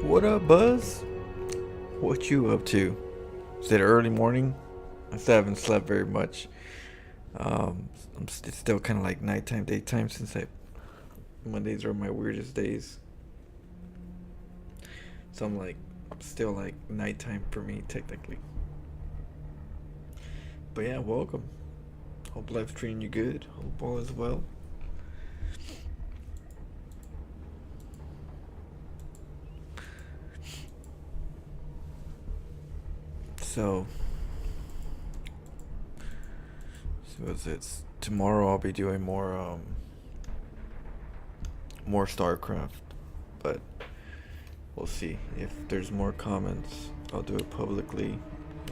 What up, Buzz? What you up to? Is it early morning? I still haven't slept very much. It's still kind of like nighttime, daytime since Mondays are my weirdest days. So I'm like, still like nighttime for me technically. But yeah, welcome. Hope life's treating you good. Hope all is well. So, it's tomorrow. I'll be doing more StarCraft, but we'll see. If there's more comments, I'll do it publicly.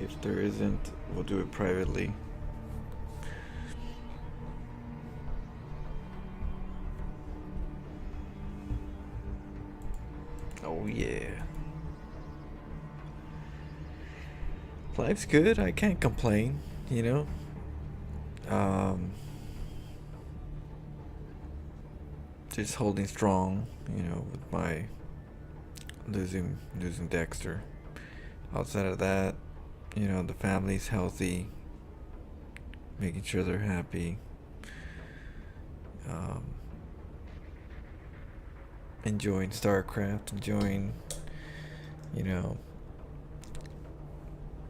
If there isn't, we'll do it privately. Oh yeah. Life's good. I can't complain, you know. Um just holding strong, with my losing Dexter. Outside of that, the family's healthy, making sure they're happy. Um, Enjoying StarCraft, enjoying, you know,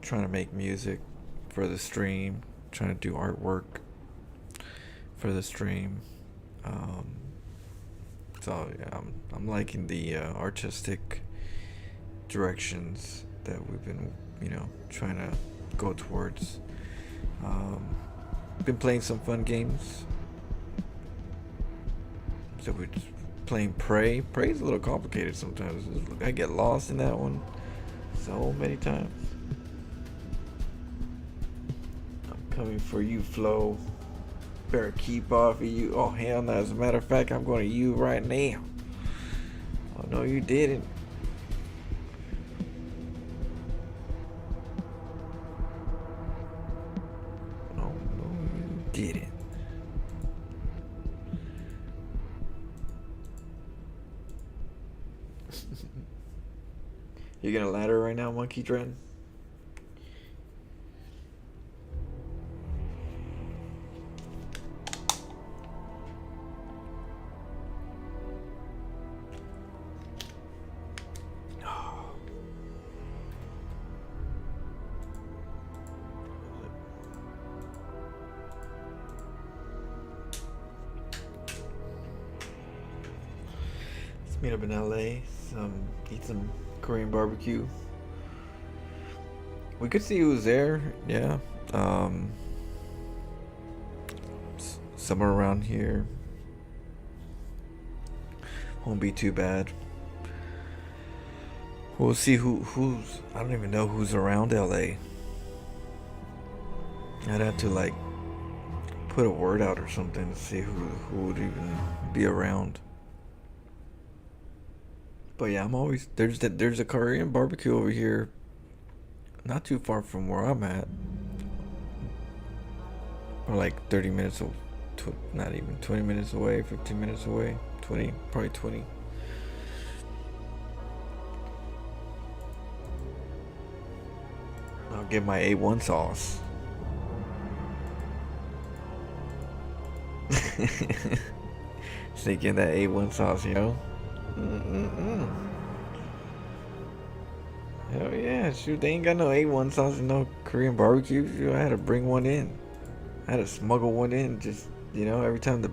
trying to make music for the stream, trying to do artwork for the stream. Um, so yeah, I'm liking the artistic directions that we've been, trying to go towards. Um, been playing some fun games. So we're just playing Prey. Prey's a little complicated sometimes. I get lost in that one so many times. I'm coming for you, Flo. Better keep off of you. Oh, hell no. As a matter of fact, I'm going to you right now. Oh, no, you didn't. Oh, no, you didn't. You gonna ladder right now, Monkey Dread? Let's meet up in LA. Eat some Korean barbecue. We could see who's there. Yeah. Somewhere around here. Won't be too bad. We'll see who's. I don't even know who's around LA. I'd have to like put a word out or something to see who would even be around. But yeah, I'm always there's a Korean barbecue over here, not too far from where I'm at, or like 30 minutes, not even 20 minutes away, 15 minutes away, 20, probably 20. I'll get my A1 sauce. Sneak in that A1 sauce, yo. Mm-mm-mm. Hell yeah, shoot, they ain't got no A1 sauce and no Korean barbecue. Shoot, I had to bring one in. I had to smuggle one in. Just every time the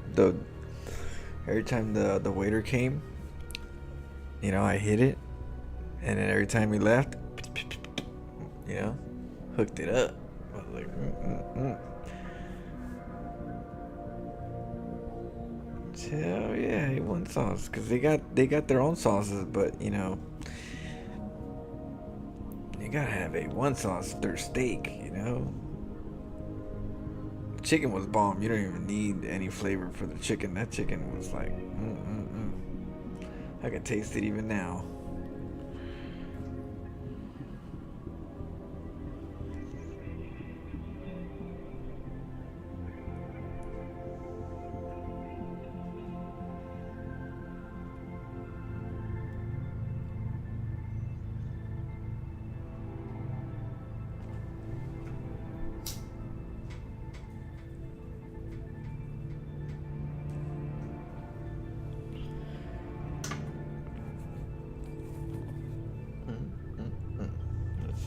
waiter came, I hit it, and then every time he left, hooked it up. I was like, hell yeah, A1 sauce, cause they got their own sauces, but you gotta have A1 sauce for their steak. Chicken was bomb. You don't even need any flavor for the chicken. That chicken was like, I can taste it even now.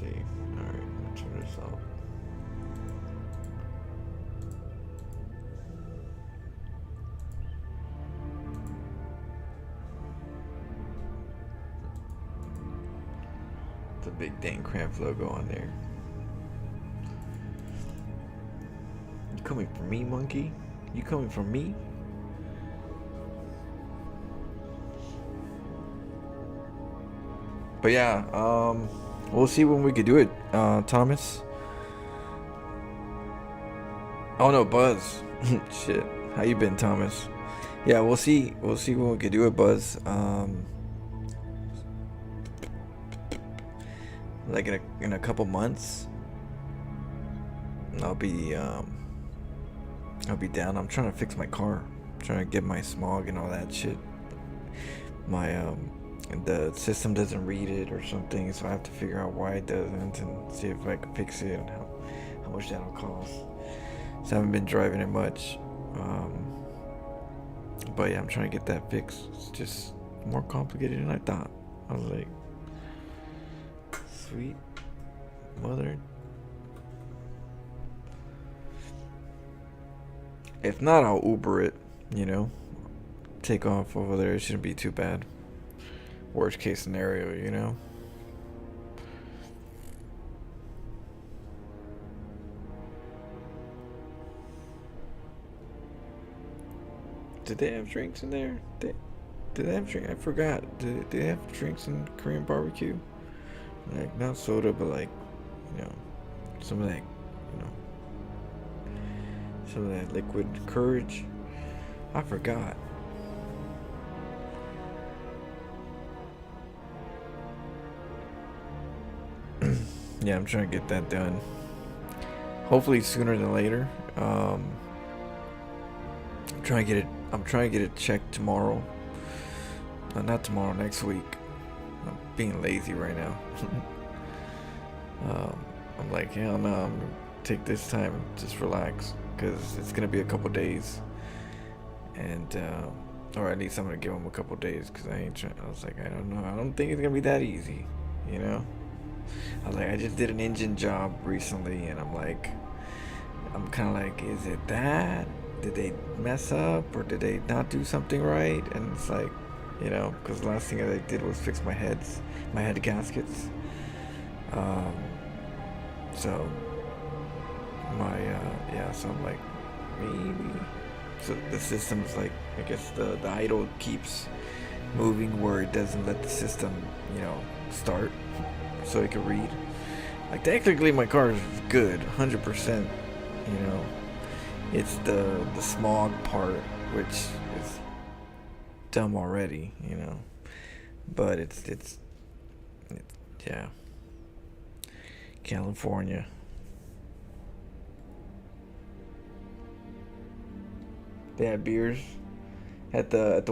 see. Alright, let's turn this off. It's a big dang craft logo on there. You coming for me, monkey? You coming for me? But yeah, we'll see when we could do it, Thomas. Oh no, Buzz. Shit. How you been, Thomas? Yeah, we'll see. We'll see when we could do it, Buzz. Like in a couple months, I'll be down. I'm trying to fix my car. I'm trying to get my smog and all that shit. My the system doesn't read it or something, so I have to figure out why it doesn't and see if I can fix it and how much that'll cost. So I haven't been driving it much. But yeah, I'm trying to get that fixed. It's just more complicated than I thought. I was like, sweet mother. If not, I'll Uber it, take off over there. It shouldn't be too bad. Worst case scenario. Did they have drinks in there? Did they have drinks? I forgot. Did they have drinks in Korean barbecue? Like, not soda, but like, some of that, some of that liquid courage. I forgot. Yeah, I'm trying to get that done. Hopefully sooner than later. I'm trying to get it checked tomorrow. Not tomorrow, next week. I'm being lazy right now. I'm like, hell no, I'm gonna take this time, just relax, because it's gonna be a couple days, and or at least I'm gonna give them a couple days, because I was like, I don't know, I don't think it's gonna be that easy, I was like, I just did an engine job recently, and I'm kind of like, is it that? Did they mess up, or did they not do something right? And it's like, because the last thing I did was fix my head gaskets. So so I'm like, maybe. So the system's like, I guess the idle keeps moving where it doesn't let the system, start, so it can read. Like, technically my car is good, 100%. It's the smog part, which is dumb already, but it's yeah. California. They had beers at the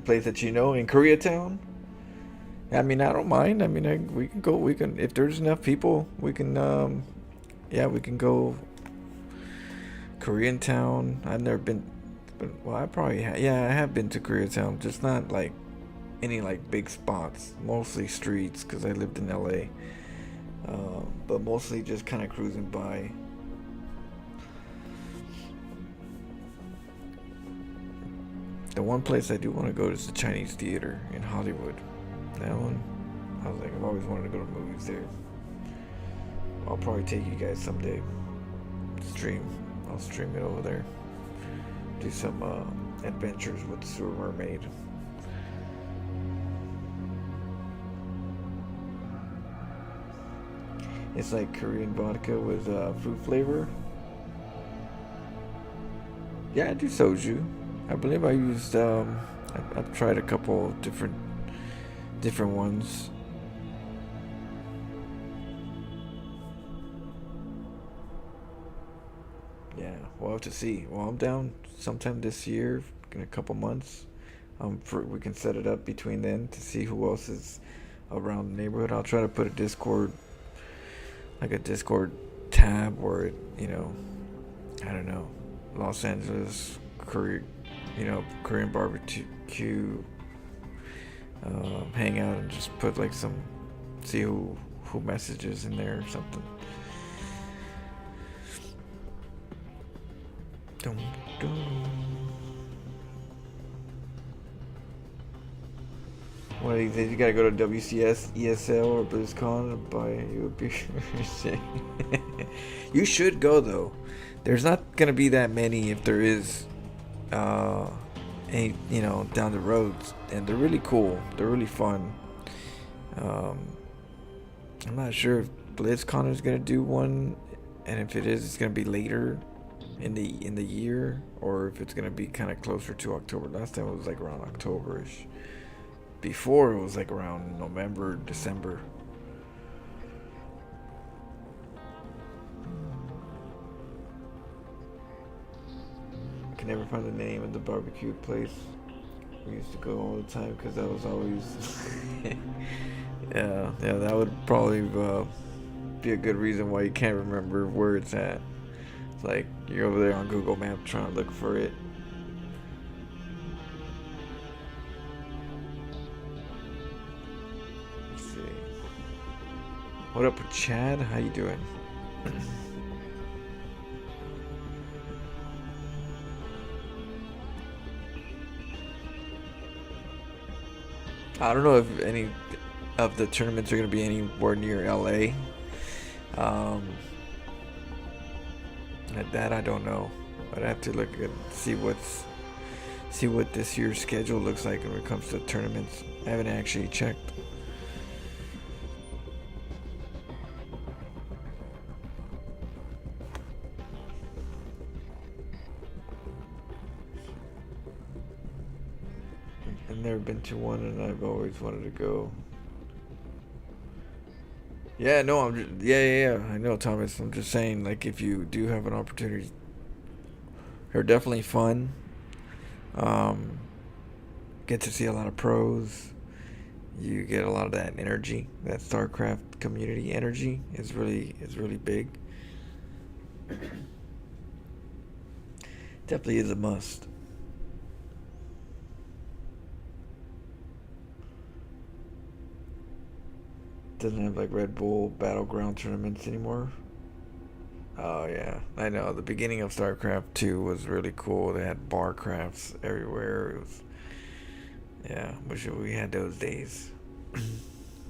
place that in Koreatown. I mean, I don't mind. I mean, we can go. We can, if there's enough people, we can. We can go. Koreatown. I've never been, but I probably I have been to Koreatown, just not like any like big spots. Mostly streets, because I lived in LA. But mostly just kind of cruising by. The one place I do want to go is the Chinese Theater in Hollywood. That one, I was like, I've always wanted to go to movies there. I'll probably take you guys someday. I'll stream it over there. Do some adventures with the Sewer Mermaid. It's like Korean vodka with fruit flavor. Yeah, I do soju. I believe I used I've tried a couple different ones. Yeah, we'll have to see. Well, I'm down sometime this year in a couple months. We can set it up between then to see who else is around the neighborhood. I'll try to put a Discord tab where I don't know, Los Angeles, Korean barbecue, hang out and just put like see who who messages in there or something. Dum, dum. What do you think? You gotta go to WCS, ESL, or BlizzCon and buy you a beer. You should go though. There's not gonna be that many if there is, any, down the roads, and they're really cool. They're really fun. I'm not sure if BlizzCon is gonna do one, and if it is, it's gonna be later in the year, or if it's gonna be kind of closer to October. Last time it was like around October-ish. Before it was like around November, December. I can never find the name of the barbecue place. We used to go all the time because that was always. yeah, that would probably be a good reason why you can't remember where it's at. It's like you're over there on Google Maps trying to look for it. Let's see. What up, Chad? How you doing? I don't know if any of the tournaments are going to be anywhere near LA. At that I don't know. I'd have to look at see what this year's schedule looks like when it comes to tournaments. I haven't actually checked. I've never been to one, and I've always wanted to go. Yeah, no, yeah. I know, Thomas. I'm just saying, like, if you do have an opportunity, they're definitely fun. Um, get to see a lot of pros. You get a lot of that energy. That StarCraft community energy is really big. Definitely is a must. Doesn't have like Red Bull Battleground tournaments anymore. Oh yeah, I know. The beginning of StarCraft 2 was really cool. They had bar crafts everywhere. It was, yeah, wish we had those days.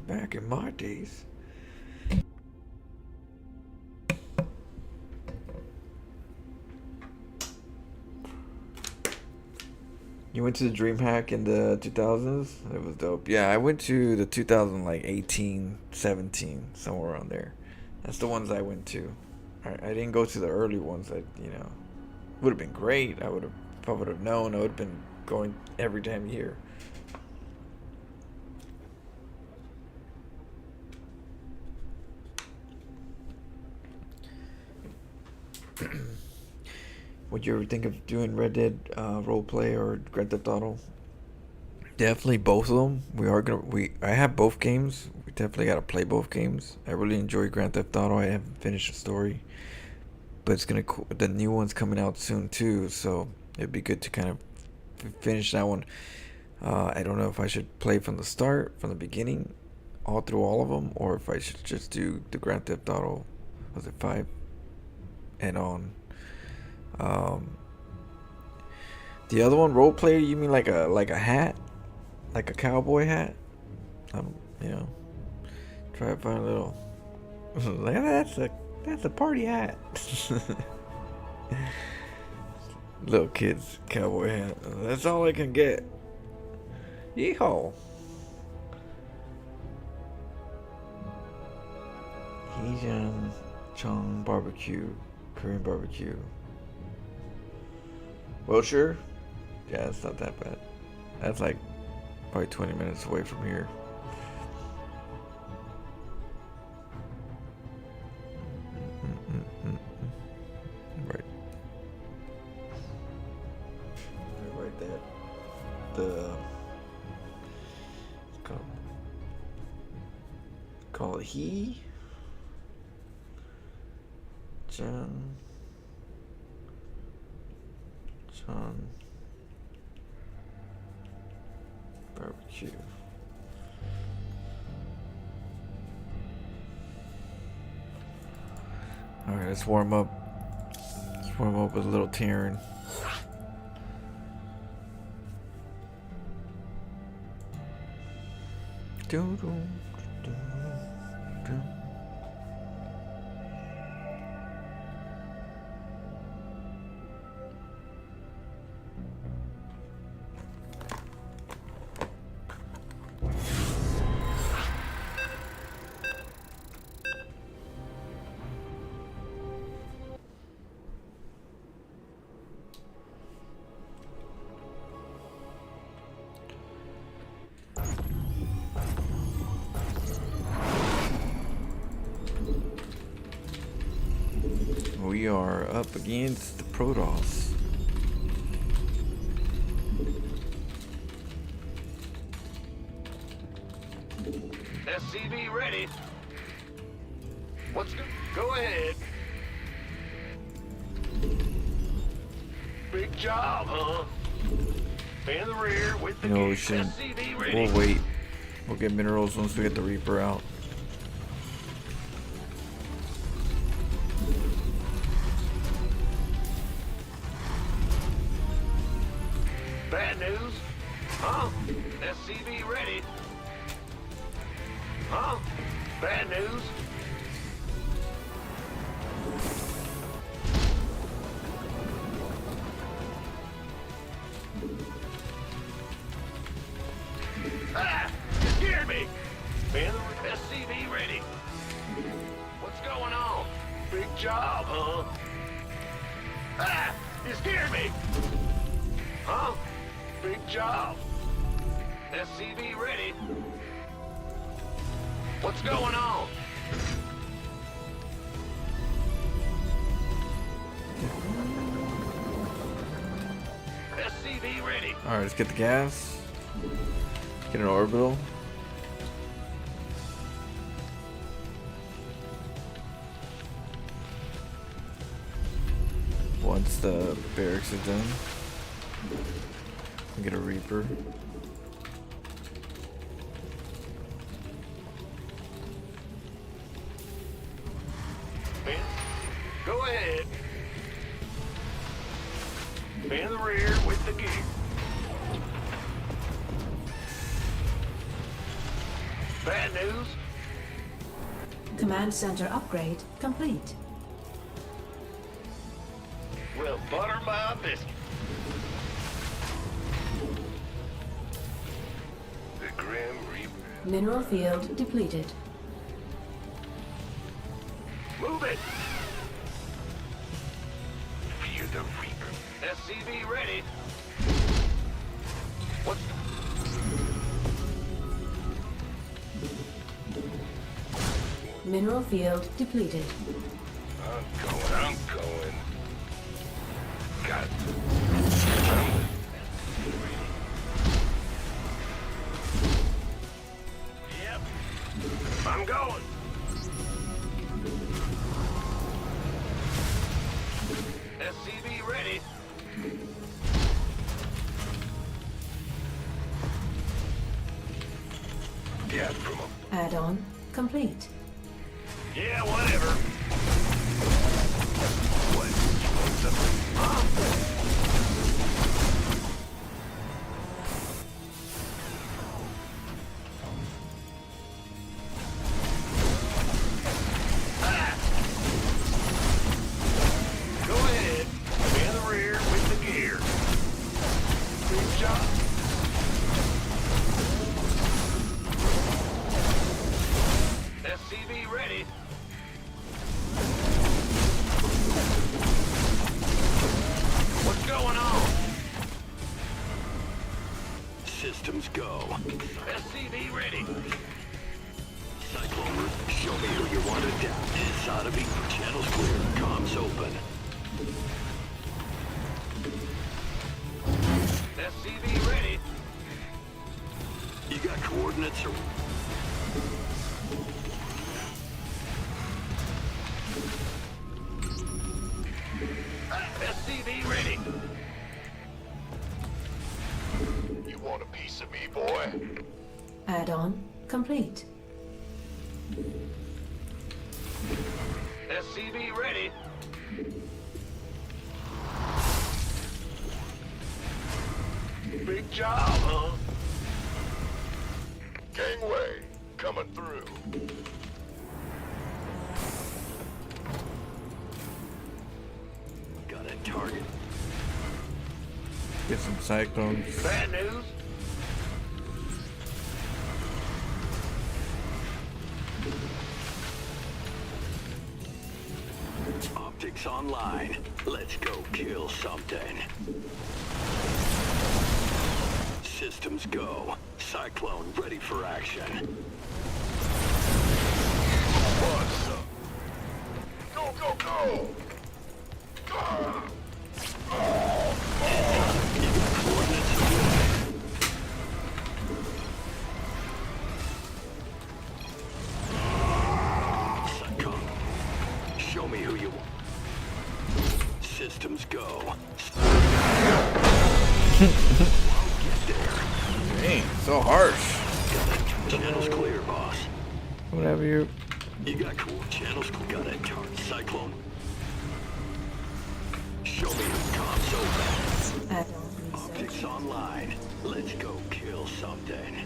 Back in my days. You went to the DreamHack in the 2000s? It was dope. Yeah, I went to the 2000, like 18, 17, somewhere around there. That's the ones I went to. I didn't go to the early ones. Would have been great. If I would have known, I would have been going every damn year. Would you ever think of doing Red Dead roleplay or Grand Theft Auto? Definitely both of them. I have both games. We definitely gotta play both games. I really enjoy Grand Theft Auto. I haven't finished the story, but the new one's coming out soon too. So it'd be good to kind of finish that one. I don't know if I should play from the start, from the beginning, all through all of them, or if I should just do the Grand Theft Auto. Was it 5 and on? Um, the other one, role player. You mean like a hat, like a cowboy hat? Um, you know, try to find a little. Like, that's a party hat. Little kids cowboy hat. That's all I can get. Yeehaw. Heejun Chong barbecue, Korean barbecue. Wilshire? Yeah, it's not that bad. That's like probably 20 minutes away from here. Right. Right there. Call it he. John barbecue. Alright, let's warm up. Let's warm up with a little Terran. We are up against the Protoss. SCV ready. Go ahead. Big job, huh? In the rear with the No, we shouldn't. SCV ready. We'll wait. We'll get minerals once we get the Reaper out. Bad news? Huh? SCV ready. Huh? Bad news? Ah! You scared me! Man, SCV ready. What's going on? Big job, huh? Ah! You scared me! Huh? Big job. SCV ready. What's going on? SCV ready. Alright, let's get the gas. Get an orbital. Once the barracks is done, get a Reaper. Go ahead. In the rear with the gear. Bad news? Command center upgrade complete. Well, butter my biscuit. The Grim Reaper. Mineral field depleted. Move it! Fear the Reaper. SCV ready. What's... Mineral field depleted. I'm going. Got it. Yep. I'm going. SCV ready. Yeah, from a... Add-on complete. Yeah, whatever. What? You want something? Huh? Ah! Go ahead. In the rear with the gear. Good job. SCV ready. What's going on? Systems go. SCV ready. Cyclone, show me who you want to down. Sodomy, channels clear, comms open. SCV ready. You got coordinates or... SCV ready. You want a piece of me, boy? Add-on complete. SCV ready. Big job, huh? Gangway, coming through. Got a target. Get some cyclones. Bad news. Optics online. Let's go kill something. Systems go. Cyclone ready for action. What's up? Go, go, go! Ah! Coordinates away. Cyclone. Show me who you want. Systems go. Get there. Dang, so harsh. Channels clear, boss. Whatever you. You got cool channels. Got a target. Cyclone. Show me who comms open. Add-on research. Optics online. Let's go kill something.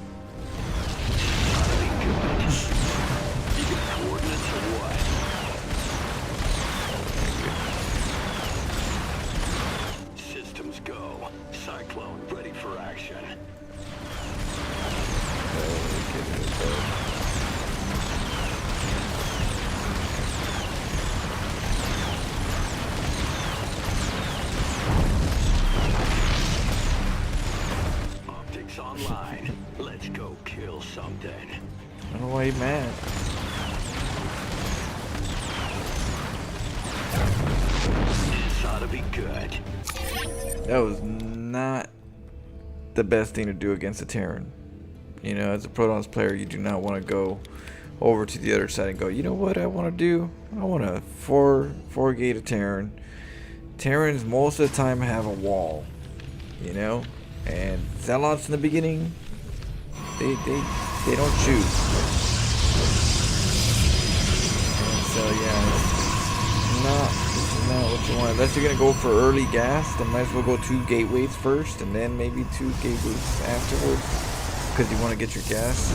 You got coordinates or what? Systems go. Cyclone ready for action. Optics online. Let's go kill something. I don't know why he's mad. This ought to be good. That was not the best thing to do against a Terran. You know, as a Protons player, you do not want to go over to the other side and go, you know what I want to do? I want to four gate a Terran. Terrans most of the time have a wall, you know, and Zealots in the beginning, they don't shoot. And so yeah, this is not what you want. Unless you're gonna go for early gas, then might as well go 2 gateways first, and then maybe 2 gateways afterwards, because you want to get your gas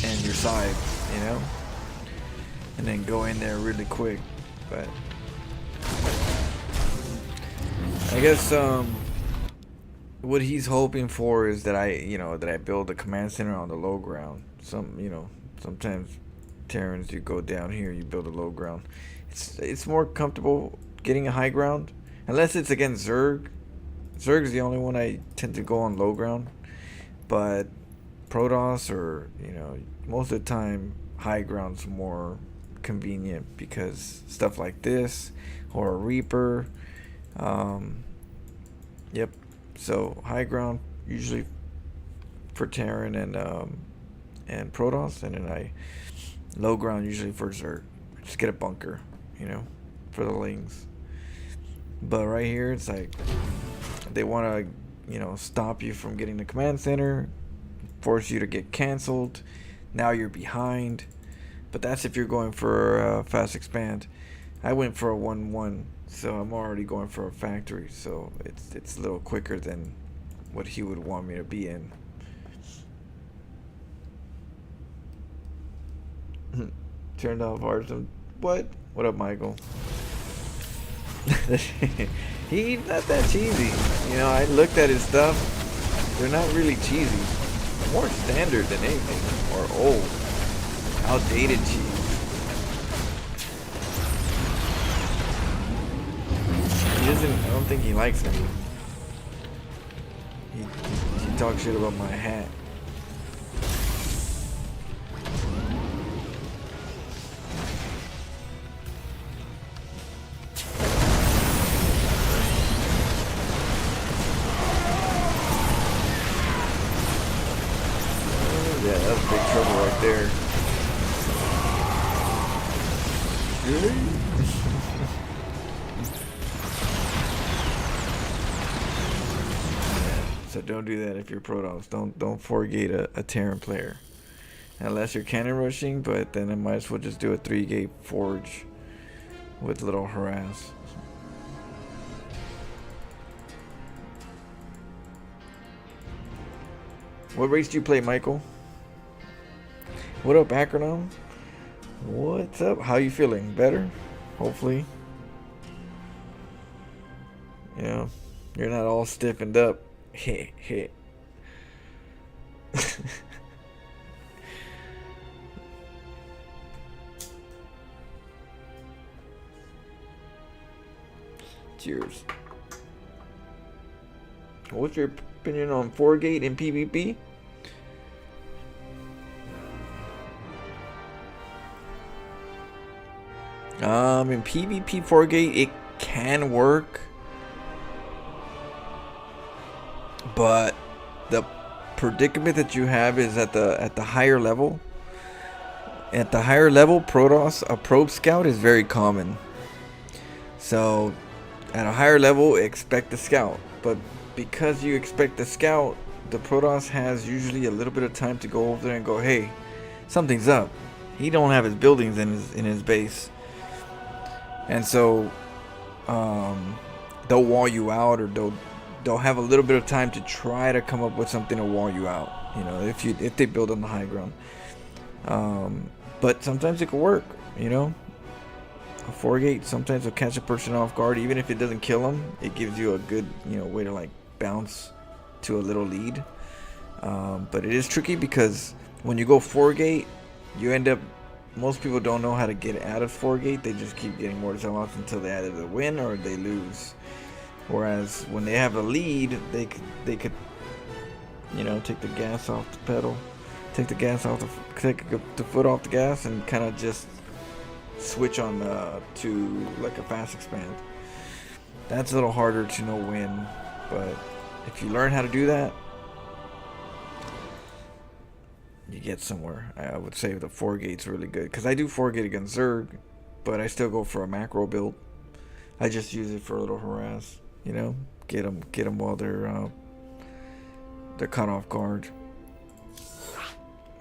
and your side, you know, and then go in there really quick. But I guess what he's hoping for is that I build a command center on the low ground. Sometimes Terrans, you go down here, you build a low ground. It's more comfortable getting a high ground, unless it's against Zerg. Zerg's the only one I tend to go on low ground, but Protoss, or most of the time high ground's more convenient, because stuff like this or a Reaper. Yep. So high ground usually for Terran and Protoss, and then low ground usually for Zerg. Just get a bunker, for the lings. But right here, it's like they want to, stop you from getting the command center, force you to get canceled. Now you're behind. But that's if you're going for a fast expand. I went for a 1-1, so I'm already going for a factory. So it's a little quicker than what he would want me to be in. Turned off ours. What? What up, Michael? He's not that cheesy. I looked at his stuff. They're not really cheesy. More standard than anything, or old, outdated cheese. I don't think he likes me. He talks shit about my hat. Yeah, that was big trouble right there. Really? So don't do that if you're Protoss. Don't forgate a Terran player. Unless you're cannon rushing, but then I might as well just do a 3-gate forge. with little harass. What race do you play, Michael? What up, Acronym? What's up? How you feeling? Better? Hopefully. Yeah, you're not all stiffened up. Heh heh. Cheers. What's your opinion on 4-gate and PvP? In PvP 4-gate it can work, but the predicament that you have is at the higher level. At the higher level, Protoss, a probe scout is very common. So at a higher level, expect the scout. But because you expect the scout, the Protoss has usually a little bit of time to go over there and go, hey, something's up. He don't have his buildings in his base. And so they'll wall you out, or they'll have a little bit of time to try to come up with something to wall you out. You know, if they build on the high ground. But sometimes it can work. You know, a 4-gate sometimes will catch a person off guard, even if it doesn't kill them. It gives you a good, you know, way to like bounce to a little lead. But it is tricky because when you go 4-gate, you end up. Most people don't know how to get out of 4-gate. They just keep getting more off until they either win or they lose. Whereas when they have a lead, they could, you know, take the gas off the pedal, take the foot off the gas, and kind of just switch on to like a fast expand. That's a little harder to know when, but if you learn how to do that, you get somewhere. I would say the 4-gate's really good, because I do 4-gate against Zerg, but I still go for a macro build. I just use it for a little harass, you know, get them while they're caught off guard.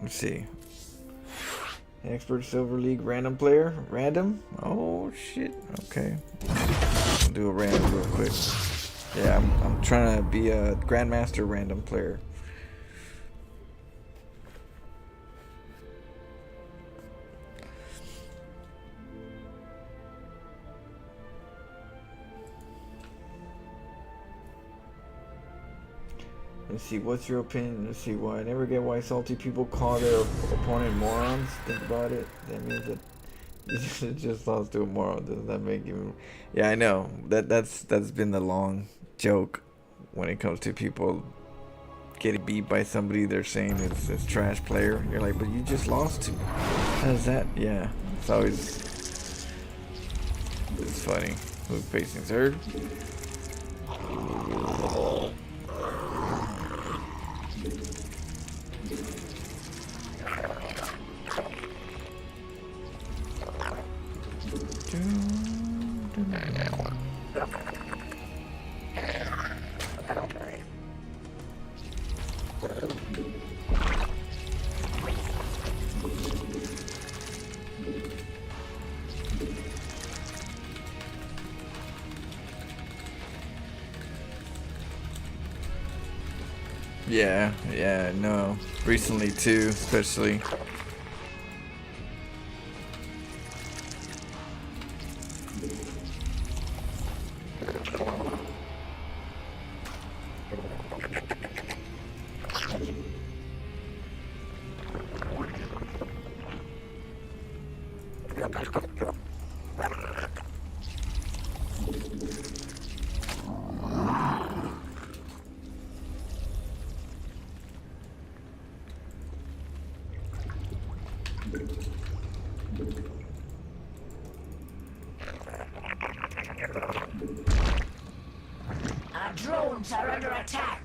Let's see. Expert Silver League random player, random. Oh shit. Okay, I'll do a random real quick. Yeah, I'm trying to be a grandmaster random player. Let's see, what's your opinion? Let's see, why I never get why salty people call their opponent morons. Think about it. That means that you just lost to a moron. Does that make you? Yeah, I know. That's been the long joke when it comes to people getting beat by somebody they're saying is trash player. You're like, but you just lost to. How does that? Yeah, it's always. It's funny. Who's facing third? Yeah, no. Recently too, especially. Our drones are under attack.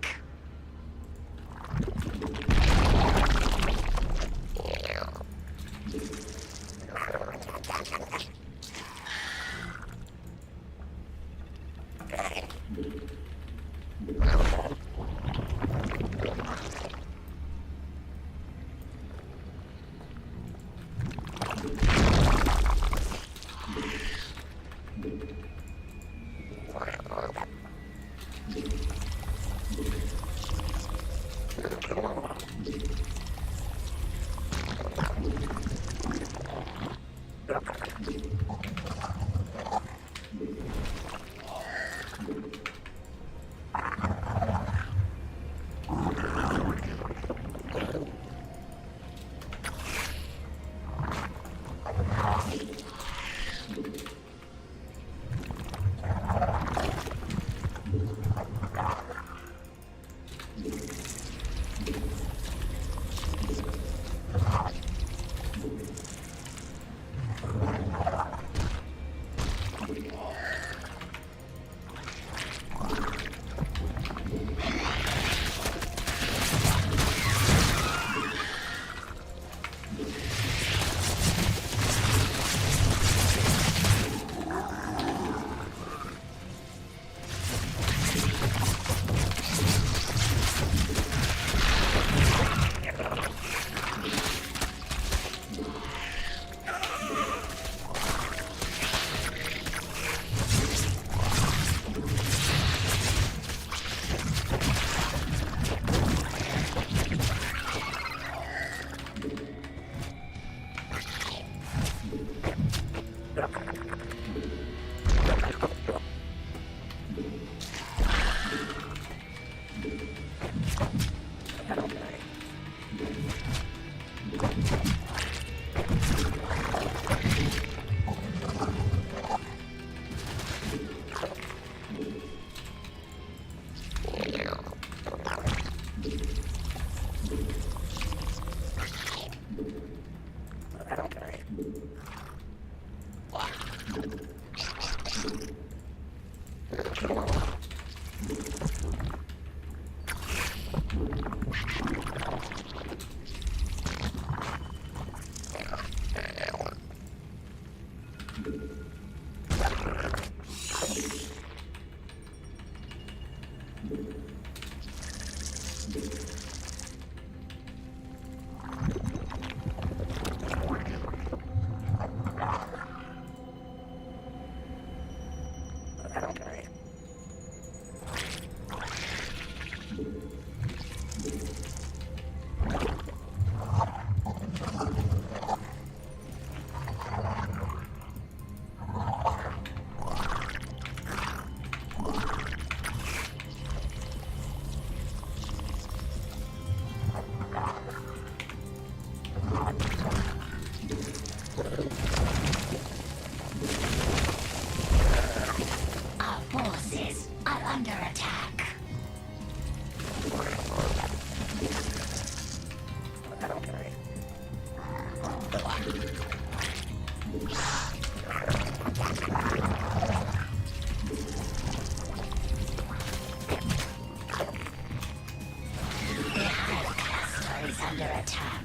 Our forces are under attack. The hive cluster is under attack.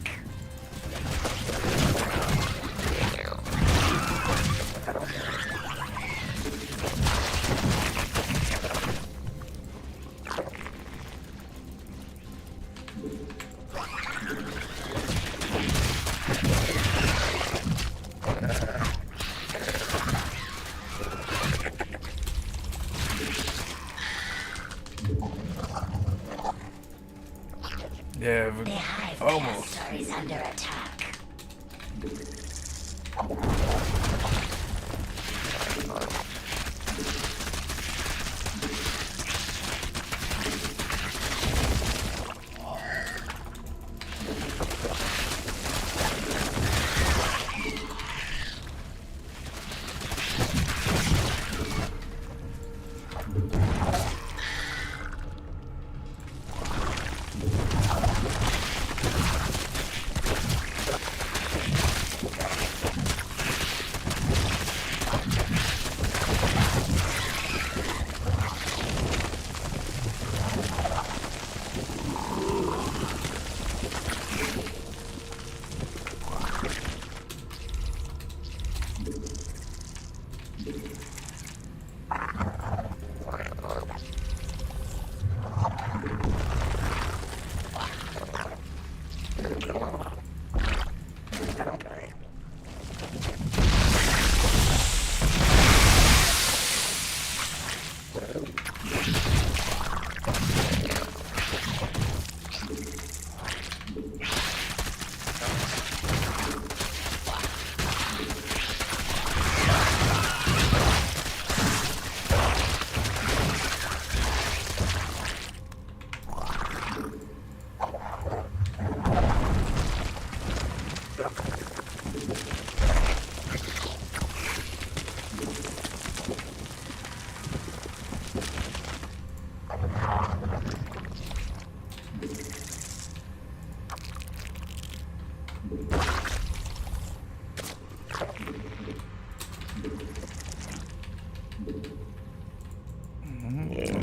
Yeah, The hive almost. cluster is under attack. Let's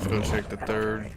go check the third.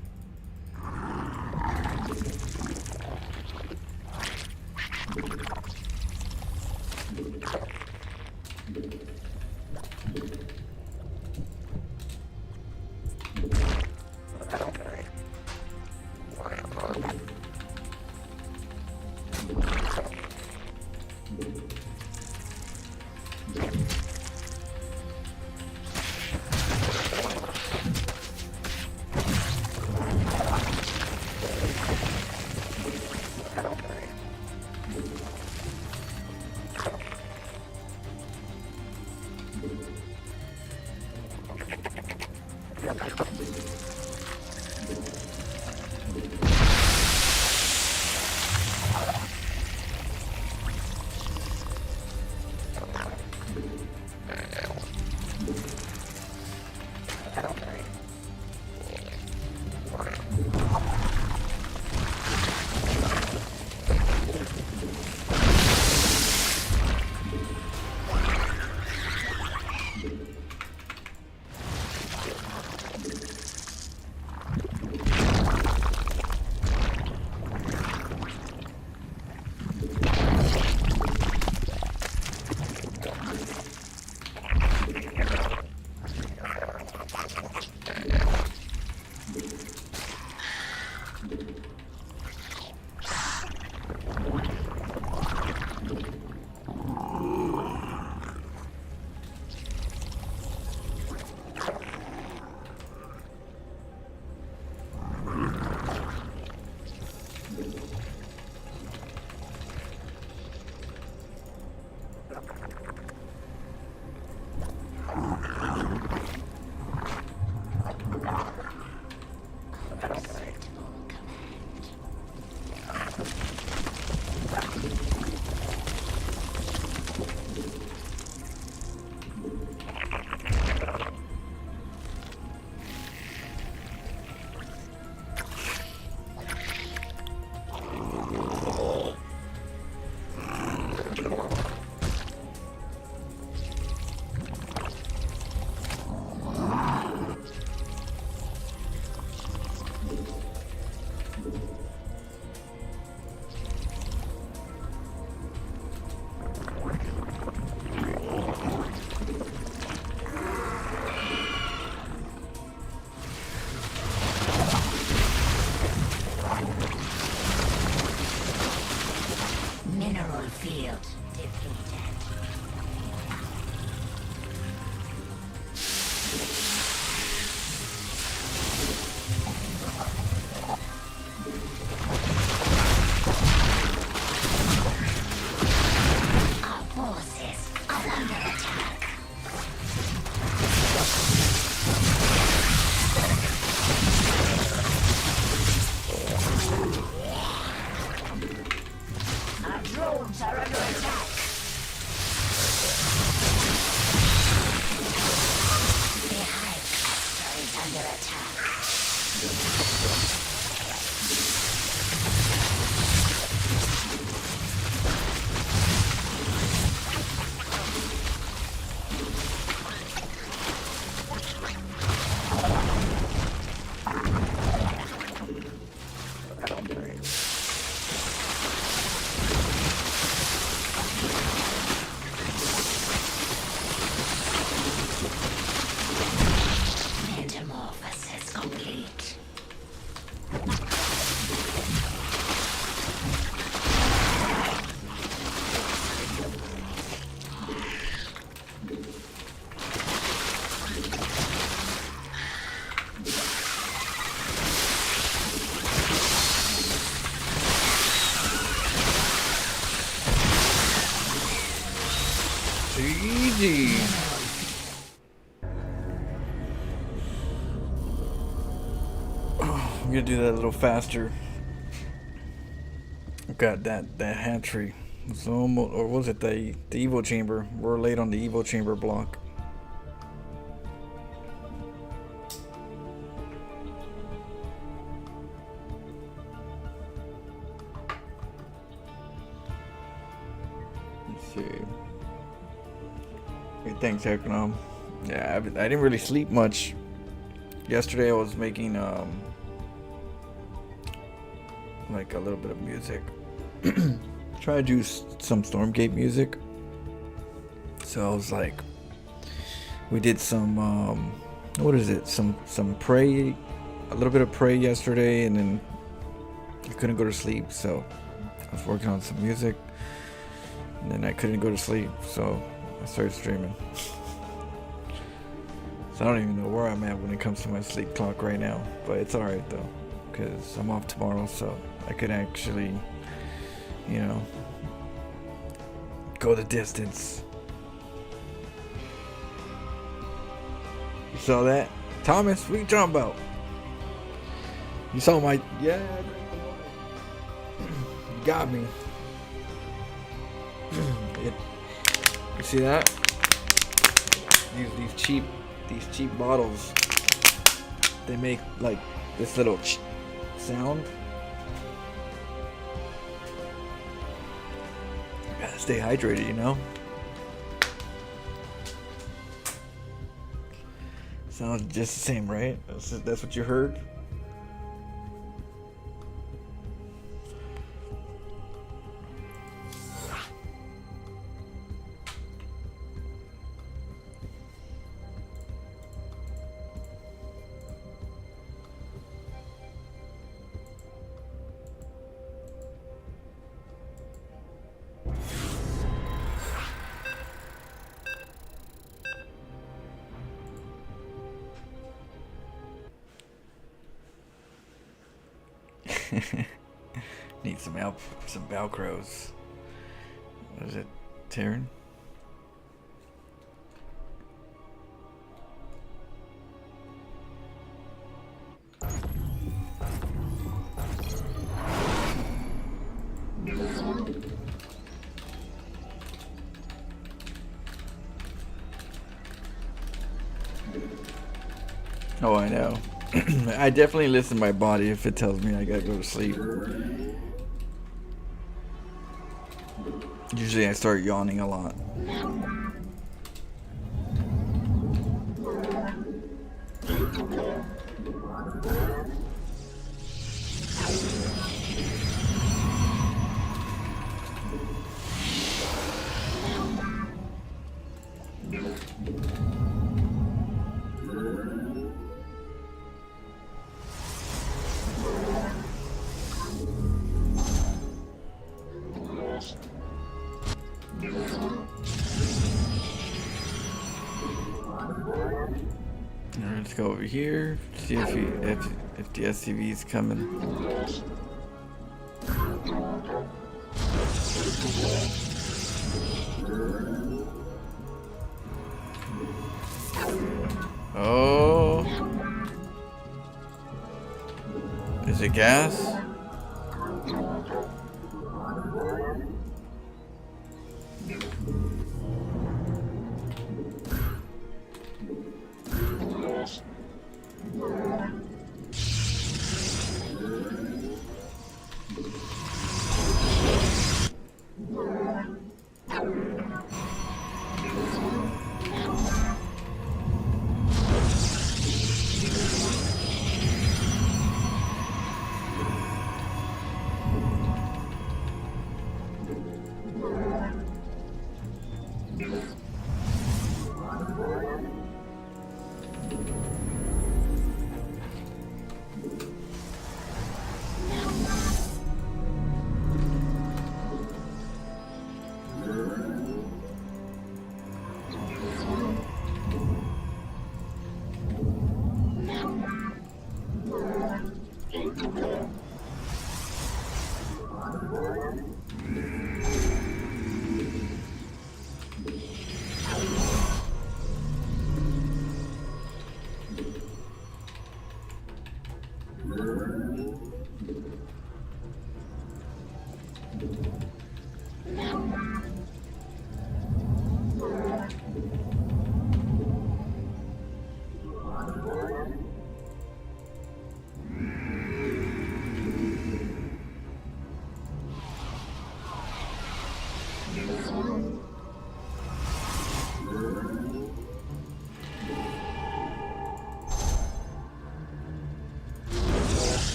Field depleted. Our forces are under attack. Our drones are under attack. The hive cluster is under attack. Metamorphosis complete. GG. I'm gonna do that a little faster. Got that hatchery It's almost, or was it the Evo Chamber? We're late on the Evo Chamber block. Let's see. Hey, thanks, Econom. Yeah, I didn't really sleep much. Yesterday I was making like a little bit of music. Try to do some Stormgate music. So I was like, we did some what is it? Some Prey, a little bit of Prey yesterday, and then I couldn't go to sleep, so I was working on some music, and then I couldn't go to sleep, so I started streaming. So I don't even know where I'm at when it comes to my sleep clock right now, but it's alright though, because I'm off tomorrow, so I could actually, you know, go the distance. You saw that? Thomas, what you talking about? You saw my... Yeah, you got me. You see that? These cheap bottles, they make like this little sound. Gotta stay hydrated, you know. Sounds just the same, right? That's what you heard. Need some Velcros. What is it? Taryn? Oh, I know. I definitely listen to my body if it tells me I gotta go to sleep. Usually I start yawning a lot. Alright, let's go over here. See if the SCV is coming. Oh, is it gas?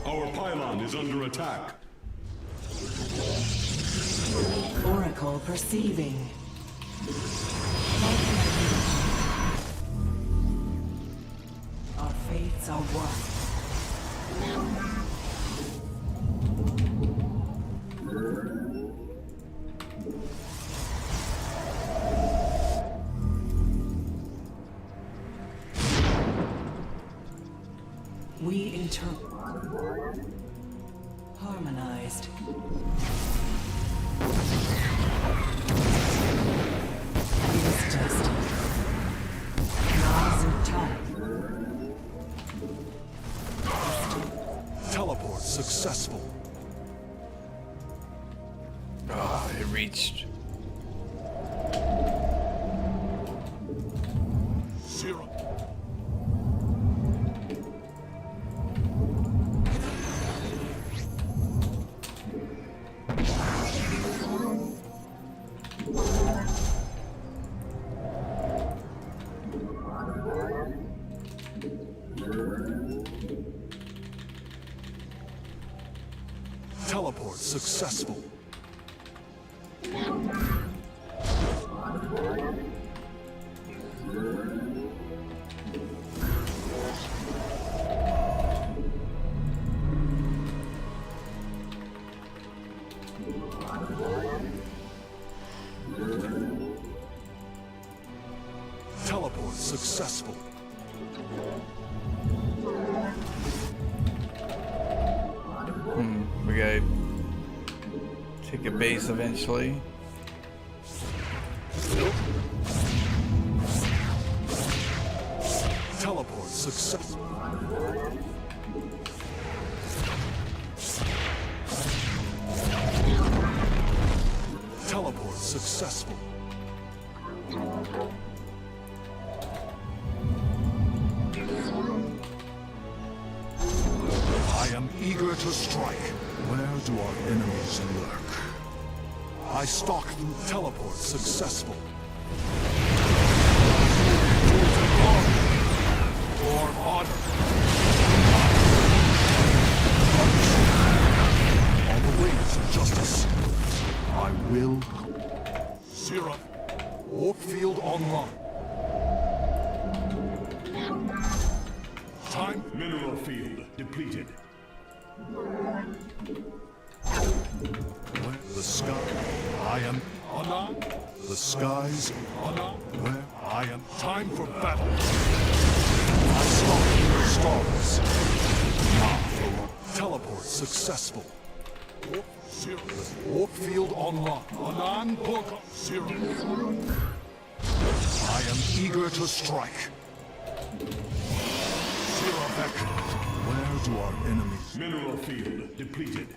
Our pylon is under attack. Oracle perceiving. Our fates are one. We interpret. Harmonized. It is destined. Rise in time. Teleport successful. Ah, it reached. Zero. Teleport successful. Teleport successful. We gotta take a base eventually. Teleport successful. Teleport successful. I am eager to strike. Where do our enemies lurk? I stalk through teleport successful. For honor. On the wings of justice, I will. Zero. Warp field online. Time. Mineral field depleted. Where the sky, I am. Anon. The skies. Anon. Where I am. Time for battle. I stalk the stars. Now, teleport successful. Warp zero. Warp field online. Anon. Book zero. I am eager to strike. Zero vector. Where do our enemies? Mineral field depleted.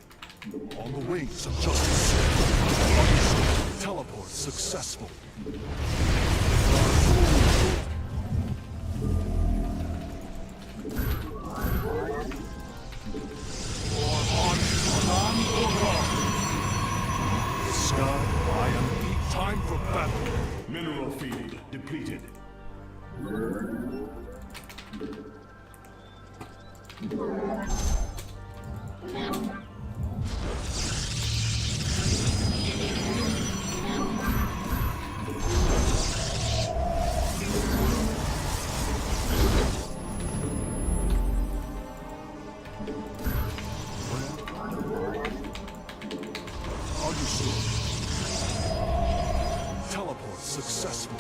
On the wings of justice. Understood. Teleport successful. The sky, I am time for battle. Mineral field depleted. Understood. Teleport successful.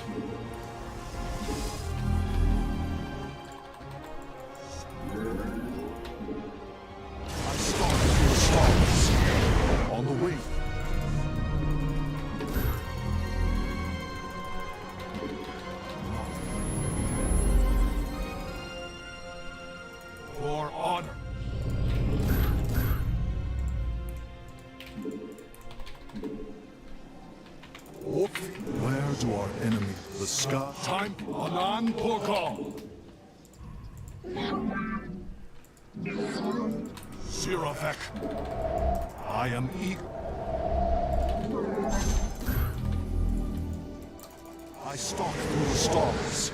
I start through the stars. On the wing. For honor. Where do our enemy, the sky? Time Anan Porkal. Siravek. I am eager. I stalk through the stars.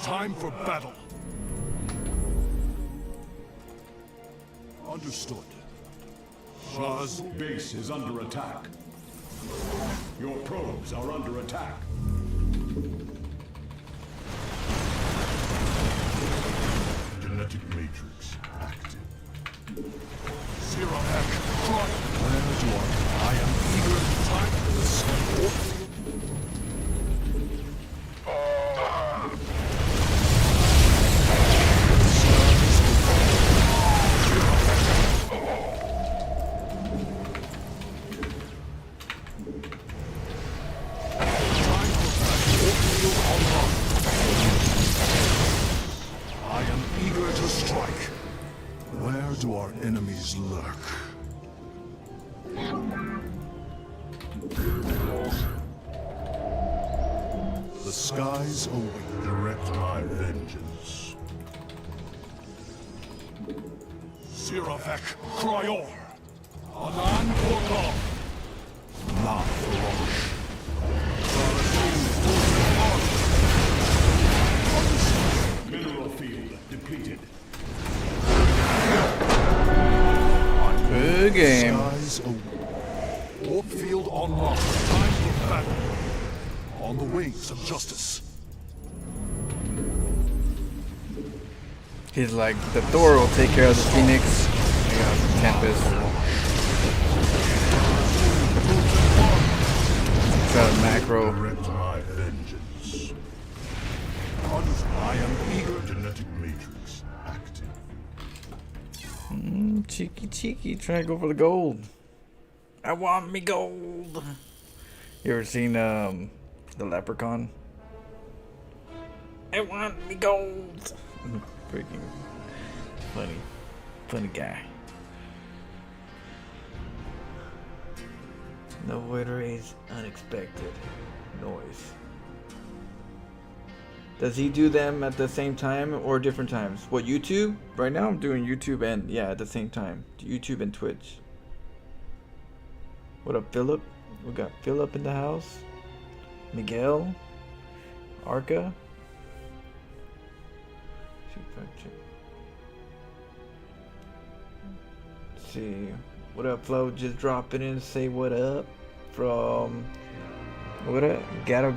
Time for battle. Understood. Shah's base is under attack. Your probes are under attack. Genetic matrix active. Siravek. Where do I am eager. Time for the sky. I am eager to strike. Where do our enemies lurk? The skies await. Direct my vengeance. Siravek Kryor. Anan Porkal. La Roche. Mineral field depleted. Good game. Skies away. Warp field online. Time for battle. On the wings of justice. He's like, the Thor will take care of the Phoenix. I got Tempest. Got a macro. Direct my vengeance. I am eager. Genetic matrix active. Cheeky, trying to go for the gold. I want me gold. You ever seen the Leprechaun? I want me gold. Freaking funny guy. No way to raise unexpected noise. Does he do them at the same time or different times? What, YouTube? Right now I'm doing YouTube and, yeah, at the same time. YouTube and Twitch. What up, Philip? We got Philip in the house. Miguel. Arca. Let's see. What up, Flo? Just dropping in to say what up from... What up? Gato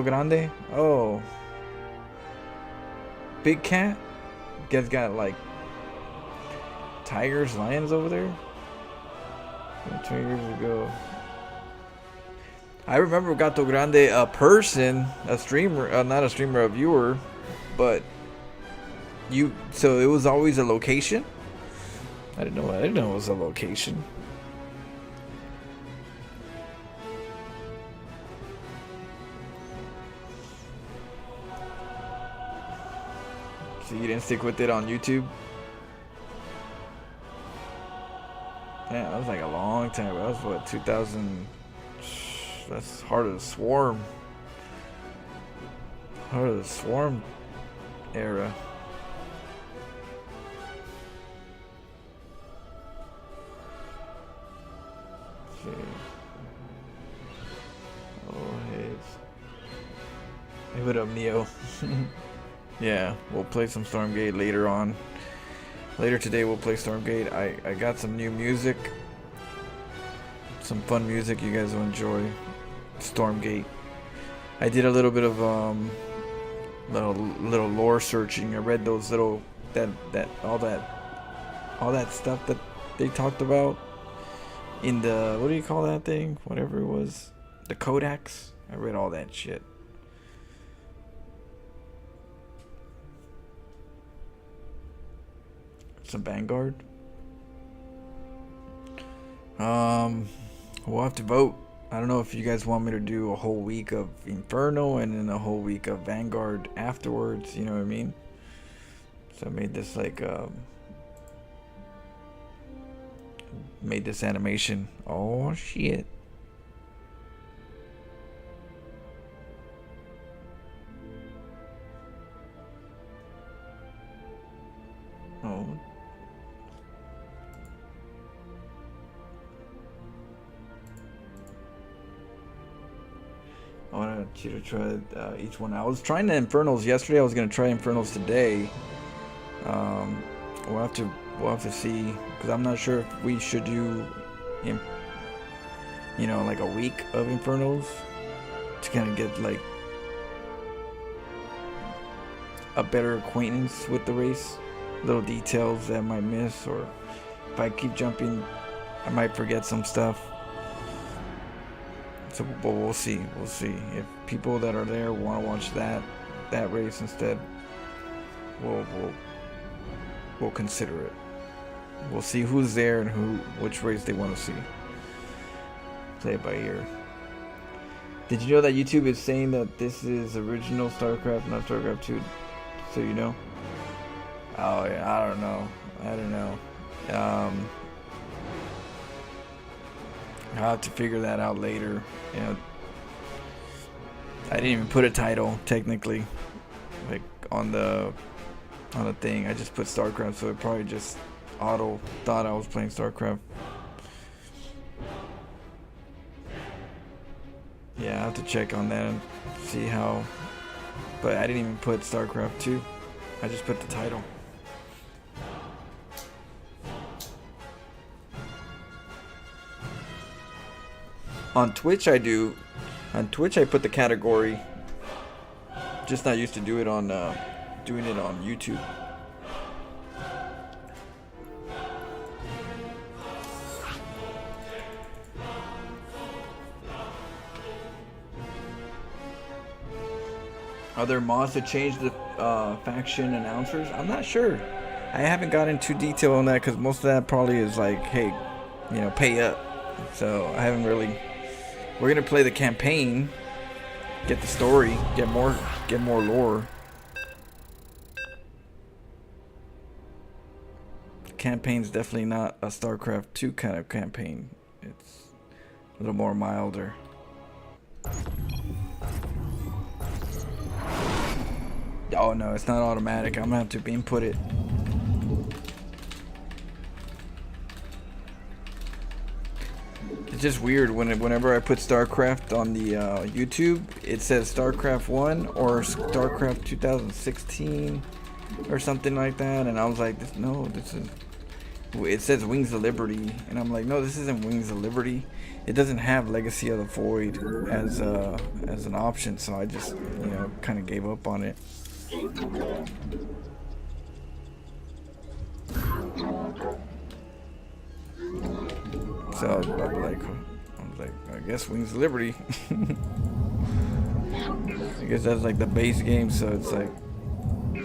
Grande? Oh. Big cat? You guys got like tigers, lions over there? 2 years ago. I remember Gato Grande, a person, a streamer, not a streamer, a viewer, but so it was always a location? I didn't know it was a location. So you didn't stick with it on YouTube? Yeah, that was like a long time ago. That was what, 2000? That's Heart of the Swarm. Heart of the Swarm era. Let's see. Oh, Hey, what up, Neo? Yeah, we'll play some Stormgate later on. Later today we'll play Stormgate. I got some new music. Some fun music you guys will enjoy. Stormgate. I did a little bit of little lore searching. I read those little all that stuff that they talked about in the, what do you call that thing? Whatever it was. The Codex. I read all that shit. Some Vanguard. We'll have to vote. I don't know if you guys want me to do a whole week of Inferno and then a whole week of Vanguard afterwards, you know what I mean? So I made this like made this animation. Oh shit. Oh. I want you to try each one. I was trying the Infernals yesterday. I was gonna try Infernals today. We'll have to see, because I'm not sure if we should do, like a week of Infernals to kind of get like a better acquaintance with the race. Little details that I might miss, or if I keep jumping, I might forget some stuff. So, but we'll see. We'll see if people that are there want to watch that race instead. We'll consider it. We'll see who's there and which race they want to see. Play it by ear. Did you know that YouTube is saying that this is original StarCraft, not StarCraft 2? So you know. Oh yeah, I don't know. I'll have to figure that out later. I didn't even put a title technically, like on the thing. I just put StarCraft, so it probably just auto thought I was playing StarCraft. Yeah, I have to check on that and see how. But I didn't even put StarCraft 2. I just put the title. On Twitch I do. On Twitch I put the category. Just not used to do it on doing it on YouTube. Are there mods to change the faction announcers? I'm not sure. I haven't got into detail on that because most of that probably is like, hey, pay up. So I haven't really. We're gonna play the campaign, get the story, get more lore. The campaign's definitely not a StarCraft 2 kind of campaign. It's a little more milder. Oh no, it's not automatic. I'm gonna have to input it. It's just weird whenever I put StarCraft on the YouTube, it says StarCraft 1 or StarCraft 2016 or something like that, and I was like, it says Wings of Liberty, and I'm like, no, this isn't Wings of Liberty. It doesn't have Legacy of the Void as an option, so I just kind of gave up on it. So I was like, I guess Wings of Liberty. I guess that's like the base game, so it's like, yeah.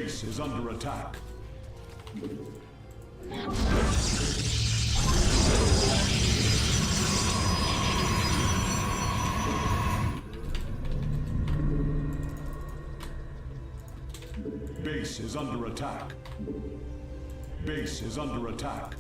base is under attack. Base is under attack. Base is under attack.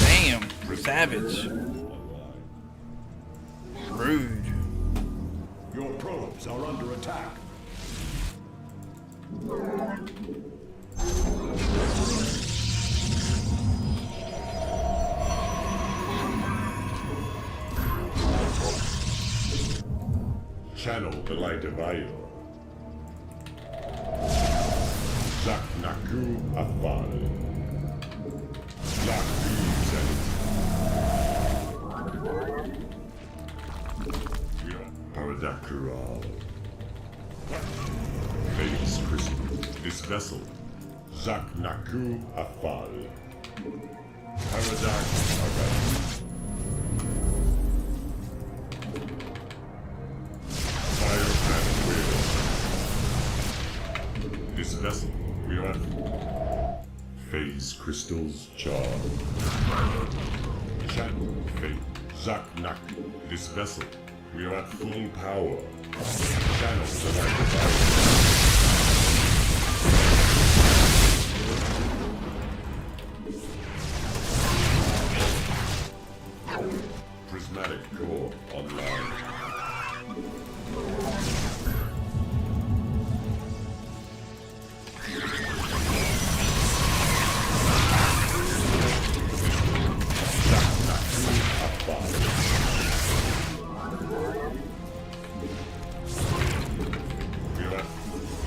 Damn, savage. Rude. Your probes are under attack. Channel the light divider. Zaknaku Afal. Black beams and Paradakural. Phase crystal. This vessel. Zaknaku Afal. Paradak Aral. This vessel, we are at phase crystals charge. Channel fate. Zaknak. This vessel, we are at full power. Channel the light divider. Prismatic core online.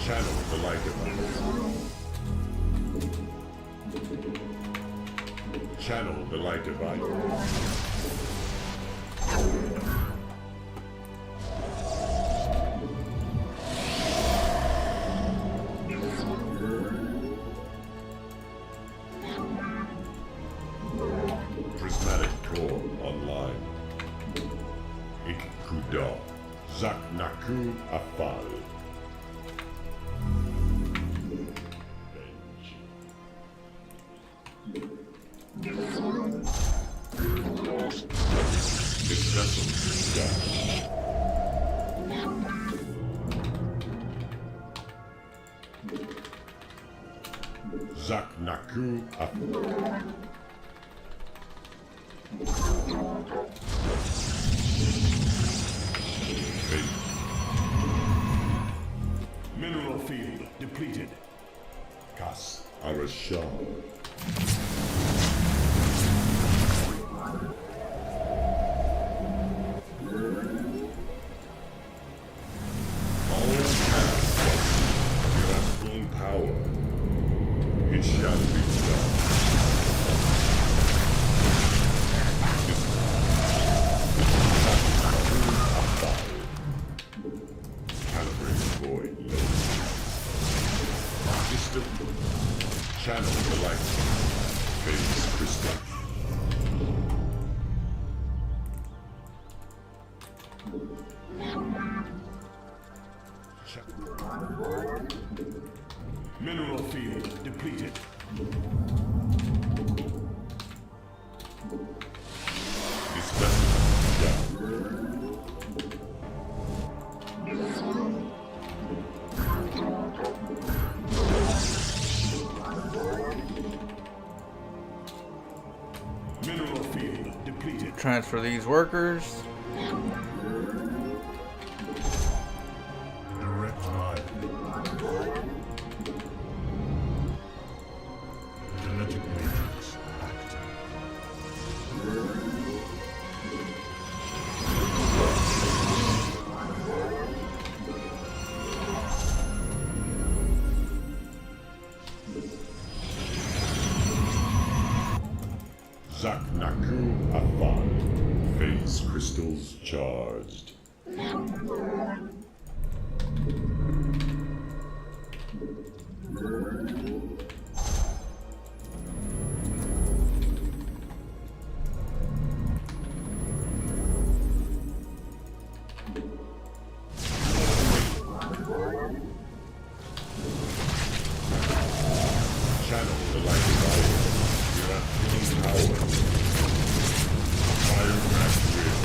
Channel the light divider. Channel the light divider. Prismatic core online. Ikuda. Zaknaku Afal. This vessel is dashed. Zaknaku Afal. Mineral field depleted. Kas Arashar. All cannons. You have full Mineral field depleted. This vessel down. Mineral field depleted. Transfer these workers. Direct my genetic matrix active. Zaknaku Afan. Phase crystals charged. Channel the light fire. You're at full power. Fire back grid.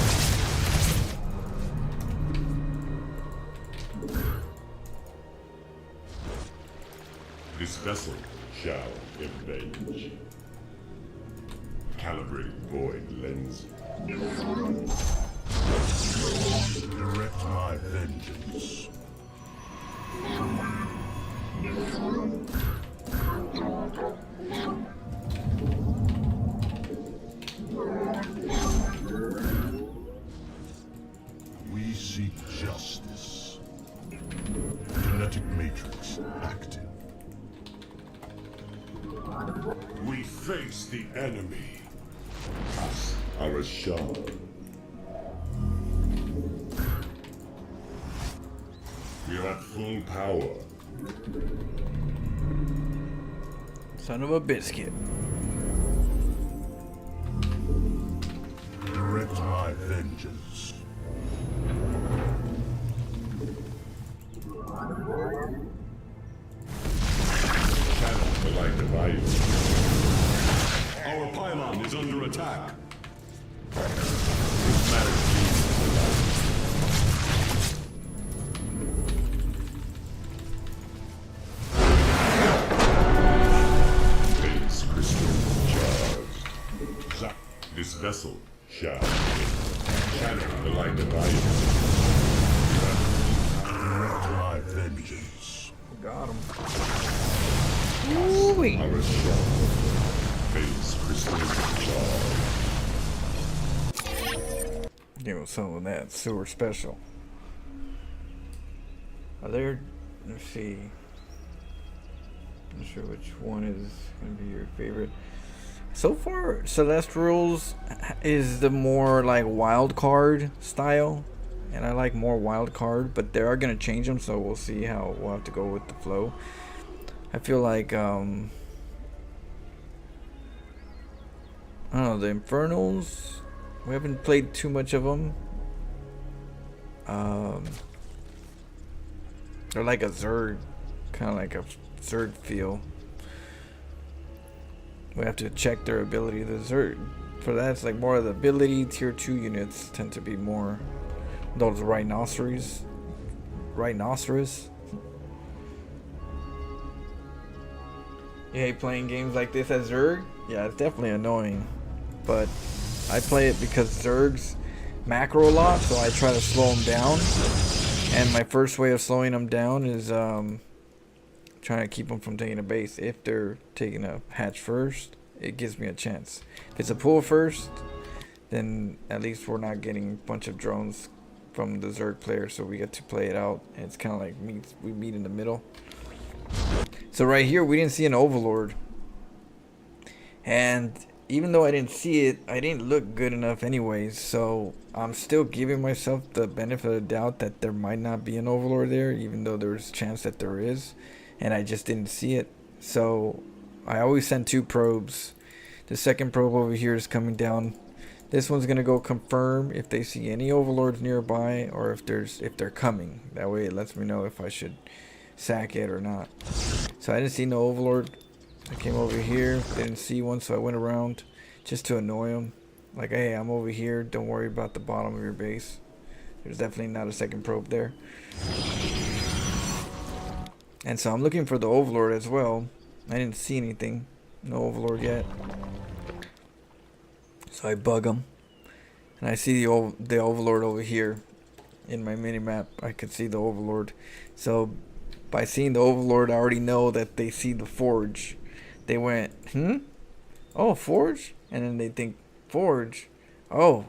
This vessel shall avenge. Calibrating void lens. Direct my vengeance. We seek justice. Genetic matrix active. We face the enemy. Us are assured. We are at full power. Son of a biscuit. Direct my vengeance. Channel the light device. Our pylon is under attack. This matter needs the light. Phase crystal charged. This vessel shall channel the light device. Direct my vengeance. Got him. Our strong phase crystal charged. Give him some of that sewer special. Are there? Let's see. Not sure which one is gonna be your favorite. So far, Celestials is the more like wild card style, and I like more wild card. But they are gonna change them, so we'll see how we'll have to go with the flow. I feel like I don't know, the Infernals. We haven't played too much of them. They're like a Zerg, kind of like a Zerg feel. We have to check their ability. The Zerg, for that, it's like more of the ability. Tier 2 units tend to be more those rhinoceros. You hate playing games like this as Zerg? Yeah, it's definitely annoying. But I play it because Zergs macro a lot, so I try to slow them down. And my first way of slowing them down is trying to keep them from taking a base. If they're taking a hatch first, it gives me a chance. If it's a pull first, then at least we're not getting a bunch of drones from the Zerg player, so we get to play it out. And it's kind of like we meet in the middle. So right here, we didn't see an Overlord. And even though I didn't see it, I didn't look good enough anyways. So I'm still giving myself the benefit of the doubt that there might not be an Overlord there, even though there's a chance that there is. And I just didn't see it. So I always send 2 probes. The second probe over here is coming down This one's gonna go confirm if they see any overlords nearby or if they're coming. That way it lets me know if I should sack it or not. So I didn't see no overlord. I came over here, didn't see one, so I went around just to annoy him. Like, hey, I'm over here. Don't worry about the bottom of your base. There's definitely not a second probe there. And so I'm looking for the overlord as well. I didn't see anything. No overlord yet. So I bug him. And I see the overlord over here in my mini-map. I could see the overlord. So by seeing the overlord, I already know that they see the forge. They went, oh, forge? And then they think, forge? Oh,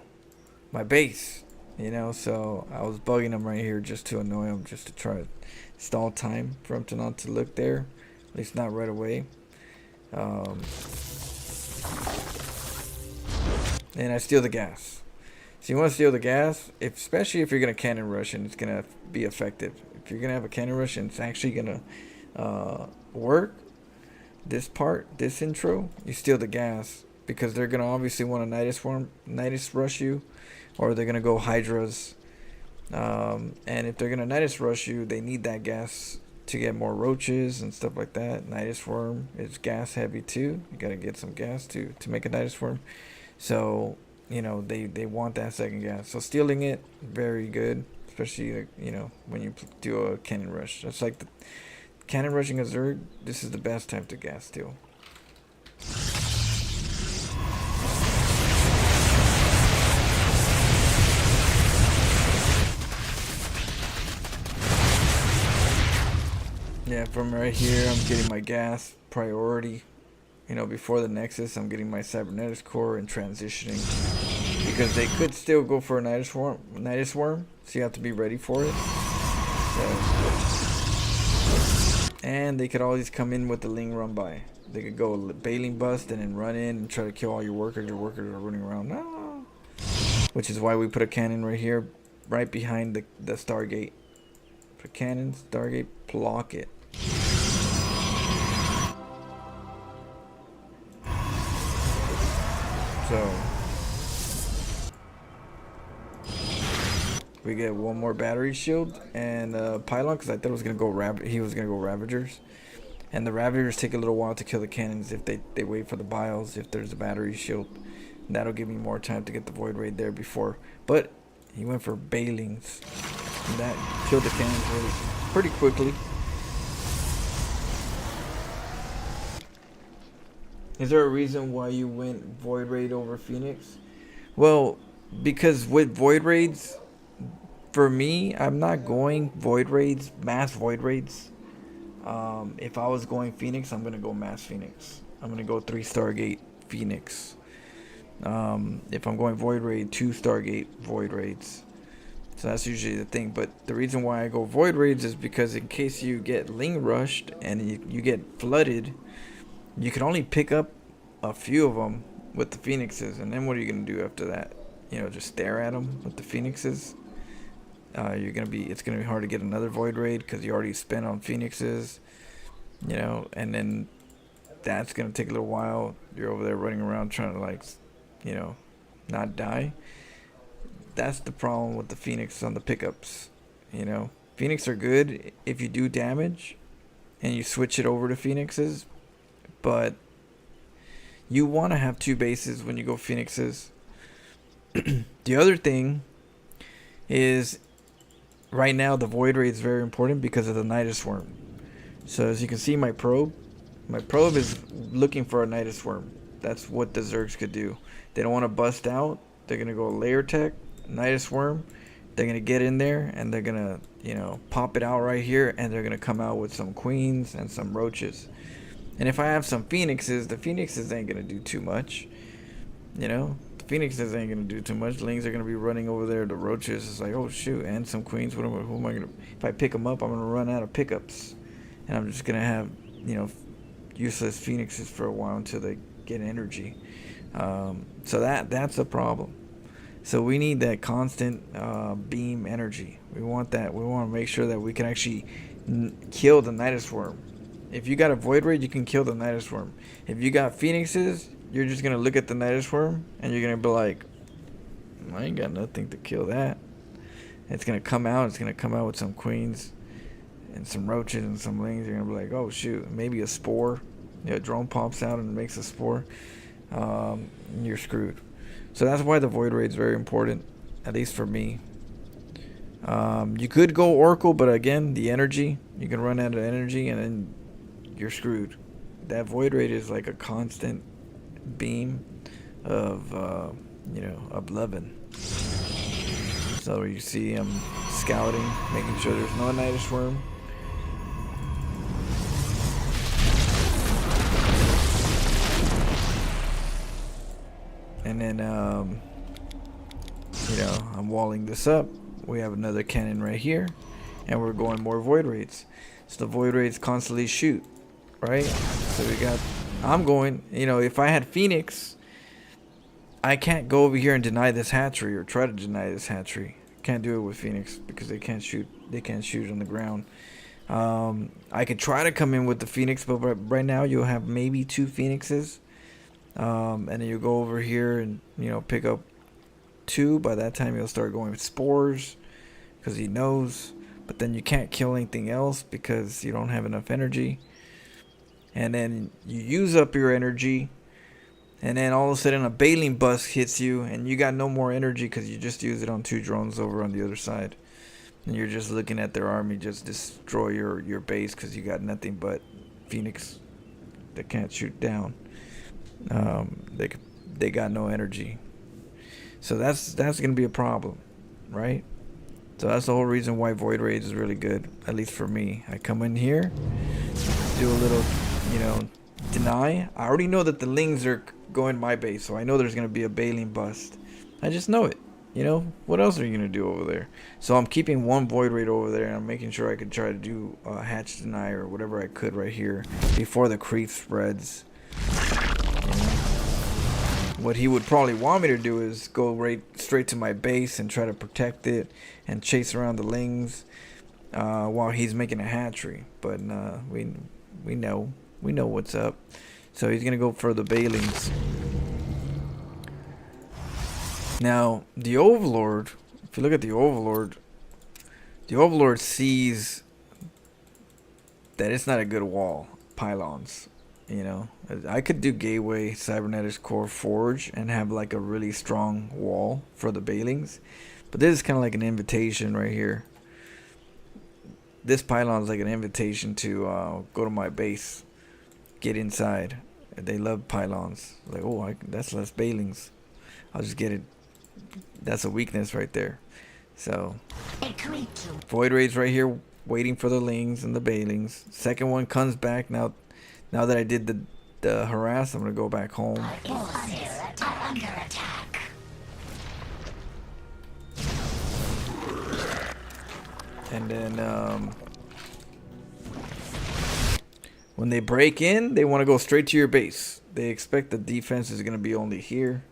my base. You know, so I was bugging him right here just to annoy him, just to try to stall time for him to not to look there. At least not right away. And I steal the gas. So you want to steal the gas, especially if you're going to cannon rush and it's going to be effective. If you're going to have a cannon rush and it's actually going to work, this intro, you steal the gas. Because they're going to obviously want to Nidus rush you. Or they're going to go Hydras. And if they're going to Nidus rush you, they need that gas to get more roaches and stuff like that. Nidus worm is gas heavy too. You got to get some gas to make a Nidus worm. So, you know, they want that second gas. So stealing it, very good. Especially, you know, when you do a cannon rush. That's like the cannon rushing a Zerg. This is the best time to gas steal. Yeah, from right here, I'm getting my gas priority. You know, before the Nexus, I'm getting my Cybernetics core and transitioning. Because they could still go for a Nidus worm. So you have to be ready for it. So, and they could always come in with the Ling run by. They could go Bailing Bust and then run in and try to kill all your workers. Your workers are running around. No. Which is why we put a cannon right here, right behind the Stargate. Put cannon, Stargate, block it. So we get one more battery shield and pylon because I thought it was gonna go he was gonna go Ravagers, and the Ravagers take a little while to kill the cannons if they wait for the biles. If there's a battery shield, that'll give me more time to get the Void Raid there before. But he went for Bailings, and that killed the cannons pretty quickly. Is there a reason why you went Void Raid over Phoenix? Well, because with Void Raids, for me, I'm not going Void Raids, mass Void Raids. If I was going Phoenix, I'm going to go mass Phoenix. I'm going to go 3 Stargate Phoenix. If I'm going Void Raid, 2 Stargate Void Raids. So that's usually the thing. But the reason why I go Void Raids is because in case you get Ling rushed and you get flooded, you can only pick up a few of them with the Phoenixes, and then what are you gonna do after that? You know, just stare at them with the Phoenixes. It's gonna be hard to get another Void Raid because you already spent on Phoenixes. You know, and then that's gonna take a little while. You're over there running around trying to, like, you know, not die. That's the problem with the Phoenix on the pickups. You know, Phoenix are good if you do damage and you switch it over to Phoenixes. But you want to have 2 bases when you go Phoenixes. The other thing is, right now the Void Raid is very important because of the Nidus Worm. So as you can see, my probe is looking for a Nidus Worm. That's what the Zergs could do. They don't want to bust out. They're going to go Layer Tech, Nidus Worm. They're going to get in there and they're going to, you know, pop it out right here, and they're going to come out with some Queens and some Roaches. And if I have some Phoenixes, the Phoenixes ain't going to do too much. You know, the Phoenixes ain't going to do too much. Lings are going to be running over there. The Roaches is like, oh shoot, and some Queens. Who am I going to, if I pick them up, I'm going to run out of pickups. And I'm just going to have, you know, useless Phoenixes for a while until they get energy. So that's a problem. So we need that constant beam energy. We want that. We want to make sure that we can actually kill the Nidus Worm. If you got a Void Raid, you can kill the Nidus Worm. If you got Phoenixes, you're just going to look at the Nidus Worm and you're going to be like, I ain't got nothing to kill that. It's gonna come out. It's gonna come out with some queens and some roaches and some lings. You're gonna be like, oh shoot, maybe a spore. You know, drone pops out and makes a spore. You're screwed. So that's why the void raid's very important, at least for me. You could go Oracle, but again, the energy, you can run out of energy and then you're screwed. That void raid is like a constant beam of of loving. So you see him scouting, making sure there's no Nidus worm. And then I'm walling this up. We have another cannon right here, and we're going more void raids. So the void raids constantly shoot, right? So we got, I'm going, if I had Phoenix, I can't go over here and deny this hatchery or try to deny this hatchery. Can't do it with Phoenix because they can't shoot. They can't shoot on the ground. I could try to come in with the Phoenix, but right now you'll have maybe 2 Phoenixes, and then you go over here and pick up 2. By that time you'll start going with spores because he knows. But then you can't kill anything else because you don't have enough energy. And then you use up your energy. And then all of a sudden a baleen bust hits you. And you got no more energy because you just used it on 2 drones over on the other side. And you're just looking at their army just destroy your base because you got nothing but Phoenix that can't shoot down. They got no energy. So that's going to be a problem, right? So that's the whole reason why Void Rage is really good, at least for me. I come in here, do a little, deny. I already know that the lings are going my base, so I know there's going to be a baleen bust. I just know it. What else are you going to do over there? So I'm keeping 1 Void Raid over there, and I'm making sure I could try to do hatch deny or whatever I could right here before the creep spreads. What he would probably want me to do is go right straight to my base and try to protect it and chase around the lings while he's making a hatchery. But we know what's up. So he's gonna go for the Balings. Now the Overlord, if you look at the Overlord sees that it's not a good wall. Pylons. I could do Gateway, Cybernetics Core, Forge, and have like a really strong wall for the Balings. But this is kind of like an invitation right here. This pylon is like an invitation to go to my base, get inside. They love pylons. Like, oh, that's less Balings. I'll just get it. That's a weakness right there. So, Void Rage right here, waiting for the lings and the Balings. Second one comes back now. Now that I did the harass, I'm gonna go back home. Forces are under attack. And then when they break in, they want to go straight to your base. They expect the defense is gonna be only here.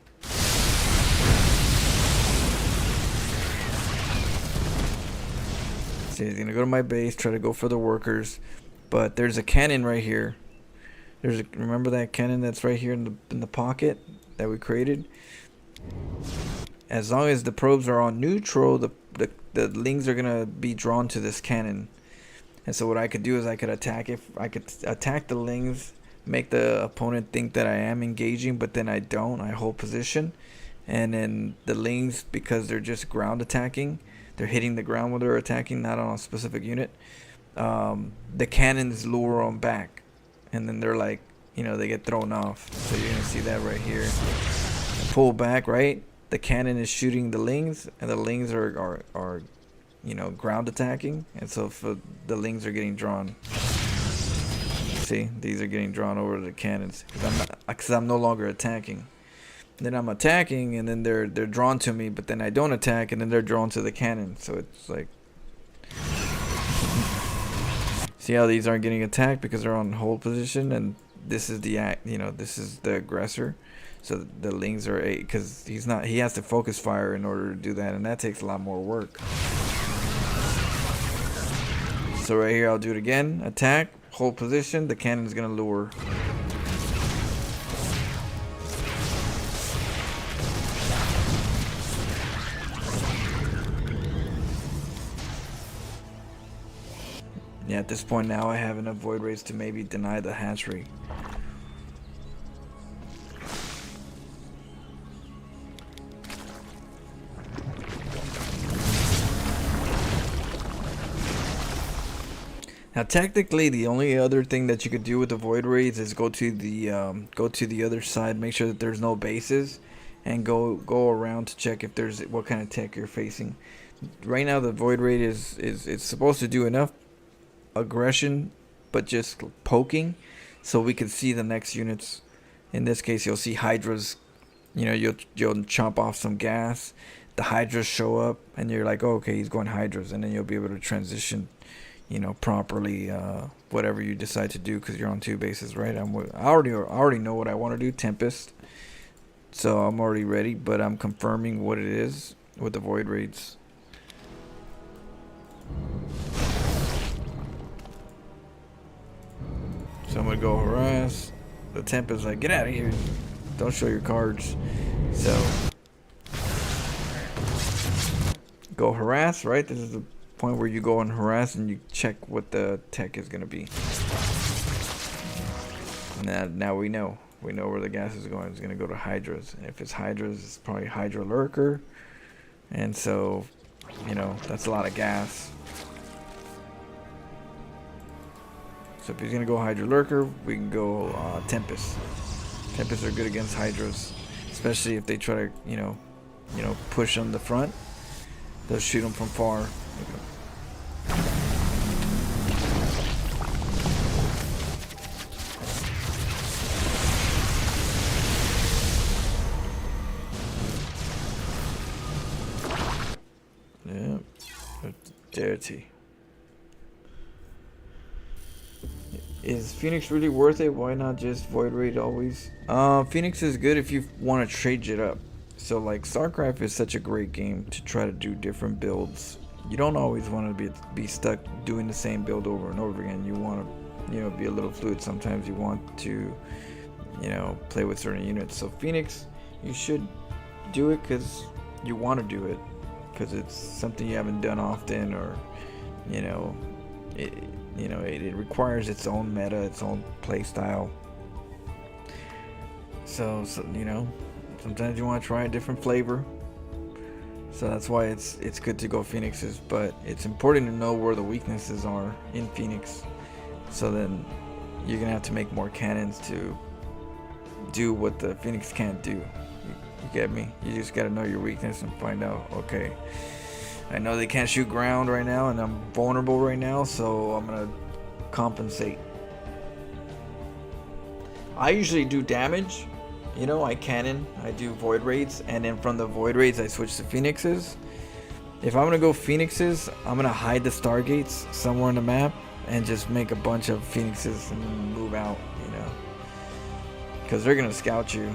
So he's gonna go to my base, try to go for the workers, but there's a cannon right here. Remember that cannon that's right here in the pocket that we created? As long as the probes are on neutral, the lings are gonna be drawn to this cannon. And so what I could do is I could attack it. I could attack the lings, make the opponent think that I am engaging, but then I don't. I hold position, and then the lings, because they're just ground attacking, they're hitting the ground when they're attacking, not on a specific unit. The cannons lure them back. And then they're like, they get thrown off. So you're going to see that right here. And pull back, right? The cannon is shooting the lings. And the lings are ground attacking. And so the lings are getting drawn. See? These are getting drawn over to the cannons. Because I'm no longer attacking. Then I'm attacking, and then they're drawn to me. But then I don't attack, and then they're drawn to the cannon. So it's like... See how these aren't getting attacked because they're on hold position, and this is the this is the aggressor. So the lings are because he has to focus fire in order to do that, and that takes a lot more work. So right here I'll do it again. Attack, hold position, the cannon's gonna lure. Yeah, at this point now I have enough void rays to maybe deny the hatchery. Now, technically, the only other thing that you could do with the void rays is go to the other side, make sure that there's no bases, and go around to check if there's what kind of tech you're facing. Right now, the void ray is it's supposed to do enough aggression, but just poking, so we can see the next units. In this case, you'll see hydras. You know, you'll chomp off some gas. The hydras show up, and you're like, oh, okay, he's going hydras, and then you'll be able to transition, you know, properly, whatever you decide to do, because you're on 2 bases, right? I already know what I want to do, Tempest, so I'm already ready, but I'm confirming what it is with the void raids. So I'm gonna go harass. The Tempest like, get out of here, don't show your cards. So go harass, right? This is the point where you go and harass and you check what the tech is going to be. And now we know where the gas is going. It's going to go to hydras, and if it's hydras, it's probably hydra lurker, and so, you know, that's a lot of gas. So if he's going to go hydra lurker, we can go tempest. Tempests are good against hydras, especially if they try to you know push on the front. They'll shoot them from far. Yeah, dirty. Is Phoenix really worth it? Why not just Void Raid always? Phoenix is good if you want to trade it up. So like StarCraft is such a great game to try to do different builds. You don't always want to be stuck doing the same build over and over again. You want to, be a little fluid. Sometimes you want to, play with certain units. So Phoenix, you should do it because you want to do it, because it's something you haven't done often, or it requires its own meta, its own play style. So sometimes you want to try a different flavor. So that's why it's good to go Phoenixes, but it's important to know where the weaknesses are in Phoenix. So then you're gonna have to make more cannons to do what the Phoenix can't do. You get me? You just gotta know your weakness and find out, okay, I know they can't shoot ground right now and I'm vulnerable right now, so I'm gonna compensate. I usually do damage. I cannon, I do void raids, and then from the void raids I switch to Phoenixes. If I'm gonna go Phoenixes, I'm gonna hide the Stargates somewhere on the map and just make a bunch of Phoenixes and move out, because they're gonna scout you.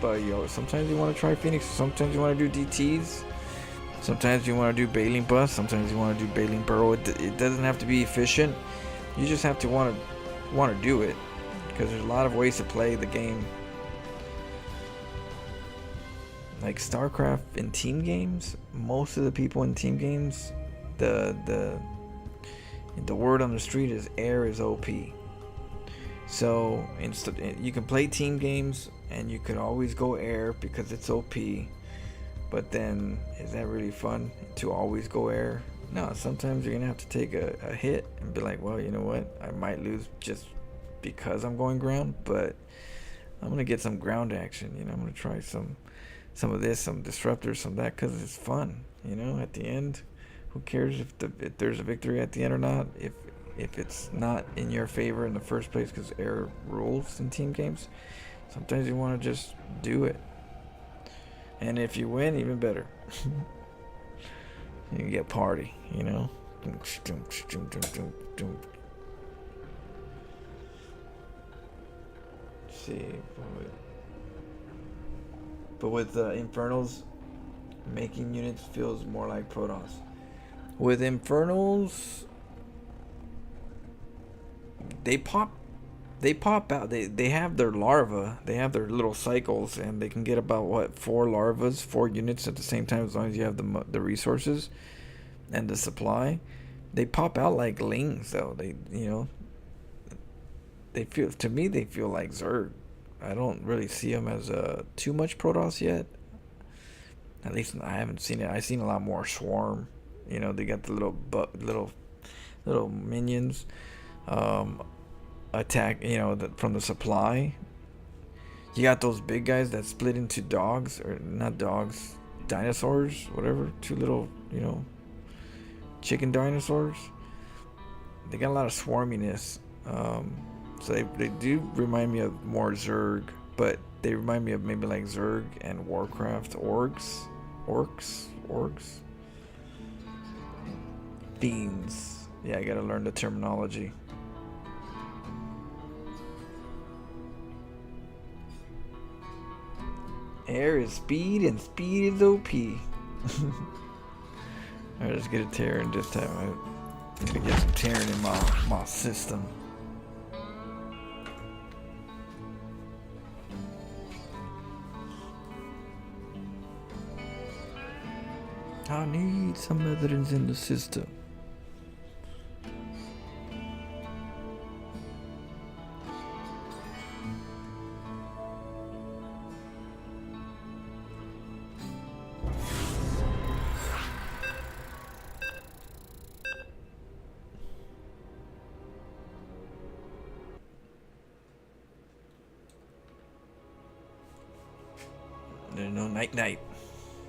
But sometimes you want to try Phoenix, sometimes you want to do DTs, sometimes you want to do Bailing Bust, sometimes you want to do Bailing Burrow. It doesn't have to be efficient. You just have to want to do it, because there's a lot of ways to play the game. Like StarCraft in team games, most of the people in team games, the word on the street is air is OP. So you can play team games and you could always go air because it's OP. But then, is that really fun to always go air? No, sometimes you're gonna have to take a hit and be like, well, you know what, I might lose just because I'm going ground, but I'm gonna get some ground action. I'm gonna try some of this, some disruptors, some of that, because it's fun. At the end, who cares if there's a victory at the end or not, if it's not in your favor in the first place, because air rules in team games. Sometimes you want to just do it, and if you win, even better. You get party, See, but with Infernals, making units feels more like Protoss. With Infernals, they pop They pop out. They have their larva. They have their little cycles, and they can get about what 4 units at the same time as long as you have the resources and the supply. They pop out like lings, though. They feel, to me, they feel like Zerg. I don't really see them as too much Protoss yet. At least I haven't seen it. I've seen a lot more Swarm. They got the little minions. Attack. From the supply. You got those big guys that split into dogs, or not dogs, dinosaurs, whatever. Two little, chicken dinosaurs. They got a lot of swarminess. So they do remind me of more Zerg, but they remind me of maybe like Zerg and Warcraft orcs. Fiends. Yeah, I gotta learn the terminology. Air is speed and speed is OP. Alright, let's get a Terran this time. I'm gonna get some Terran in my system. I need some veterans in the system. There's no night.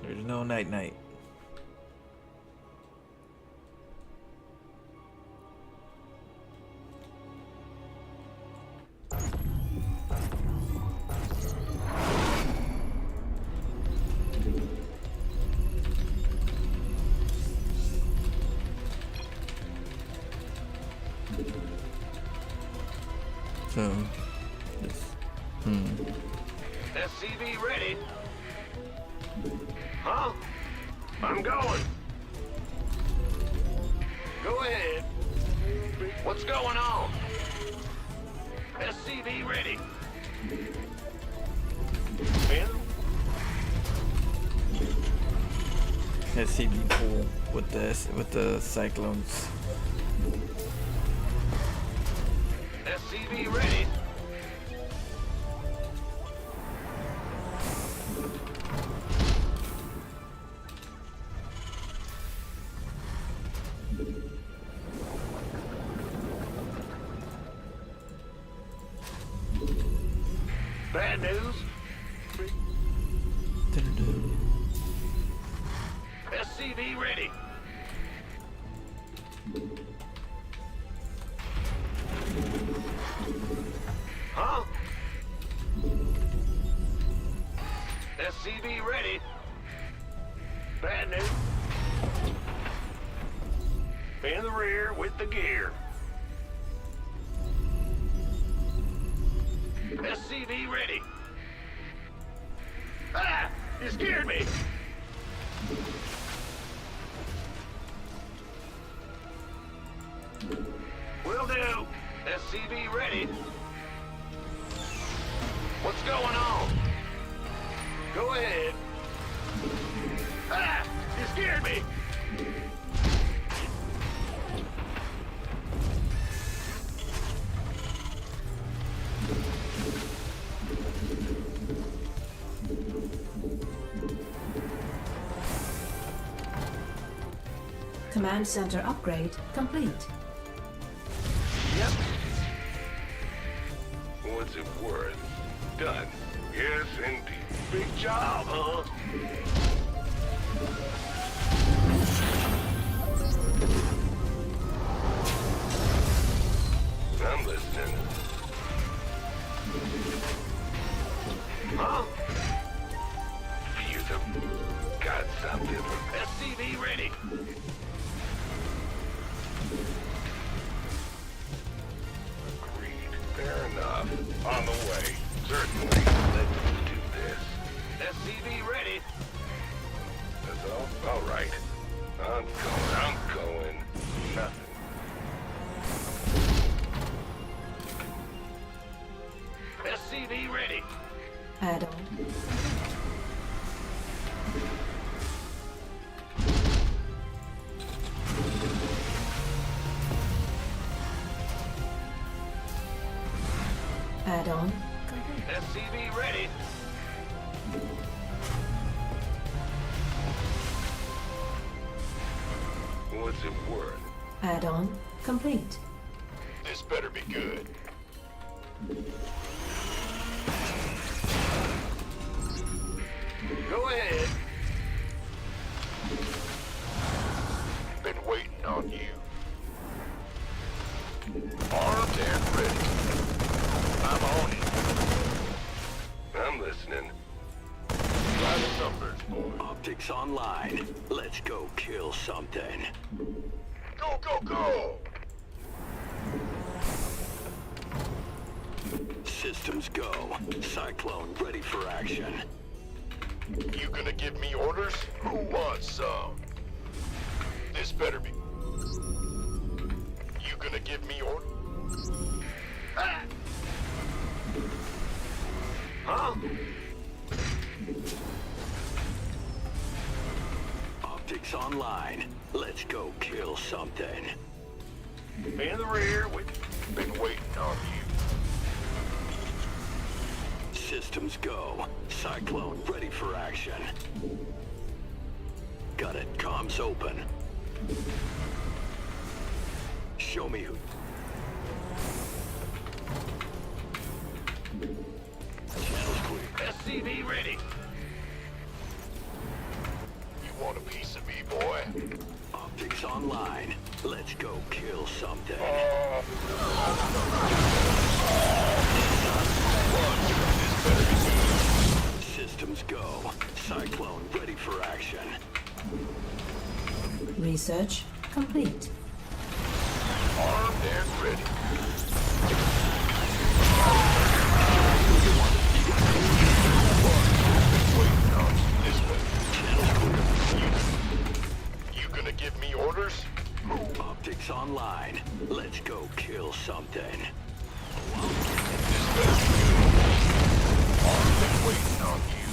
There's no night. So, SCV ready. Huh? I'm going. Go ahead. What's going on? SCV ready. In. SCV pool with the cyclones. SCV ready. Bad news. SCV ready. Huh? SCV ready. Bad news. In the rear with the gear. SCV ready. Ah! You scared me! Will do. SCV ready. What's going on? Go ahead. Ah! You scared me! Command center upgrade complete. Yep. What's it worth? Done. Yes, indeed. Big job, huh? I'm listening. Huh? View them. Got something from SCV ready. Agreed. Fair enough. On the way. Certainly. Let's do this. SCV ready. That's all? All right. I'm going. Nothing. Add-on. SCV ready. What's it worth? Add-on complete. This better be good. Go ahead. Been waiting on you. Armed and ready. I'm on it. I'm listening. By the numbers, boy. Optics online. Let's go kill something. Go, go, go! Systems go. Cyclone ready for action. You gonna give me orders? Who wants some? This better be. You gonna give me orders? Ah! Huh? Optics online. Let's go kill something. In the rear, we've been waiting on you. Systems go. Cyclone ready for action. Got it. Comms open. Show me who. Channel's clear. SCV ready. You want a piece of me, boy? Optics online. Let's go kill something. Systems go. Cyclone ready for action. Research complete. Armed and ready. Waiting on this way. You gonna give me orders? Optics online. Let's go kill something. This better be good. Armed and waiting on you.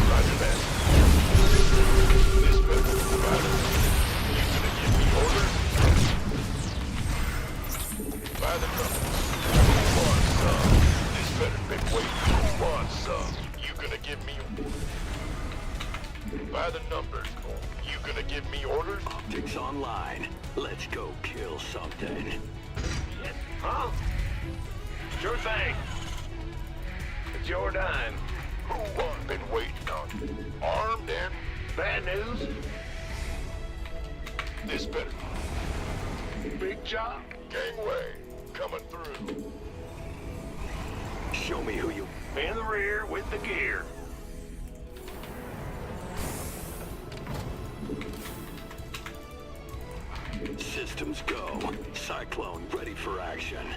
Roger that. This better be right. You gonna give me orders? By the numbers. Who wants some? This better be waiting. Who wants some? You gonna give me... By the numbers. You gonna give me orders? Optics online. Let's go kill something. Yes. Huh? Sure thing. It's your dime. Who won? Been waiting on you. Armed and... Bad news? This better... Big job? Gangway. Coming through. Show me who you... In the rear with the gear. Systems go. Cyclone ready for action.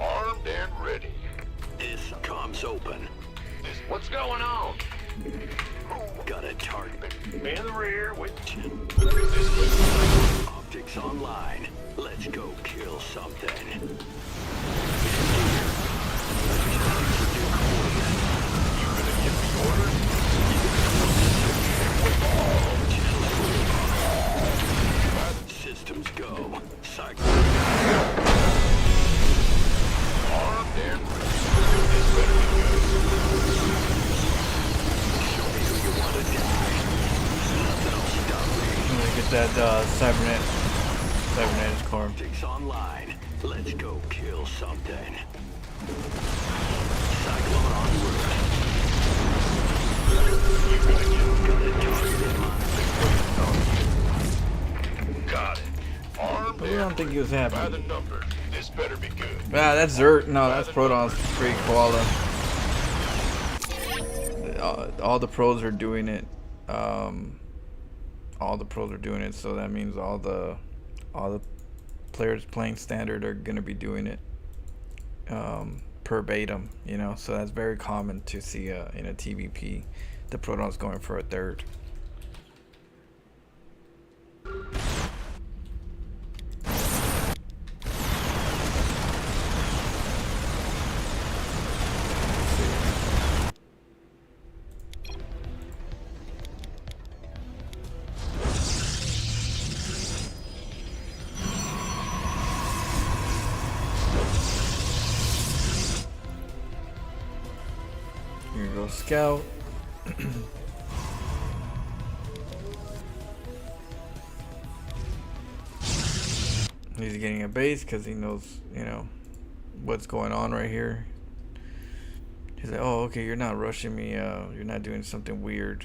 Armed and ready. This comms open. This... What's going on? Got a target. In the rear with... Optics online. Let's go kill something. You gonna give me orders? Systems go. Cyclone. Armed and ready. This better be good. Show me who you want to die. Nothing will stop me. Let me get that cybernetic core. Optics online. Let's go kill something. Cyclone en route. Got a target in mind. Got it. Armed I don't think he was by happy. the numbers. This better be good. Ah, that's Zert. No, that's Proton's free koala. All the pros are doing it. All the pros are doing it, so that means all the players playing standard are gonna be doing it verbatim, you know. So that's very common to see in a TVP. The Proton's going for a third. Here goes Scout. He's getting a base because he knows, you know, what's going on right here. He's like, oh, okay, you're not rushing me. You're not doing something weird.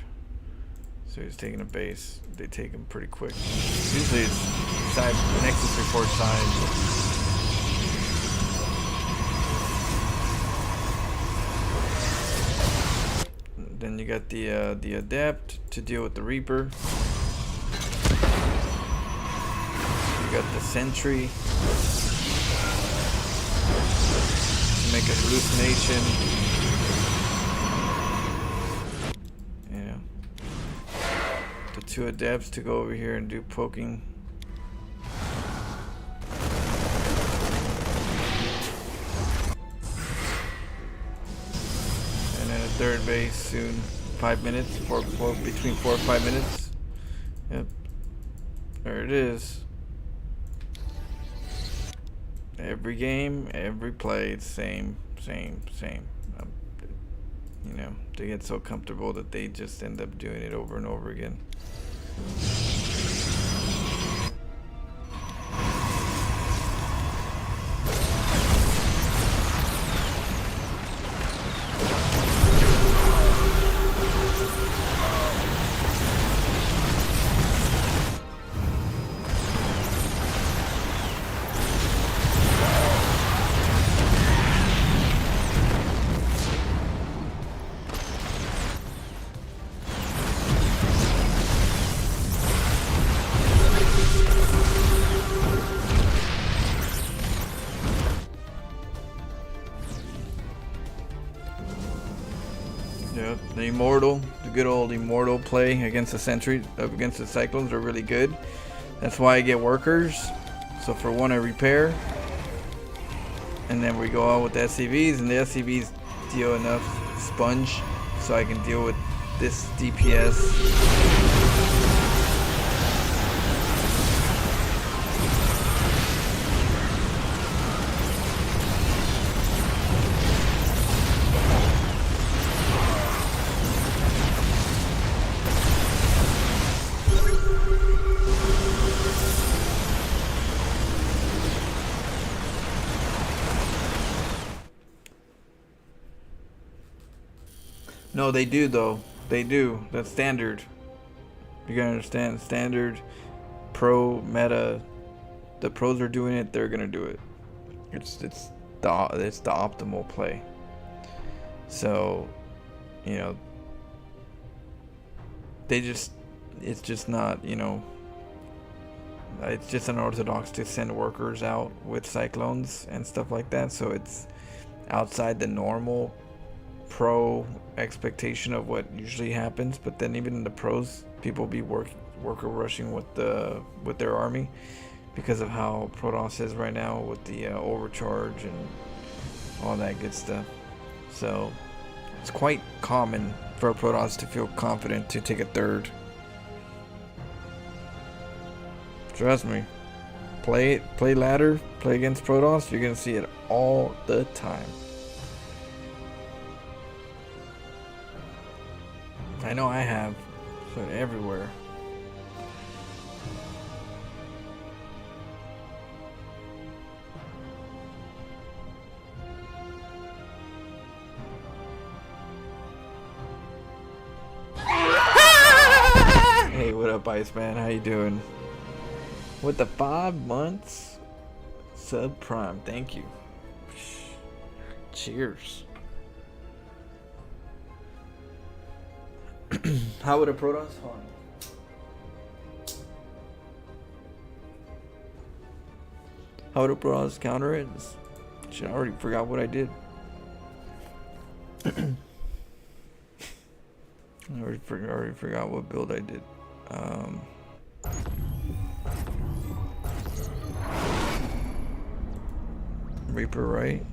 So he's taking a base. They take him pretty quick. Usually it's side Nexus report side. Then you got the Adept to deal with the Reaper. You got the Sentry to make a hallucination. Yeah. The two Adepts to go over here and do poking. And then a third base soon. 5 minutes, between 4 or 5 minutes. Yep. There it is. Every game, every play, same. You know, they get so comfortable that they just end up doing it over and over again. Yep, the Immortal, the good old Immortal play against the Sentry, against the Cyclones are really good. That's why I get workers. So for one, I repair. And then we go out with the SCVs, and the SCVs deal enough sponge so I can deal with this DPS. No, they do though. They do. That's standard. You gotta understand. Standard, pro, meta. The pros are doing it. They're gonna do it. It's the optimal play. So, you know, it's just not, you know. It's just unorthodox to send workers out with Cyclones and stuff like that. So it's outside the normal pro expectation of what usually happens. But then even in the pros, people be worker rushing with their army because of how Protoss is right now with the overcharge and all that good stuff. So it's quite common for a Protoss to feel confident to take a third. Trust me, play ladder, play against Protoss, you're gonna see it all the time. I know I have, so everywhere. Hey, what up, Iceman? How you doing? With the 5 months subprime, thank you. Cheers. How would a Protoss? Hold on. How would a Protoss counter it? Shit, I already forgot what I did. I already forgot what build I did. Reaper, right?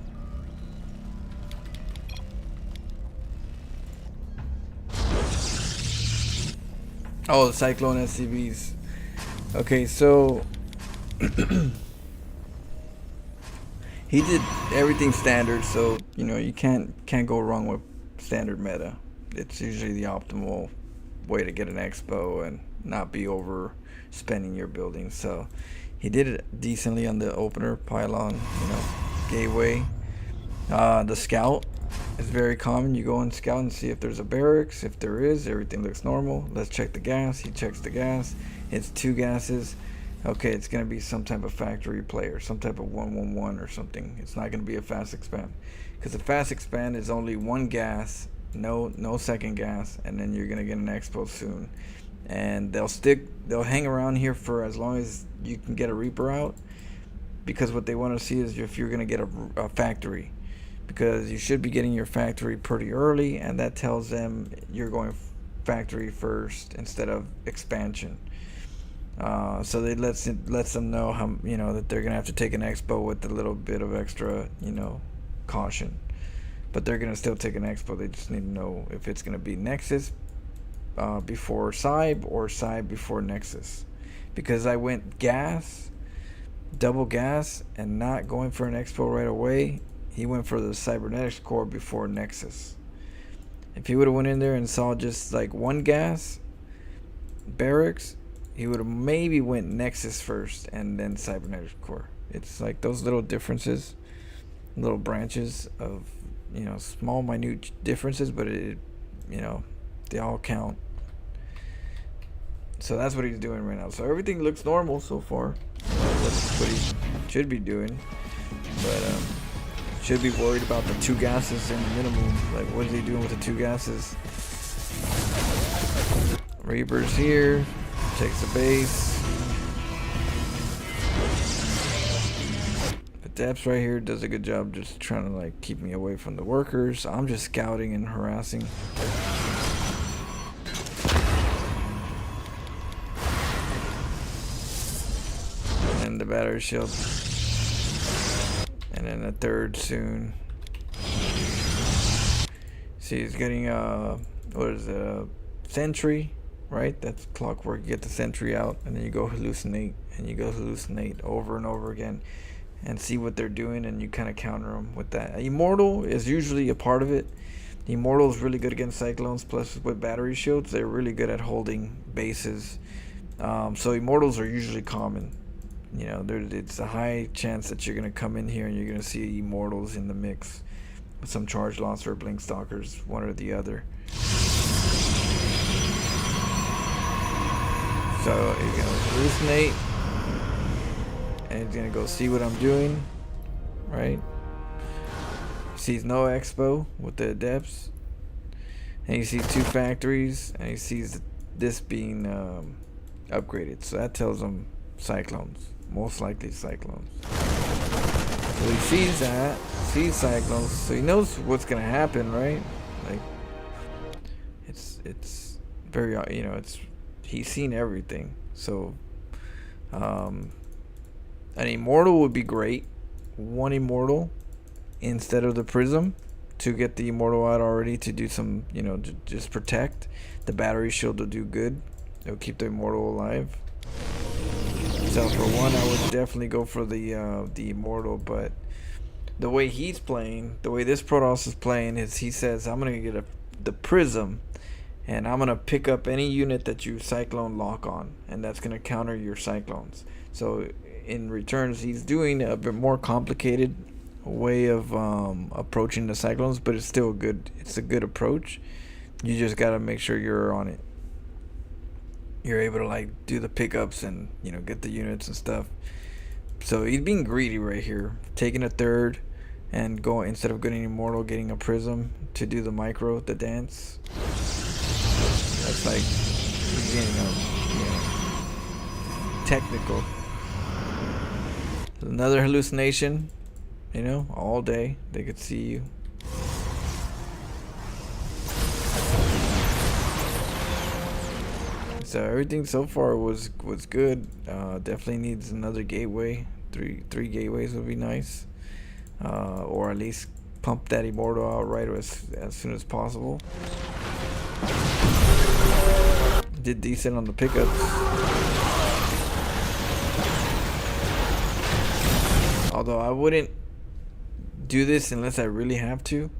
Oh, the Cyclone SCVs. Okay, so he did everything standard, so you know you can't go wrong with standard meta. It's usually the optimal way to get an expo and not be overspending your building. So he did it decently on the opener pylon, you know, gateway. The scout is very common. You go and scout and see if there's a barracks. If there is, everything looks normal. Let's check the gas. He checks the gas. It's 2 gases. Okay, it's going to be some type of factory player, some type of 111 or something. It's not going to be a fast expand, because the fast expand is only 1 gas, no second gas, and then you're going to get an expo soon. And they'll hang around here for as long as you can get a Reaper out, because what they want to see is if you're going to get a factory, because you should be getting your factory pretty early, and that tells them you're going factory first instead of expansion. So they lets them know how, you know, that they're gonna have to take an expo with a little bit of extra, you know, caution. But they're gonna still take an expo. They just need to know if it's gonna be Nexus before Cyb or Cyb before Nexus. Because I went gas, double gas, and not going for an expo right away. He went for the cybernetics core before Nexus. If he would have went in there and saw just like 1 gas barracks, he would have maybe went Nexus first and then cybernetics core. It's like those little differences, little branches of, you know, small minute differences, but it, you know, they all count. So that's what he's doing right now. So everything looks normal so far. That's what he should be doing. But should be worried about the 2 gases in the minimum. Like, what is he doing with the 2 gases? Reaper's here. Takes the base. The Depths right here does a good job just trying to like keep me away from the workers. I'm just scouting and harassing. And the battery shield. And then a 3rd soon. See, he's getting what is it, sentry. Right, that's clockwork. You get the sentry out, and then you go hallucinate, and you go hallucinate over and over again, and see what they're doing, and you kind of counter them with that. Immortal is usually a part of it. Immortal is really good against cyclones, plus with battery shields, they're really good at holding bases. So immortals are usually common. You know, it's a high chance that you're gonna come in here and you're gonna see immortals in the mix with some charge loss or blink stalkers, one or the other. So he's gonna hallucinate, and he's gonna go see what I'm doing, right? He sees no expo with the adepts, and he sees 2 factories, and he sees this being upgraded. So that tells him cyclones, most likely cyclones. So he sees that, sees cyclones, so he knows what's gonna happen, right? Like it's very, you know, he's seen everything. So an immortal would be great. 1 immortal instead of the prism to get the immortal out already, to do some, you know, to just protect. The battery shield will do good. It'll keep the immortal alive. So for 1, I would definitely go for the immortal. But the way he's playing, the way this Protoss is playing, is he says, I'm gonna get the prism, and I'm gonna pick up any unit that you cyclone lock on, and that's gonna counter your cyclones. So in returns, he's doing a bit more complicated way of approaching the cyclones, but it's still good. It's a good approach. You just gotta make sure you're on it. You're able to like do the pickups and, you know, get the units and stuff. So he's being greedy right here, taking a 3rd and going, instead of getting immortal, getting a prism to do the micro, the dance. That's like beginning of, you know, technical. Another hallucination, you know, all day they could see you. So everything so far was good. Definitely needs another gateway. Three gateways would be nice, or at least pump that immortal out right as soon as possible. Did decent on the pickups. Although I wouldn't do this unless I really have to.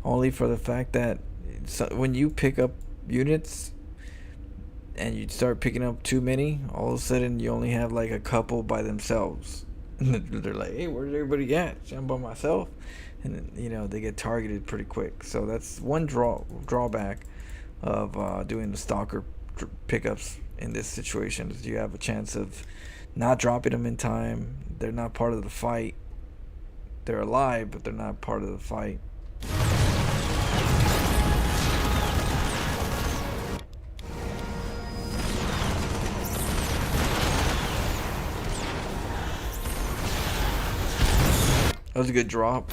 only for the fact that when you pick up units and you start picking up too many, all of a sudden you only have like a couple by themselves. They're like, hey, where's everybody at? I'm by myself. And then, you know, they get targeted pretty quick. So that's one drawback of doing the stalker pickups in this situation, is you have a chance of not dropping them in time. They're not part of the fight. They're alive, but they're not part of the fight. That was a good drop.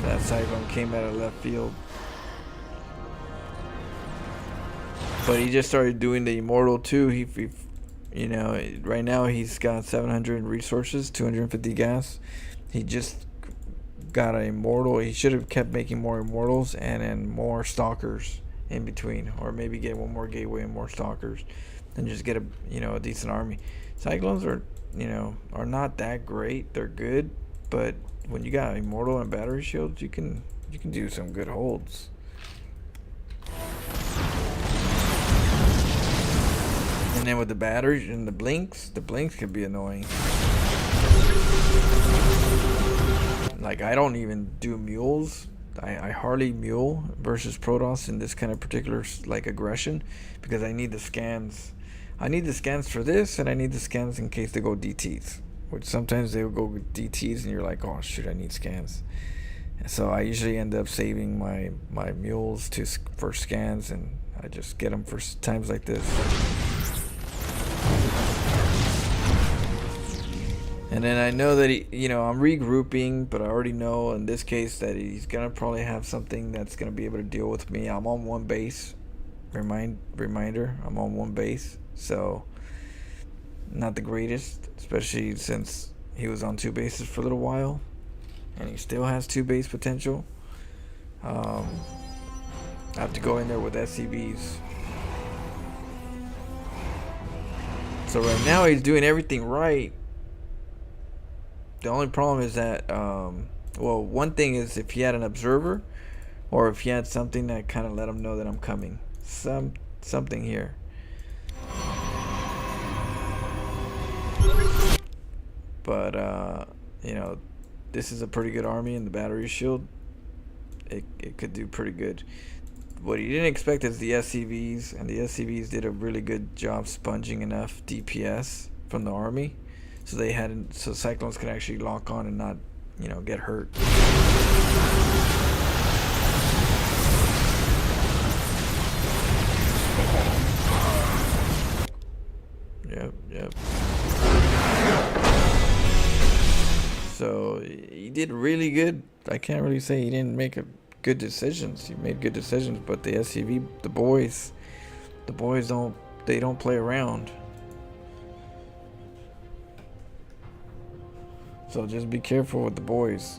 That cyclone came out of left field. But he just started doing the immortal too. He you know, right now he's got 700 resources, 250 gas. He just got an immortal. He should have kept making more immortals and then more stalkers in between, or maybe get one more gateway and more stalkers, and just get a, you know, a decent army. Cyclones are, you know, are not that great. They're good, but when you got immortal and battery shields, you can do some good holds. And then with the batteries and the blinks could be annoying. Like, I don't even do mules. I hardly mule versus Protoss in this kind of particular like aggression, because I need the scans. I need the scans for this, and I need the scans in case they go DTs. Which sometimes they'll go DTs and you're like, oh shoot, I need scans. So I usually end up saving my mules for scans, and I just get them for times like this. And then I know that I'm regrouping, but I already know in this case that he's gonna probably have something that's gonna be able to deal with me. I'm on one base. Reminder, I'm on one base, so not the greatest, especially since he was on two bases for a little while, and he still has two base potential. I have to go in there with SCVs. So right now he's doing everything right. The only problem is that, well, one thing is if he had an observer, or if he had something that kind of let him know that I'm coming. Something here. But, you know, this is a pretty good army, and the battery shield, it could do pretty good. What he didn't expect is the SCVs, and the SCVs did a really good job sponging enough DPS from the army. So so Cyclones could actually lock on and not, you know, get hurt. Yep. So he did really good. I can't really say he didn't make good decisions. He made good decisions, but the SCV, the boys don't play around. So just be careful with the boys.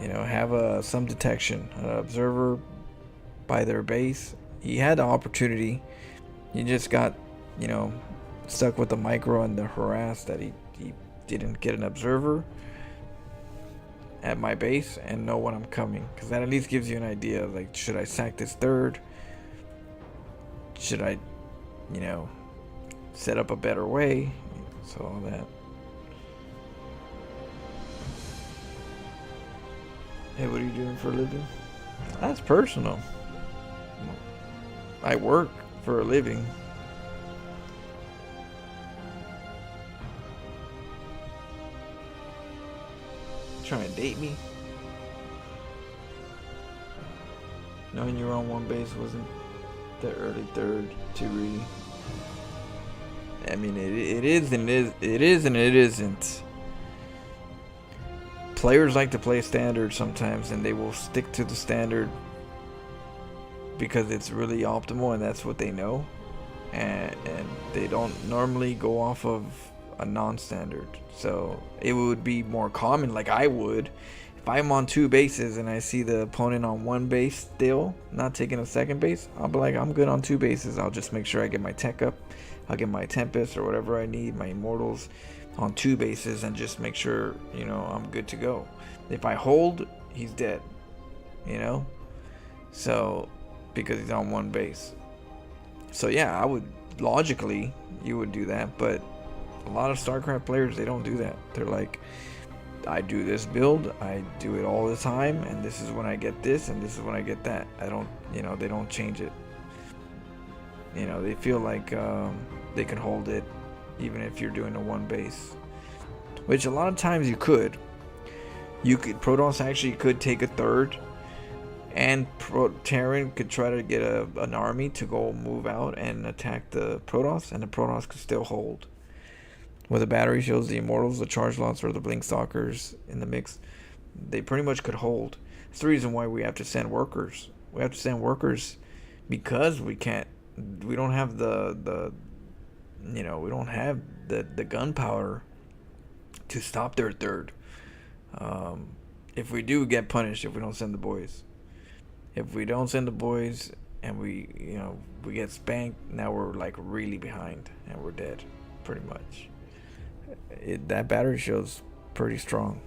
You know, have some detection. An observer by their base. He had the opportunity. He just got, you know, stuck with the micro and the harass that he didn't get an observer at my base and know when I'm coming. Because that at least gives you an idea of, like, should I sack this third? Should I, you know, set up a better way? So all that. Hey, what are you doing for a living? That's personal. I work for a living. Trying to date me? Knowing you're on one base wasn't the early third too really. I mean, it is and it isn't. Players like to play standard sometimes, and they will stick to the standard because it's really optimal and that's what they know, and they don't normally go off of a non-standard. So it would be more common, like I would, If I'm on 2 bases and I see the opponent on 1 base still, not taking a second base, I'll be like, I'm good on 2 bases. I'll just make sure I get my tech up. I'll get my Tempest or whatever I need, my Immortals on 2 bases, and just make sure, you know, I'm good to go. If I hold, he's dead, you know? So, because he's on 1 base. So yeah, I would, logically, you would do that, but a lot of StarCraft players, they don't do that. They're like, I do this build, I do it all the time, and this is when I get this, and this is when I get that. I don't, you know, they don't change it. You know, they feel like they can hold it even if you're doing a 1 base, which a lot of times you could. Protoss actually could take a third, and Terran could try to get an army to go move out and attack the Protoss, and the Protoss could still hold. With the battery shields, the Immortals, the Charge Lots, or the Blink Stalkers in the mix, they pretty much could hold. That's the reason why we have to send workers. We have to send workers because we don't have the we don't have the gunpowder to stop their third. If we do, get punished if we don't send the boys. If we don't send the boys and we get spanked, now we're like really behind and we're dead, pretty much. That battery shield's pretty strong.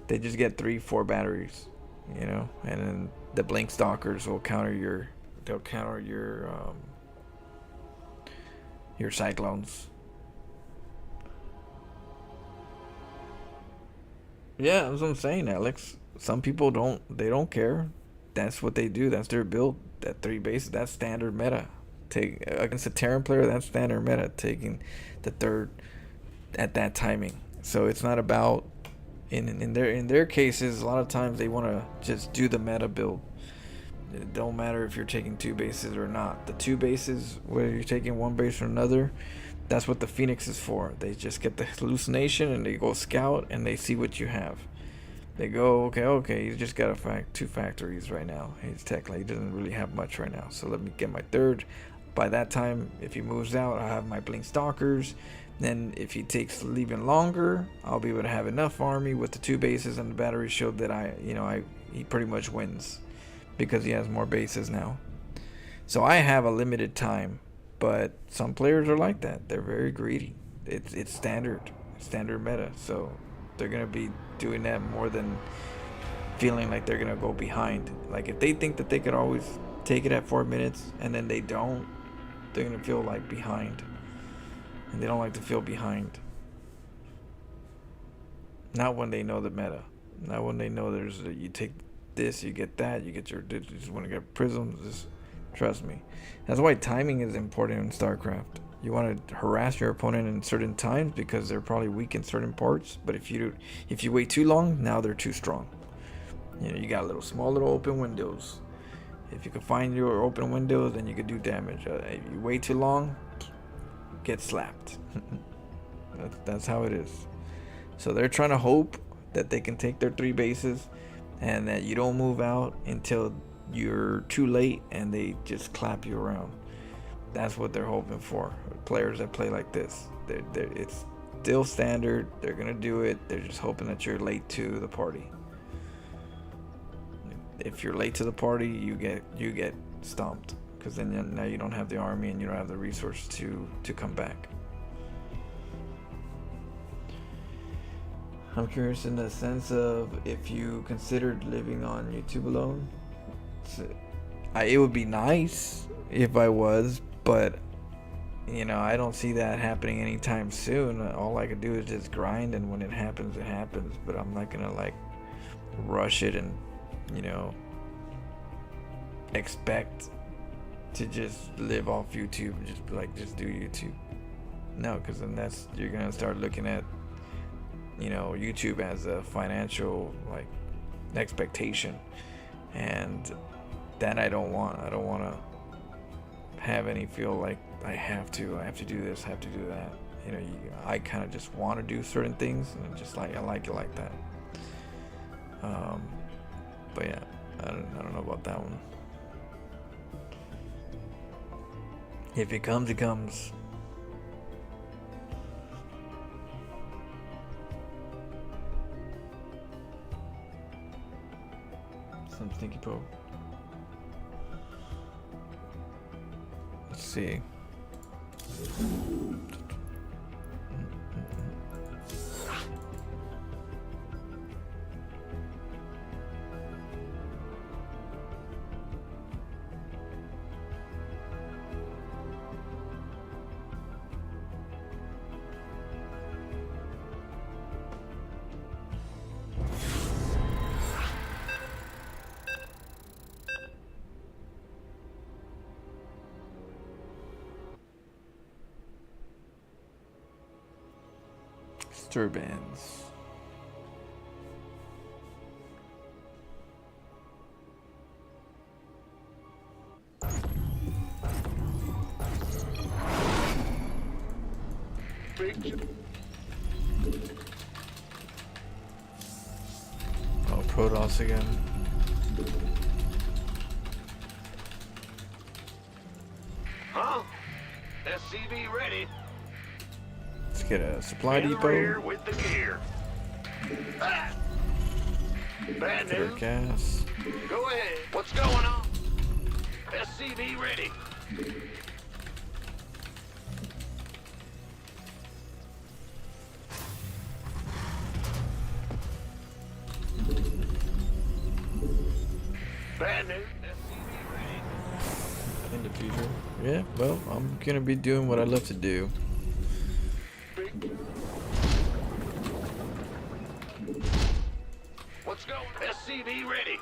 They just get 3-4 batteries, you know, and then the Blink Stalkers will counter your Cyclones. Yeah, that's what I'm saying, Alex. Some people don't care. That's what they do. That's their build. That 3 bases, that's standard meta. Take against a Terran player, that's standard meta, taking the third at that timing. So it's not about in their cases, a lot of times they want to just do the meta build. It don't matter if you're taking 2 bases or not. The 2 bases, whether you're taking 1 base or another, that's what the Phoenix is for. They just get the hallucination and they go scout and they see what you have. They go, okay, he's just got 2 factories right now. He's technically, he doesn't really have much right now. So let me get my third. By that time, if he moves out, I'll have my Blink Stalkers. Then if he takes even longer, I'll be able to have enough army with the 2 bases and the battery shield that he pretty much wins because he has more bases now. So I have a limited time, but some players are like that. They're very greedy. It's standard meta. So they're gonna be doing that more than feeling like they're gonna go behind. Like if they think that they could always take it at 4 minutes and then they don't, they're gonna feel like behind. And they don't like to feel behind. Not when they know the meta. Not when they know you take this, you get that, you just want to get prisms. Just trust me. That's why timing is important in StarCraft. You want to harass your opponent in certain times because they're probably weak in certain parts. But if you wait too long, now they're too strong. You got small little open windows. If you can find your open windows, then you can do damage. If you wait too long, get slapped. That's how it is. So they're trying to hope that they can take their 3 bases and that you don't move out until you're too late and they just clap you around. That's what they're hoping for. Players that play like this, it's still standard. They're gonna do it. They're just hoping that you're late to the party. If you're late to the party, you get stomped, because then now you don't have the army and you don't have the resources to come back. I'm curious in the sense of if you considered living on YouTube alone. It would be nice if I was, but I don't see that happening anytime soon. All I could do is just grind, and when it happens, it happens. But I'm not gonna rush it and expect to just live off YouTube and just do YouTube. No, because then you're gonna start looking at YouTube as a financial expectation, and that I don't want. I don't want to have any feel like I have to do this, I have to do that. I kind of just want to do certain things, and I like it like that. But yeah, I don't know about that one. If it comes, it comes. Some stinky poke. Let's see. Disturbance. Oh, Protoss again. Huh? SCV ready. Let's get a supply In the rear depot. with the gear. Ah! Bad Get our news. gas. Go ahead. What's going on? SCV ready. Bad news. SCV ready. In the future. Yeah, well, I'm gonna be doing what I love to do. What's going? SCV ready.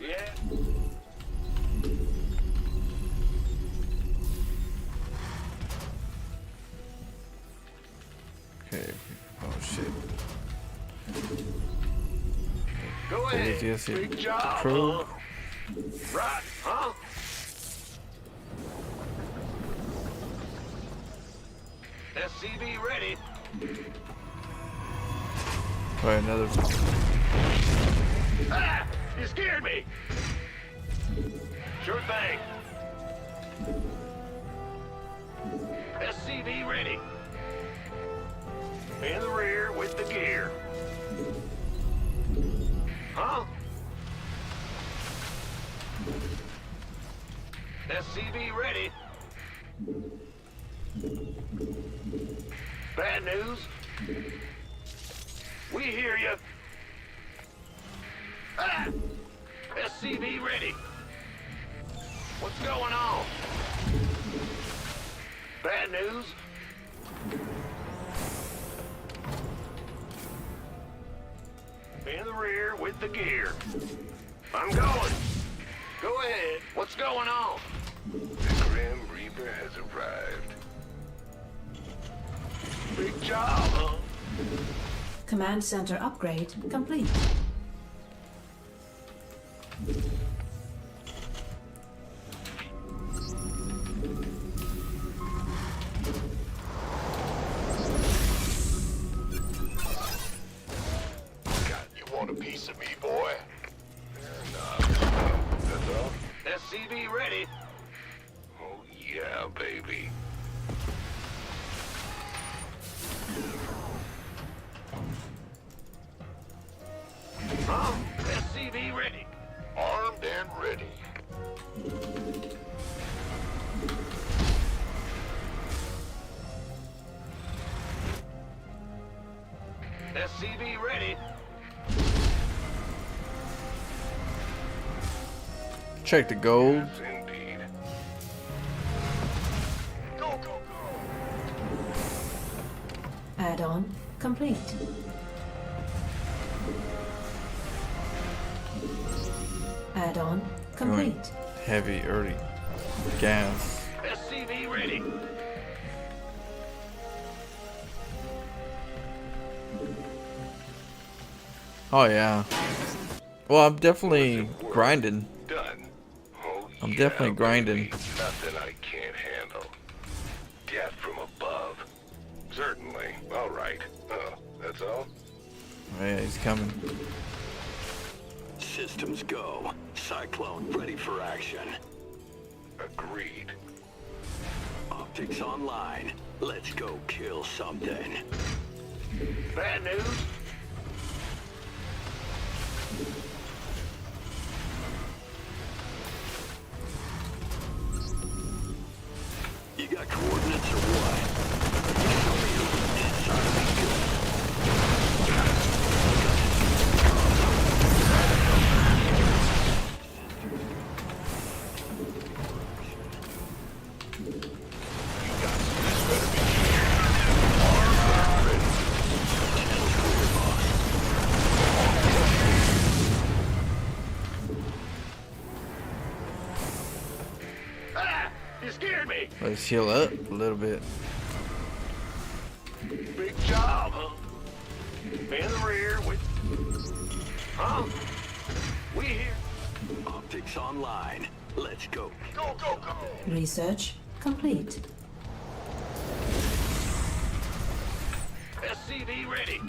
Yeah. Okay. Oh shit. Go ahead. Yes, yes, Big job. Pro. Right, huh? SCV ready. Alright, another. Ah! You scared me. Sure thing. SCV ready. In the rear with the gear. Huh? SCV ready. Bad news. We hear you. Ah! SCV ready. What's going on? Bad news. In the rear with the gear. I'm going. Go ahead. What's going on? The Grim Reaper has arrived. Big job, huh? Command center upgrade complete. God, you want a piece of me, boy? That's all? SCV ready. Oh, yeah, baby. Huh? SCV ready. Armed and ready. SCV ready. Check the gold. Yes, indeed. Go, go, go. Add-on complete. Add-on complete. Going heavy early. Gas. SCV ready. Oh yeah. Well, I'm definitely grinding. Done. Oh, I'm yeah, definitely grinding. baby. Nothing I can't handle. Death from above. Certainly. All right. Oh, that's all? Oh, yeah, he's coming. Systems go. Cyclone ready for action. Agreed. Optics online. Let's go kill something. Bad news. Let's heal up a little bit. Big job, huh? In the rear with... Huh? We here. Optics online. Let's go. Go, go, go. Research complete. SCV ready.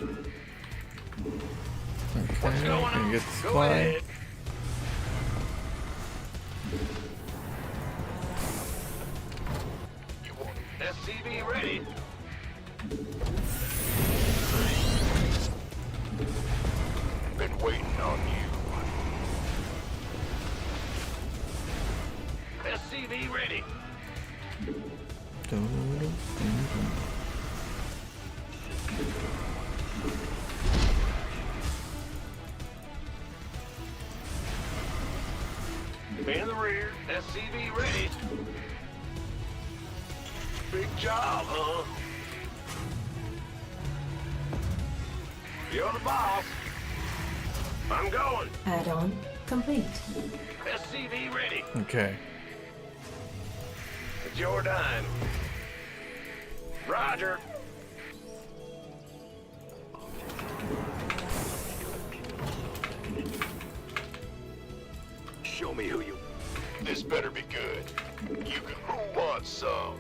Okay, What's going can on? get the Go supply. ahead. You want SCV ready. Been waiting on you. SCV ready. In the rear, SCV ready. Big job, huh? You're the boss. I'm going. Add-on complete. SCV ready. Okay. It's your dime. Roger. Show me who you... This better be good. You can who wants some.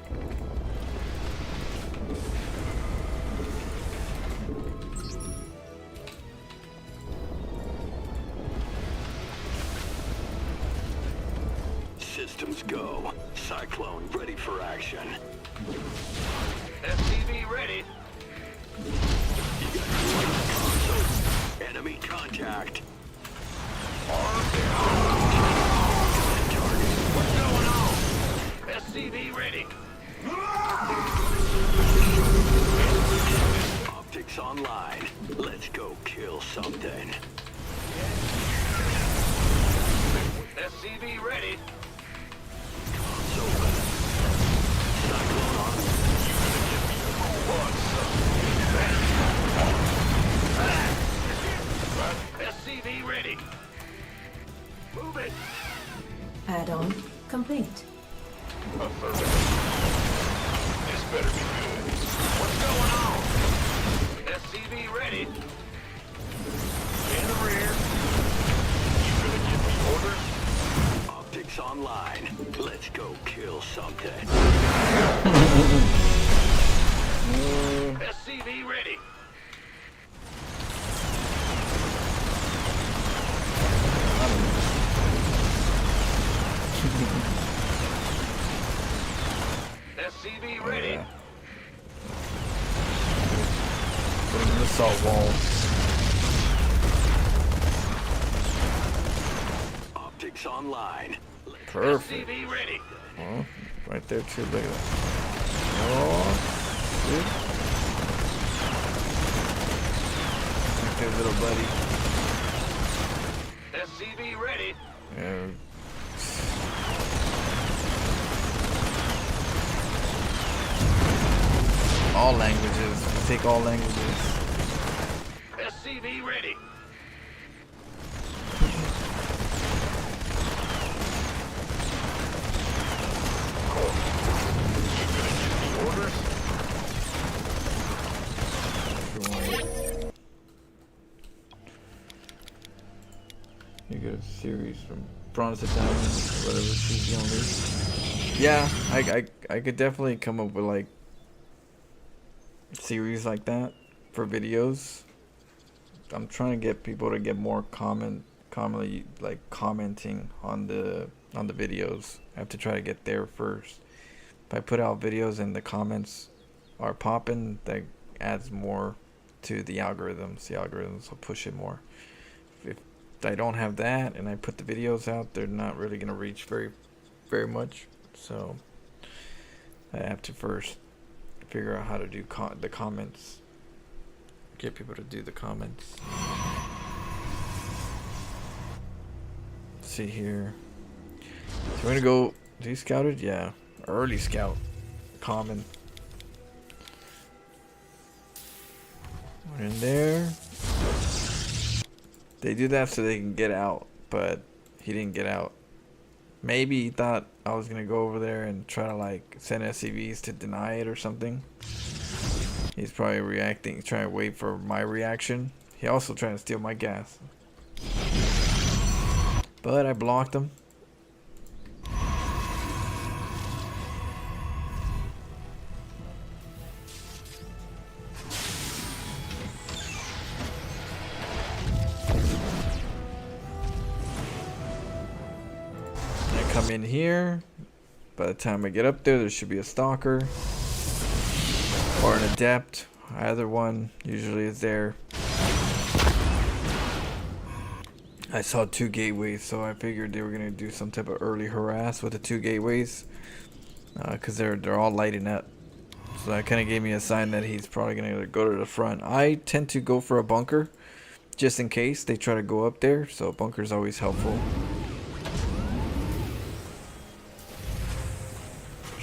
Systems go. Cyclone ready for action. SCV ready. You got console. Enemy contact. What's going on? SCV ready. Optics online. Let's go kill something. SCV ready. Console. Cyclone on. Who wants some? SCV ready. Move it. Add-on complete. Affirmative. This better be good. What's going on? SCV ready. In the rear. You gonna give me orders? Optics online. Let's go kill something. SCV ready. SCV ready. Yeah. Put him in the assault wall. Optics online. Perfect. SCV ready. Oh, right there too. Look at that. Oh, see? Right there, little buddy. SCV ready. Yeah. All languages. Take all languages. SCV ready. Orders. You get a series from bronze to diamond, whatever CG only. Yeah, I could definitely come up with like series like that for videos. I'm trying to get people to get more commonly like commenting on the videos. I have to try to get there first. If I put out videos and the comments are popping, that adds more to the algorithms. The algorithms will push it more. If I don't have that and I put the videos out, they're not really gonna reach very much. So I have to first figure out how to do the comments. Get people to do the comments. Let's see here. So we're gonna go. Is he scouted? Yeah. Early scout. Common. We're in there. They do that so they can get out, but he didn't get out. Maybe he thought I was gonna go over there and try to like send SCVs to deny it or something. He's probably reacting, trying to wait for my reaction. He also trying to steal my gas. But I blocked him. I come in here. By the time I get up there, there should be a stalker or an adept. Either one usually is there. I saw 2 gateways, so I figured they were gonna do some type of early harass with the 2 gateways, cause they're all lighting up. So that kind of gave me a sign that he's probably gonna go to the front. I tend to go for a bunker, just in case they try to go up there. So a bunker is always helpful.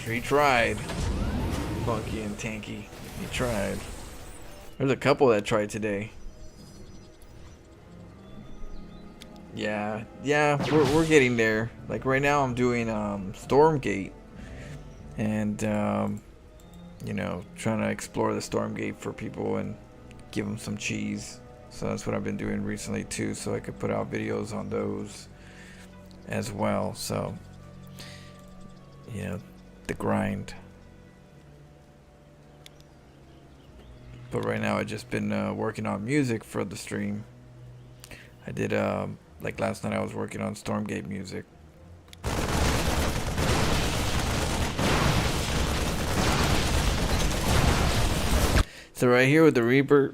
He tried. Bunky and Tanky. He tried. There's a couple that tried today. Yeah, we're getting there. Like right now I'm doing Stormgate. And you know, trying to explore the Stormgate for people and give them some cheese. So that's what I've been doing recently too, so I could put out videos on those as well. So, you know, the grind. But right now I've just been working on music for the stream. I did like last night I was working on Stormgate music. So right here with the Reaper.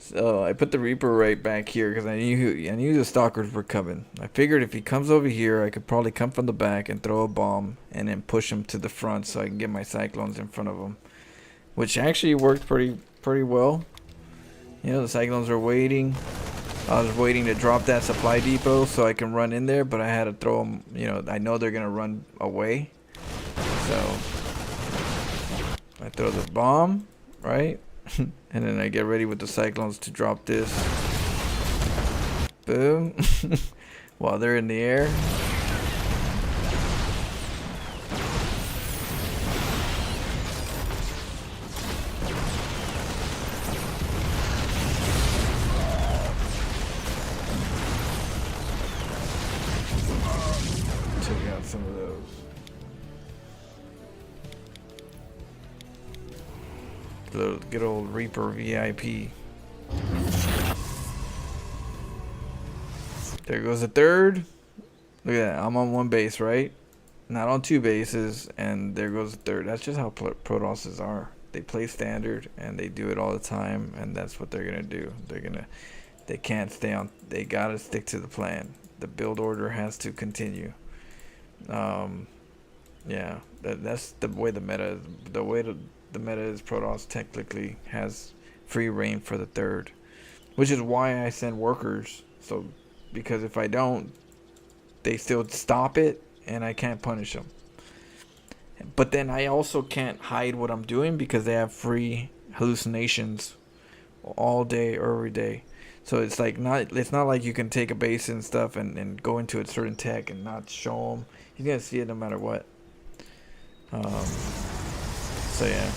So I put the Reaper right back here because I knew the stalkers were coming. I figured if he comes over here, I could probably come from the back and throw a bomb and then push him to the front so I can get my Cyclones in front of him, which actually worked pretty well. You know, the Cyclones are waiting. I was waiting to drop that supply depot so I can run in there, but I had to throw them. You know, I know they're gonna run away, so I throw the bomb, right? And then I get ready with the Cyclones to drop this. Boom. While they're in the air. Check out some of those. The good old Reaper VIP. There goes the third. Look at that. I'm on 1 base, right? Not on 2 bases. And there goes the third. That's just how Protosses are. They play standard and they do it all the time. And that's what they're going to do. They can't stay on. They got to stick to the plan. The build order has to continue. Yeah. That's the way the meta is. The meta is Protoss technically has free reign for the third, which is why I send workers. So, because if I don't, they still stop it and I can't punish them. But then I also can't hide what I'm doing because they have free hallucinations all day, every day. So it's like it's not like you can take a base and stuff and go into a certain tech and not show them. He's gonna see it no matter what. So yeah.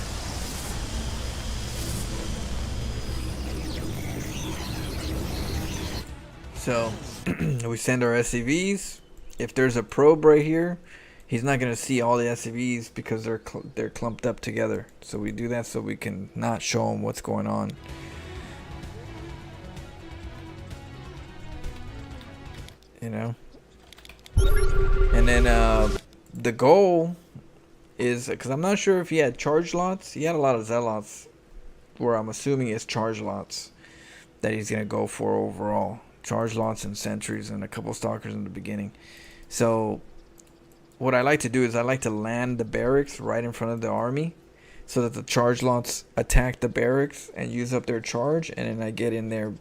So we send our SCVs. If there's a probe right here, he's not gonna see all the SCVs because they're clumped up together. So we do that so we can not show him what's going on. You know. And then the goal is, because I'm not sure if he had charge lots. He had a lot of zealots, where I'm assuming it's charge lots that he's gonna go for overall. Charge lots and sentries and a couple stalkers in the beginning. So what I like to do is I like to land the barracks right in front of the army, so that the charge lots attack the barracks and use up their charge, and then I get in there,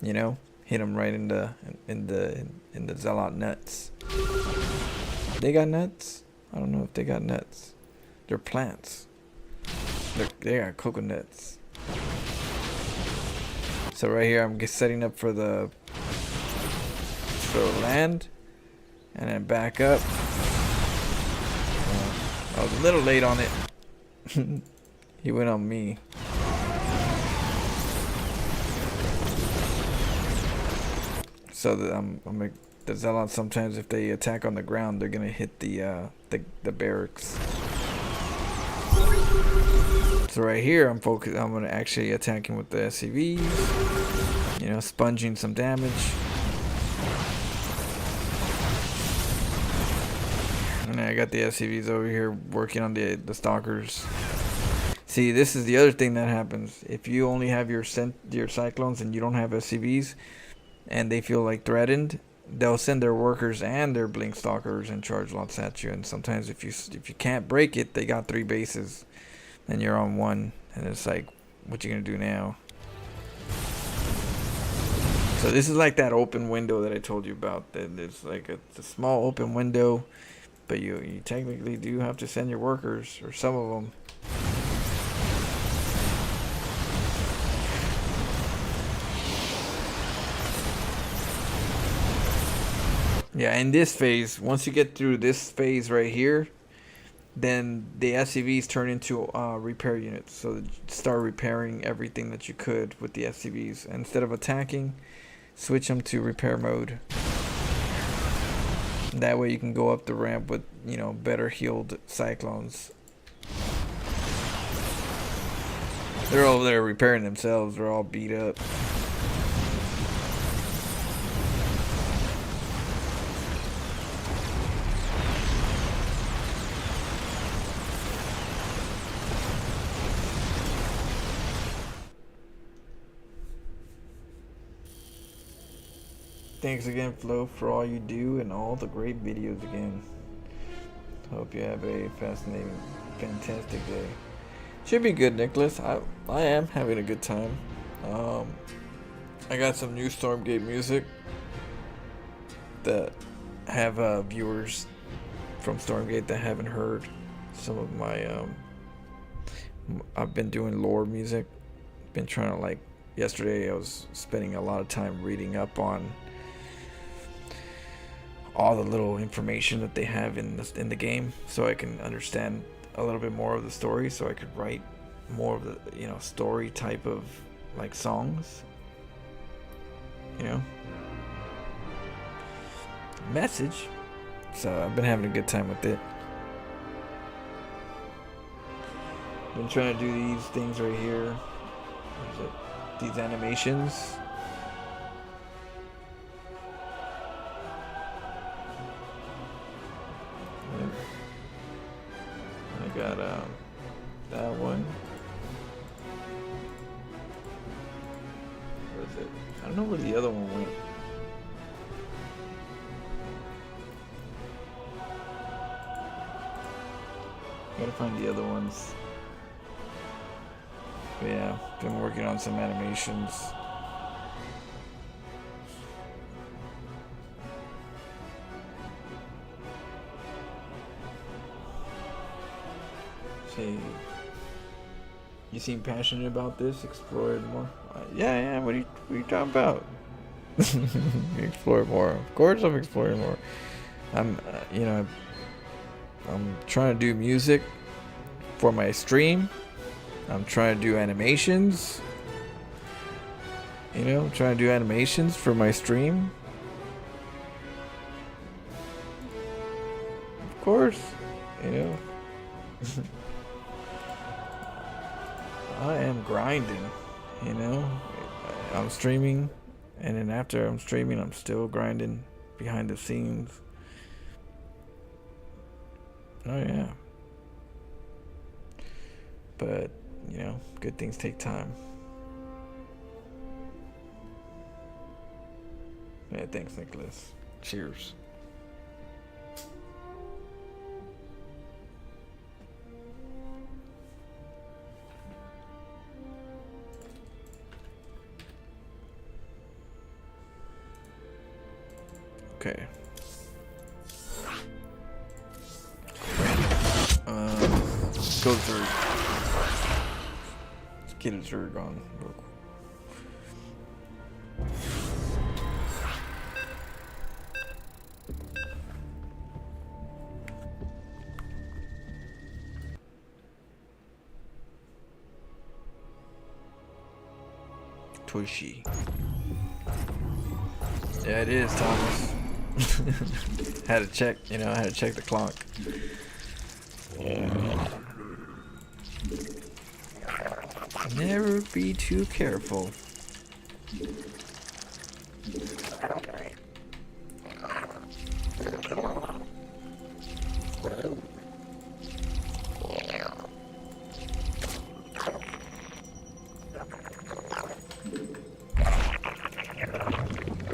you know, hit them right in the zealot nuts. They got nuts? I don't know if they got nuts. They're plants. They got coconuts. So right here I'm setting up for the land, and then back up. I was a little late on it. He went on me. So that the Zealots, sometimes if they attack on the ground, they're gonna hit the barracks. So right here, I'm gonna actually attacking with the SCVs. You know, sponging some damage. And I got the SCVs over here working on the stalkers. See, this is the other thing that happens. If you only have your cyclones and you don't have SCVs, and they feel like threatened, they'll send their workers and their blink stalkers and charge lots at you. And sometimes if you can't break it, they got 3 bases, and you're on 1, and it's like, what you gonna do now? So this is like that open window that I told you about. That it's like it's a small open window, but you technically do have to send your workers, or some of them. Yeah, in this phase, once you get through this phase right here, then the SCVs turn into repair units. So start repairing everything that you could with the SCVs. Instead of attacking, switch them to repair mode. That way you can go up the ramp with, you know, better healed cyclones. They're over there repairing themselves. They're all beat up. Thanks again, Flo, for all you do and all the great videos again. Hope you have a fascinating, fantastic day. Should be good, Nicholas. I am having a good time. I got some new Stormgate music that have viewers from Stormgate that haven't heard some of my I've been doing lore music. Been trying to, like, yesterday I was spending a lot of time reading up on all the little information that they have in the game, so I can understand a little bit more of the story, so I could write more of the, you know, story type of, like, songs, you know, message. So I've been having a good time with it. Been trying to do these things right here. What is it? These animations. I got that one. What is it? I don't know where the other one went. Gotta find the other ones. But yeah, been working on some animations. You seem passionate about this. Explore it more. Yeah. What are you talking about? Explore more. Of course, I'm exploring more. I'm trying to do music for my stream. I'm trying to do animations. I'm trying to do animations for my stream. Of course, I am grinding, I'm streaming, and then after I'm streaming, I'm still grinding behind the scenes. Oh yeah. But, good things take time. Yeah, thanks, Nicholas. Cheers. Okay. Go Zerg. Let's get a Zerg on real quick. Toshi. Yeah, it is, Thomas. Had to check, you know, I had to check the clock. Never be too careful.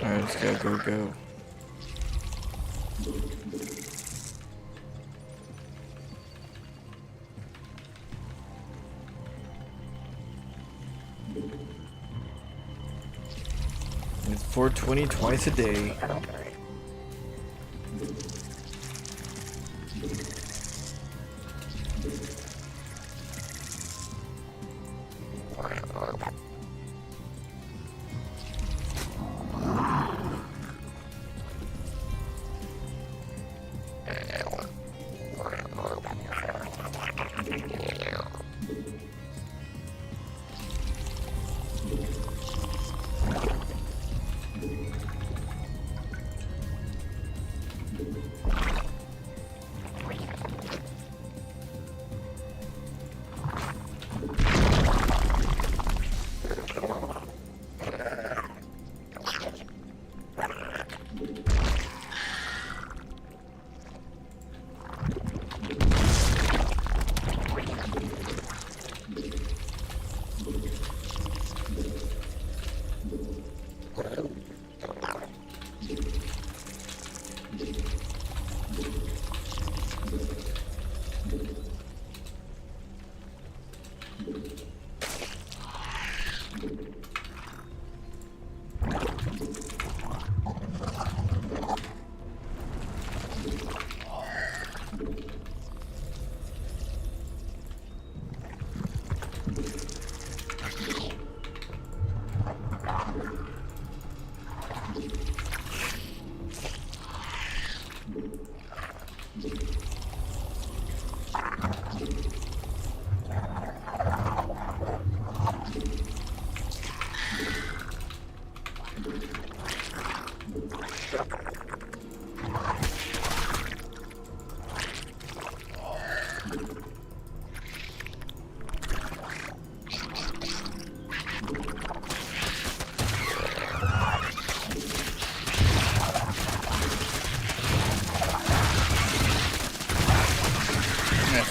Alright, let's go. It's 420 twice a day.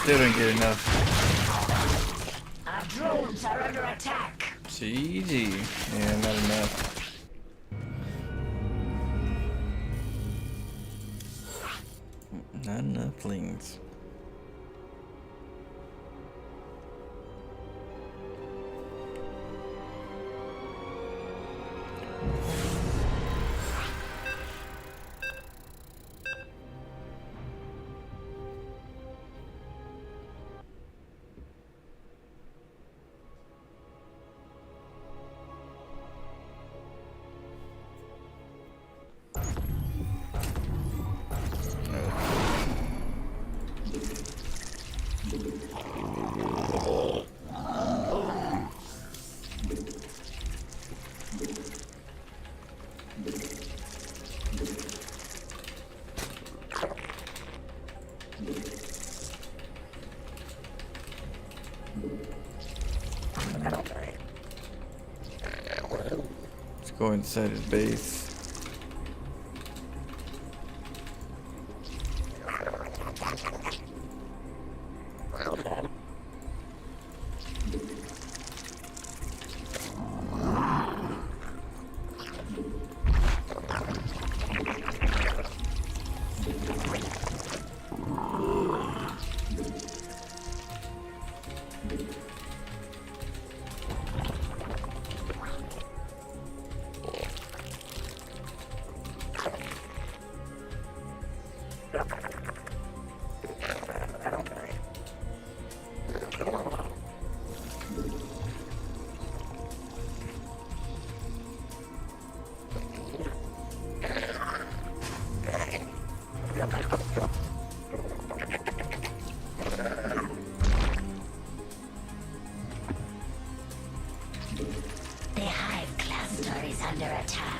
Still don't get enough. Our drones are under attack. GG. Yeah, not enough. Not enough things. Let's go inside his base. The hive is under attack.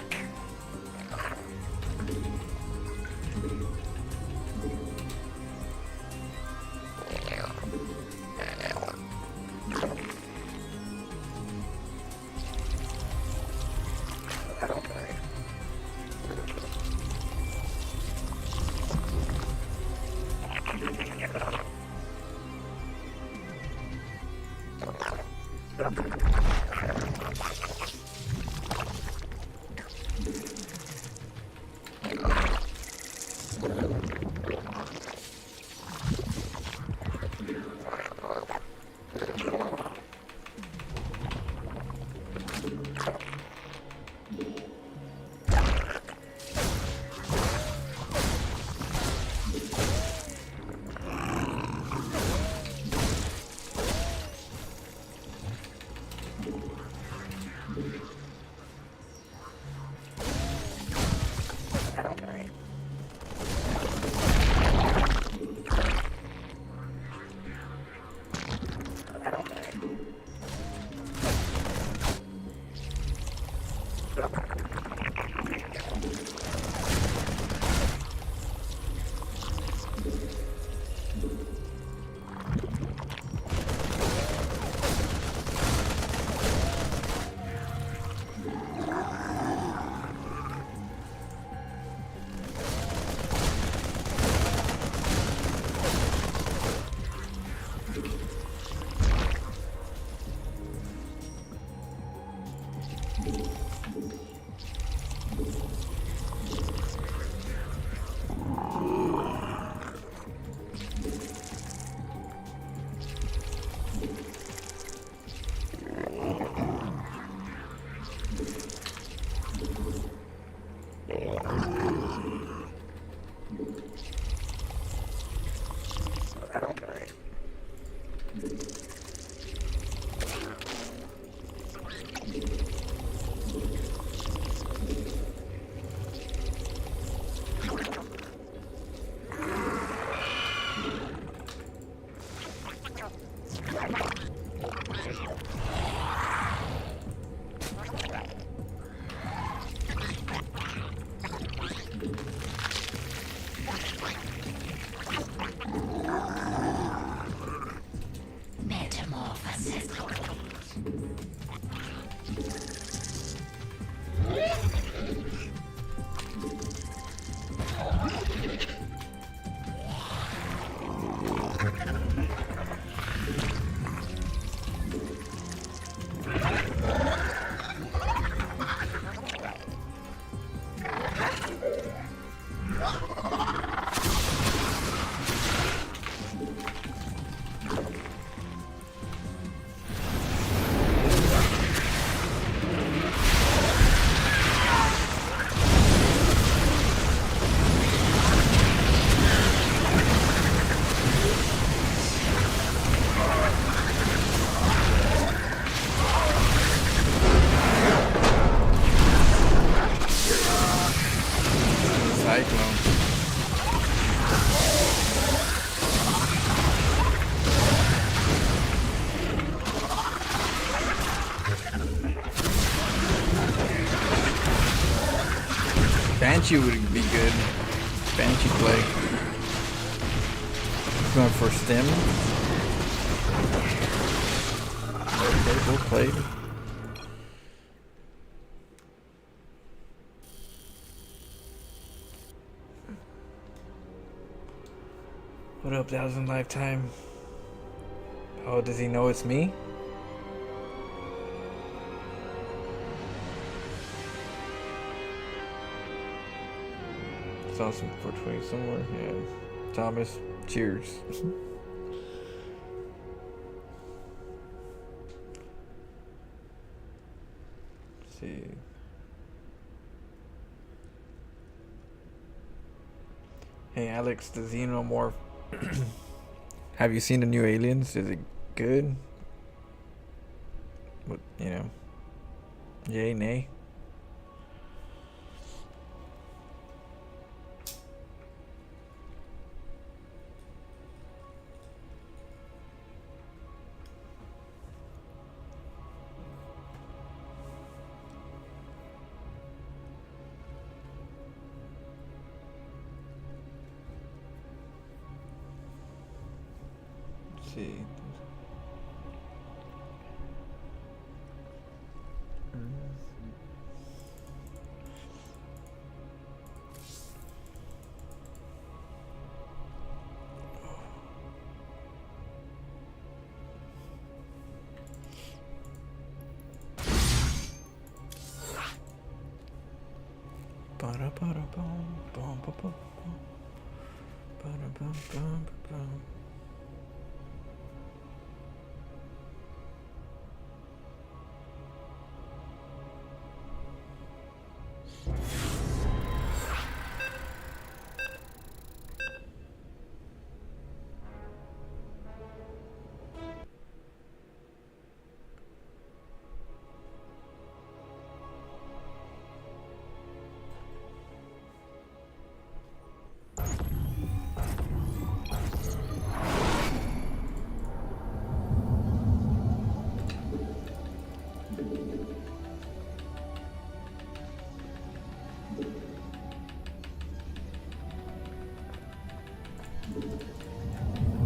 Banshee would be good. Banshee play. Going for stem. Okay, we'll play. What up, 1,000 Lifetime? Oh, does he know it's me? Saw some 420 somewhere. Yeah. Thomas, cheers. Let's see. Hey Alex, the Xenomorph. Have you seen the new Aliens? Is it good? What, you know? Yay, nay? see.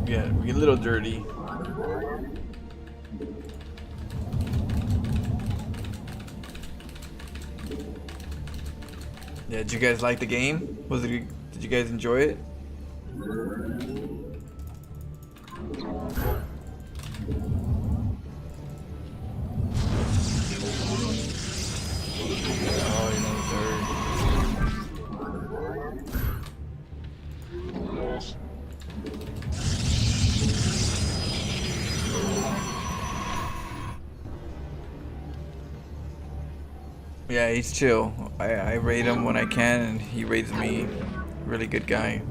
Yeah, we get a little dirty. Yeah, did you guys like the game? Did you guys enjoy it? Oh, you know, yeah, he's chill. I rate him when I can, and he rates me. Really good guy.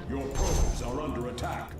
Your probes are under attack.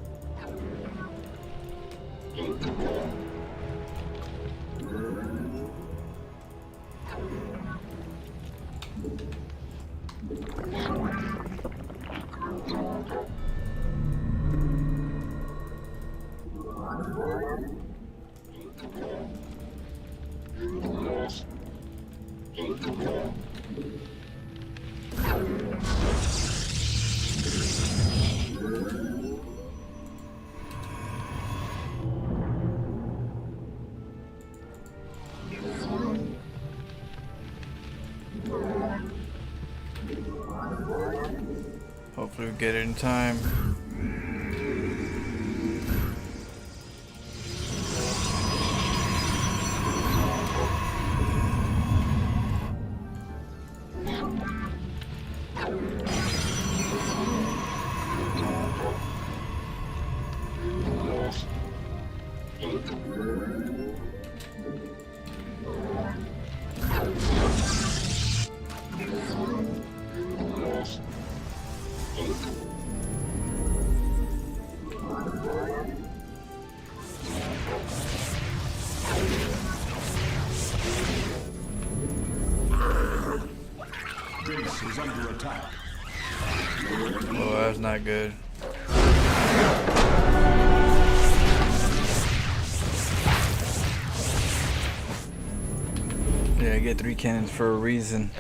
Hopefully we get it in time. Base is under attack. Oh, that's not good. Yeah, I get 3 cannons for a reason.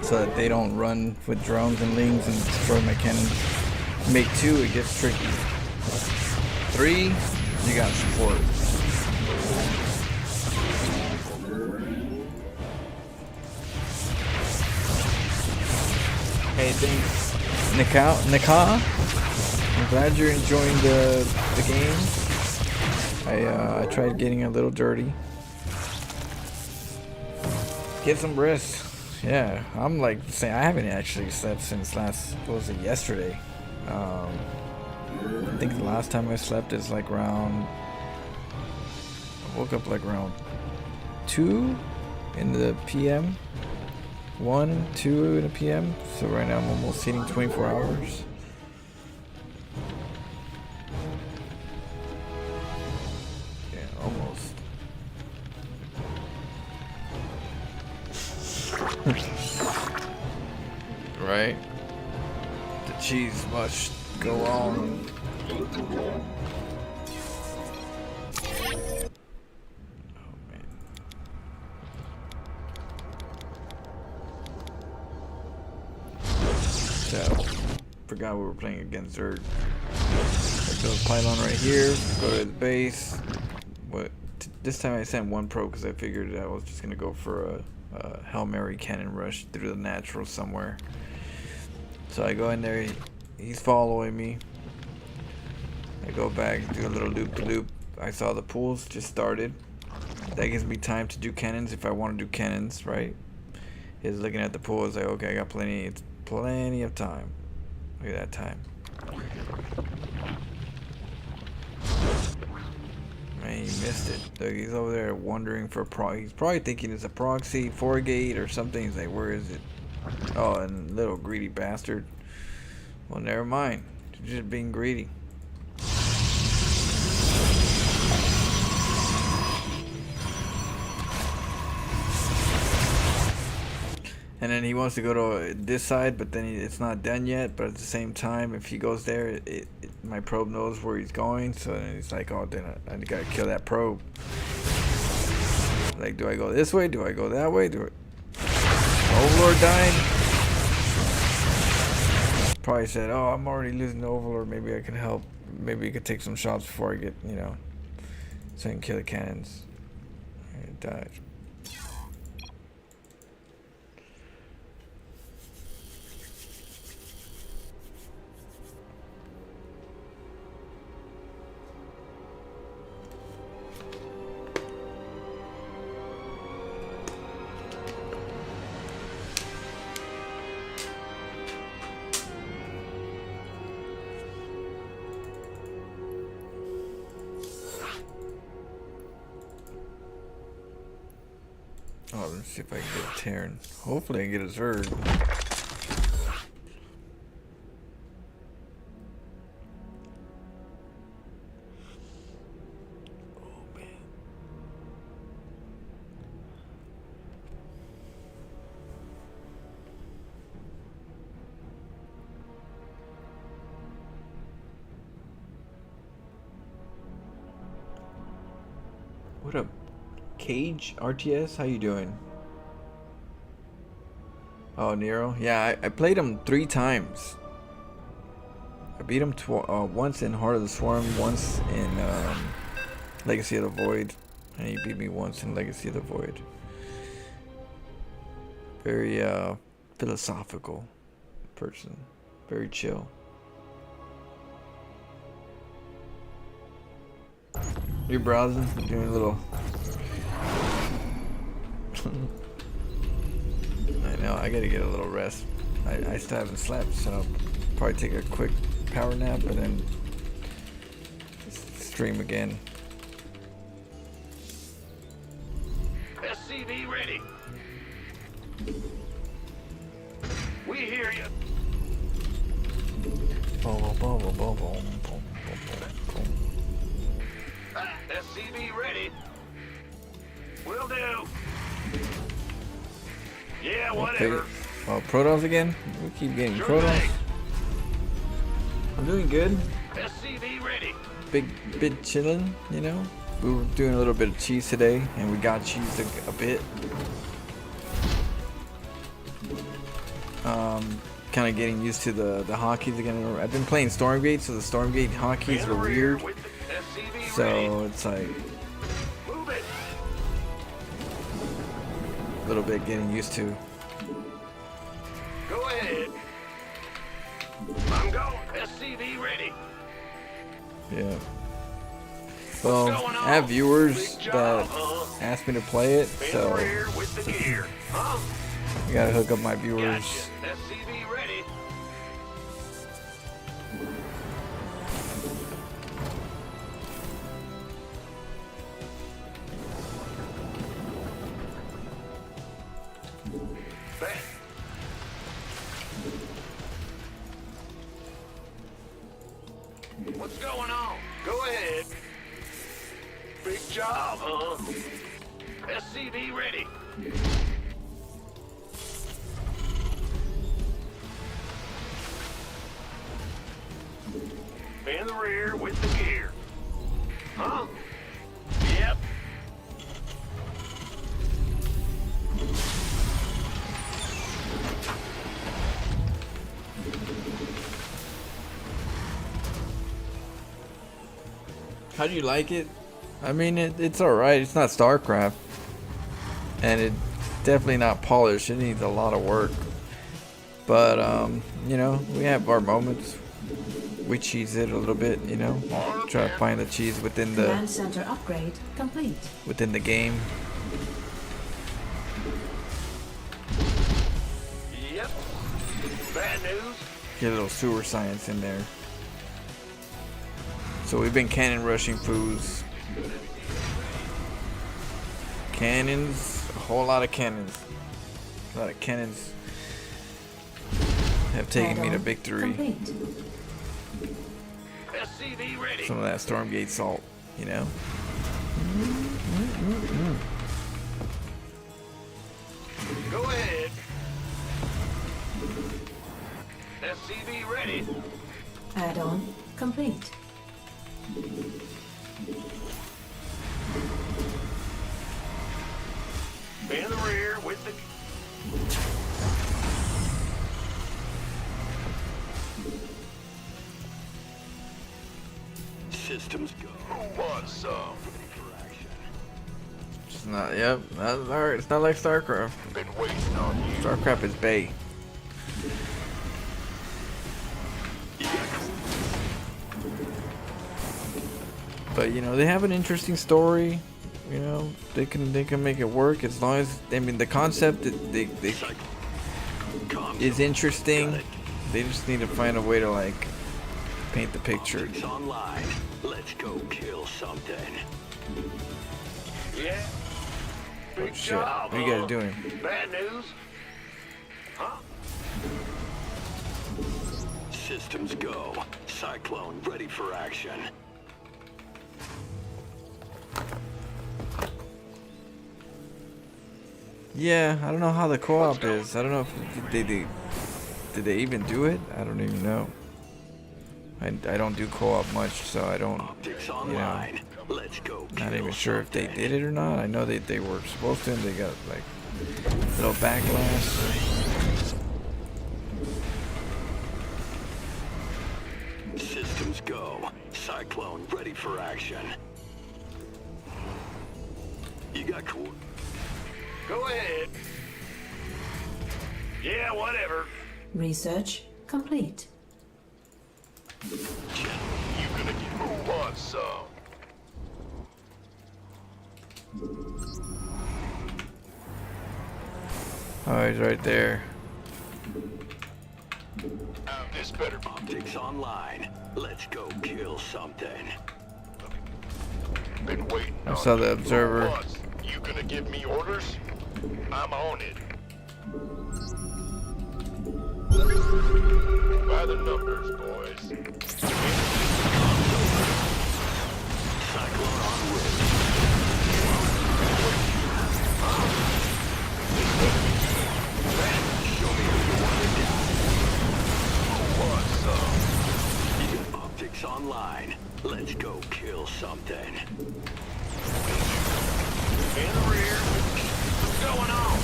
So that they don't run with drones and lings and destroy my cannons. Make 2, it gets tricky. 3, you got support. Hey, thanks, Nika. I'm glad you're enjoying the game. I tried getting a little dirty. Get some rest. Yeah, I'm like saying I haven't actually slept since yesterday. I think the last time I slept is like around. I woke up like around 2 in the PM. 1, 2 in the PM. So right now I'm almost hitting 24 hours. Yeah, almost. Right? The cheese must go on. Oh man. forgot we were playing against Zerg. I built a pylon right here. Go to the base. This time I sent one probe because I figured I was just gonna go for a Hail Mary cannon rush through the natural somewhere. So I go in there. He's following me. I go back, do a little loop-de-loop. I saw the pools just started. That gives me time to do cannons if I want to do cannons, right? He's looking at the pools like, okay, I got plenty of time. Look at that time. Man, he missed it. Look, he's over there wondering for he's probably thinking it's a proxy, 4-gate or something. He's like, where is it? Oh, and little greedy bastard. Well, never mind. You're just being greedy. And then he wants to go to this side, but then it's not done yet. But at the same time, if he goes there, my probe knows where he's going. So then he's like, oh, then I gotta kill that probe. Like, do I go this way? Do I go that way? Overlord dying? Probably said, oh, I'm already losing the Overlord. Maybe I can help. Maybe he could take some shots before I get, so I can kill the cannons. It died. Oh, let's see if I can get a Terran. Hopefully I can get a Zerg. Oh, man. What up? Cage RTS, how you doing? Oh, Nero, yeah, I played him 3 times. I beat him once in Heart of the Swarm, once in Legacy of the Void, and he beat me once in Legacy of the Void. Very philosophical person, very chill. You're browsing, doing a little. I know, I gotta get a little rest. I still haven't slept, so I'll probably take a quick power nap and then stream again. SCV ready. We hear you. SCV ready. Will do. Yeah, whatever. Okay. Oh, Protoss again? We keep getting Sure Protoss. thing. I'm doing good. SCV ready. Bit chilling, We were doing a little bit of cheese today, and we got cheese a bit. Kind of getting used to the hotkeys again. I've been playing Stormgate, so the Stormgate hotkeys are weird. So it's like Move it. a little bit getting used to. Go ahead. I'm going. SCV ready. Yeah. Well, I have viewers that ask me to play it, so Rear with the gear. Huh? I gotta hook up my viewers. Gotcha. SCV ready. Bet. What's going on? Go ahead. Big job, huh? SCV ready. In the rear with the gear. Huh? Yep. How do you like it? I mean, it's alright. It's not StarCraft. And it's definitely not polished. It needs a lot of work. But, you know, we have our moments. We cheese it a little bit, you know. Try to find the cheese within the Command center upgrade complete. within the game. Yep. Bad news. Get a little sewer science in there. So we've been cannon rushing foods. Cannons, a whole lot of cannons. A lot of cannons have taken me to Add-on victory. complete. SCV ready. Some of that Stormgate salt, you know. Go ahead. SCV ready. Add-on complete. In the rear with the... Systems go. Who wants some? It's not, yep, that's alright. It's not like StarCraft. Been waiting on you. StarCraft is Bay. But you know, they have an interesting story. You know, they can make it work as long as, I mean, the concept they is interesting. They just need to find a way to like paint the picture. It's online. Let's go kill something. Yeah. Oh Big shit! job, What are you guys huh? doing? Bad news? Huh? Systems go. Cyclone ready for action. Yeah, I don't know how the co-op is. I don't know if did they even do it? I don't even know. I don't do co-op much, so I don't, Optics you know, online. Let's go. not even kill sure if they something. did it or not. I know they were supposed to, and they got like a little backlash. Systems go. Cyclone ready for action. You got cool. Go ahead. Yeah, whatever. Research complete. You gonna get who wants some? Oh, he's right there. This better be. Optics online. Let's go kill something. Been waiting. I saw the observer. Who wants? You gonna give me orders? I'm on it. By the numbers, boys. Cyclone on route. Show me who you want to die. Who wants some? You got optics online. Let's go kill something. In the rear. What's going on?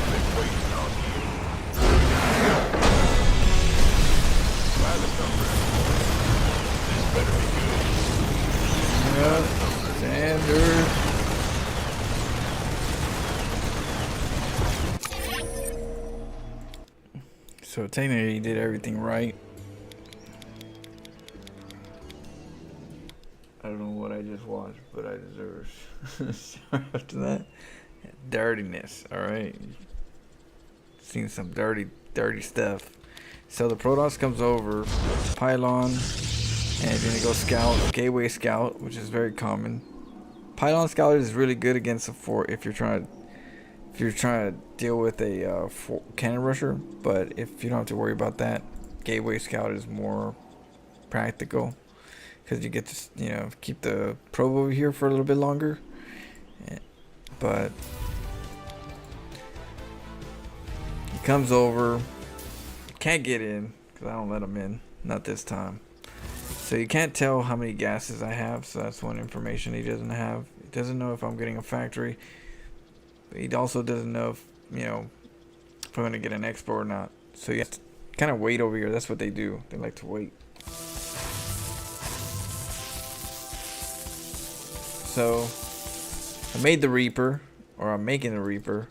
Been waiting on you. By the numbers. This better be good. Yep, Xander. So technically, he did everything right. I don't know what I just watched, but I deserve. Sorry after that. Dirtiness, alright? Seen some dirty stuff. So the Protoss comes over, Pylon, and he's gonna go scout, Gateway Scout, which is very common. Pylon Scout is really good against a fort if you're trying to deal with a cannon rusher, but if you don't have to worry about that, Gateway Scout is more practical. Because you get to, you know, keep the probe over here for a little bit longer. But he comes over. Can't get in because I don't let him in. Not this time. So you can't tell how many gases I have. So that's one information he doesn't have. He doesn't know if I'm getting a factory. But he also doesn't know if, you know, if I'm going to get an expo or not. So you have to kind of wait over here. That's what they do. They like to wait. So I made the Reaper, or I'm making the Reaper.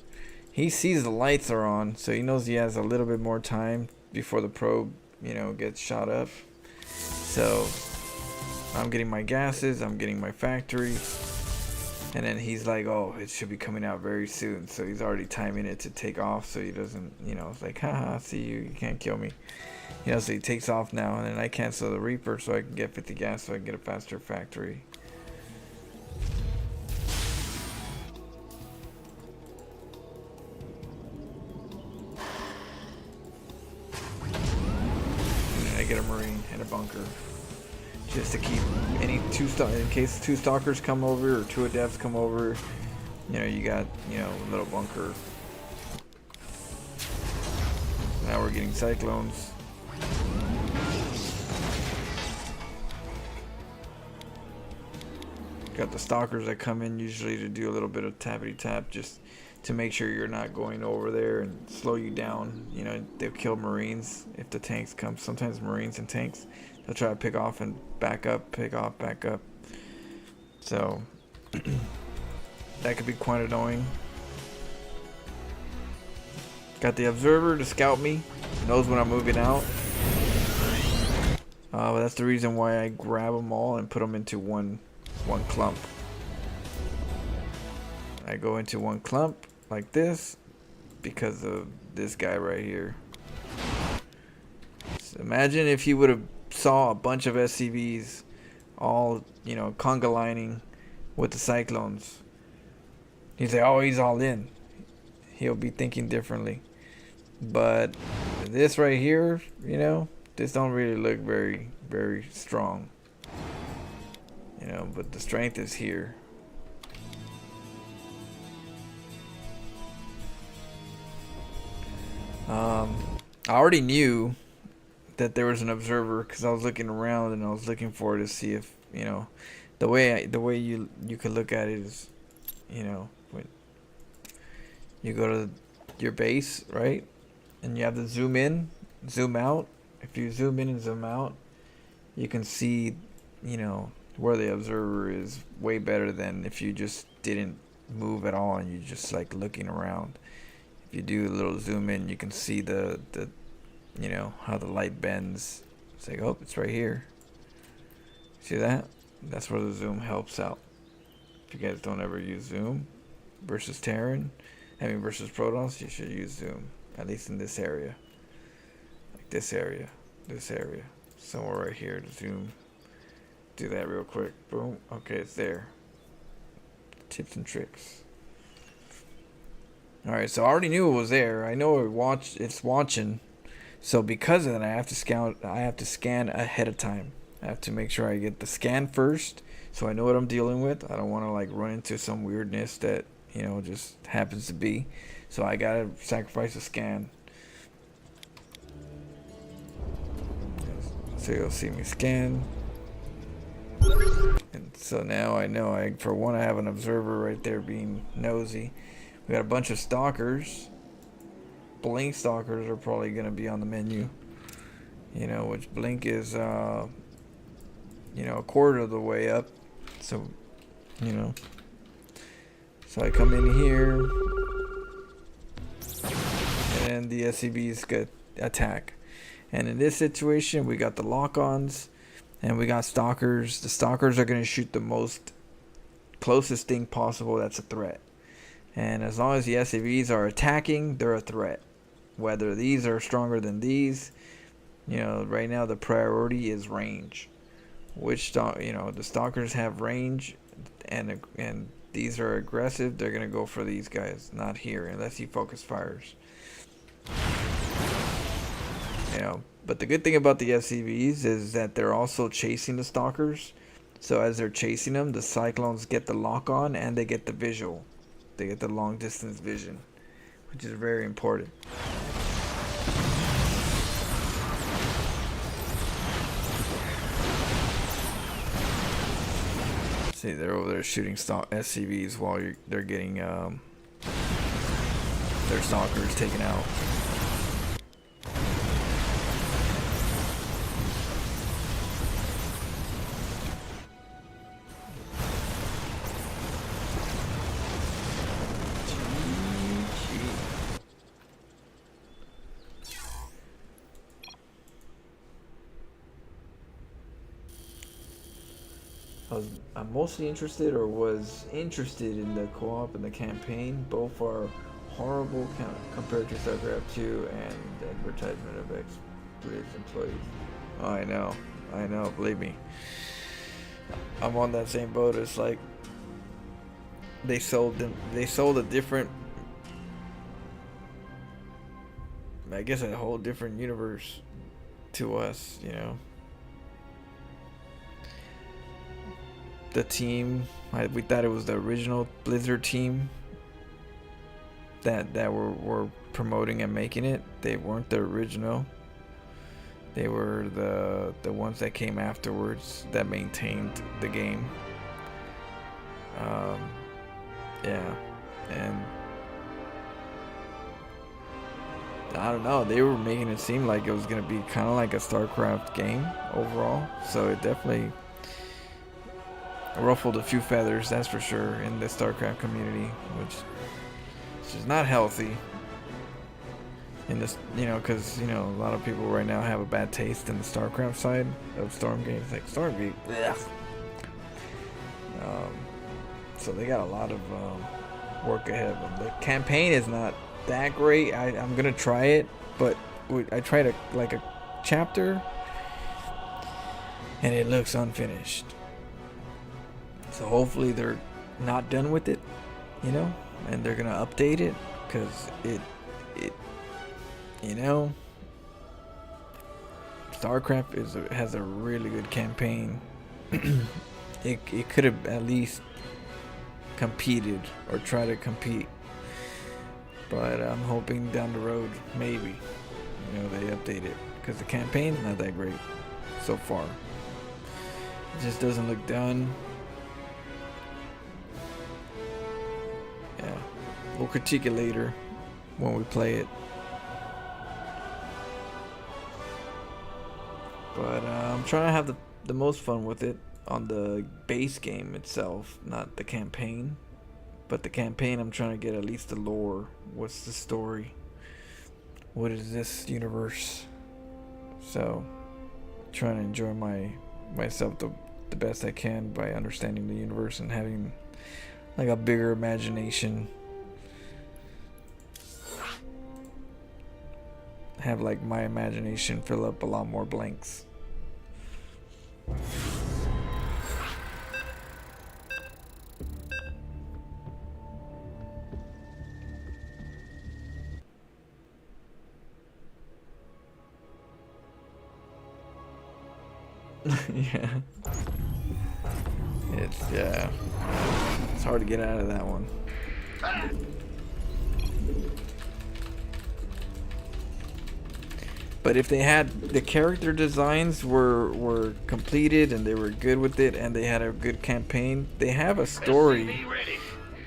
He sees the lights are on, so he knows he has a little bit more time before the probe, you know, gets shot up. So I'm getting my gases, I'm getting my factory, and then he's like, oh, it should be coming out very soon. So he's already timing it to take off, so he doesn't, you know, it's like, haha, see you, you can't kill me. You know, so he takes off now, and then I cancel the Reaper so I can get 50 gas so I can get a faster factory. Get a Marine and a bunker, just to keep any in case 2 stalkers come over or 2 adepts come over. You know, you got, you know, a little bunker. Now we're getting cyclones. Got the stalkers that come in usually to do a little bit of tappity tap, just to make sure you're not going over there and slow you down. You know, they'll kill Marines if the tanks come. Sometimes Marines and tanks, they'll try to pick off and back up, pick off, back up. So that could be quite annoying. Got the observer to scout me, knows when I'm moving out. But that's the reason why I grab them all and put them into one clump. I go into one clump like this because of this guy right here. So imagine if you would have saw a bunch of SCVs all, you know, conga lining with the cyclones. He's like, oh, he's all in. He'll be thinking differently. But this right here, you know, this don't really look very, very strong. You know, but the strength is here. I already knew that there was an observer because I was looking around and I was looking for it to see if, you know, the way you could look at it is, you know, when you go to your base, right, and you have to zoom in, zoom out. If you zoom in and zoom out, you can see, you know, where the observer is way better than if you just didn't move at all and you just like looking around. If you do a little zoom in, you can see the you know, how the light bends. It's like, oh, it's right here. See that? That's where the zoom helps out. If you guys don't ever use zoom versus Terran, versus Protoss, you should use zoom, at least in this area. Like this area, somewhere right here to zoom. Do that real quick. Boom. Okay, it's there. Tips and tricks. Alright, so I already knew it was there. I know it's watching. So because of that, I have to scan ahead of time. I have to make sure I get the scan first, so I know what I'm dealing with. I don't want to like run into some weirdness that, you know, just happens to be. So I gotta sacrifice a scan. So you'll see me scan. And so now I know, for one, I have an observer right there being nosy. We got a bunch of stalkers. Blink stalkers are probably going to be on the menu. You know, which blink is, you know, a quarter of the way up. So, you know. So I come in here. And the SCVs get attack. And in this situation, we got the lock-ons. And we got stalkers. The stalkers are going to shoot the most closest thing possible that's a threat. And as long as the SCVs are attacking, they're a threat. Whether these are stronger than these, you know, right now the priority is range. You know, the stalkers have range, and these are aggressive. They're gonna go for these guys, not here, unless he focus fires. You know, but the good thing about the SCVs is that they're also chasing the stalkers. So as they're chasing them, the cyclones get the lock on and they get the visual. They get the long distance vision, which is very important. See, they're over there shooting SCVs while they're getting their stalkers taken out. I'm mostly interested, or was interested, in the co-op and the campaign. Both are horrible compared to StarCraft 2 and the advertisement of X-Blizz employees. Oh, I know, believe me. I'm on that same boat. It's like they sold a different, I guess, a whole different universe to us, you know. The team, we thought it was the original Blizzard team that were promoting and making it. They weren't the original. They were the ones that came afterwards that maintained the game. Yeah, and I don't know, they were making it seem like it was gonna be kind of like a StarCraft game overall, so it definitely ruffled a few feathers, that's for sure, in the StarCraft community, which is not healthy. In this, you know, because, you know, a lot of people right now have a bad taste in the StarCraft side of Stormgate. It's like Stormgate, so they got a lot of work ahead of them. The campaign is not that great. I'm gonna try it, but I tried a chapter, and it looks unfinished. So hopefully they're not done with it, you know, and they're gonna update it, because it you know, StarCraft has a really good campaign. It could have at least competed or try to compete, but I'm hoping down the road maybe, you know, they update it, because the campaign's not that great so far. It just doesn't look done. Yeah, we'll critique it later when we play it. But I'm trying to have the most fun with it on the base game itself, not the campaign. But the campaign, I'm trying to get at least the lore. What's the story? What is this universe? So, trying to enjoy myself the best I can by understanding the universe and having like a bigger imagination. Have like my imagination fill up a lot more blanks. Yeah. It's hard to get out of that one. But if they had the character designs were completed and they were good with it and they had a good campaign, they have a story.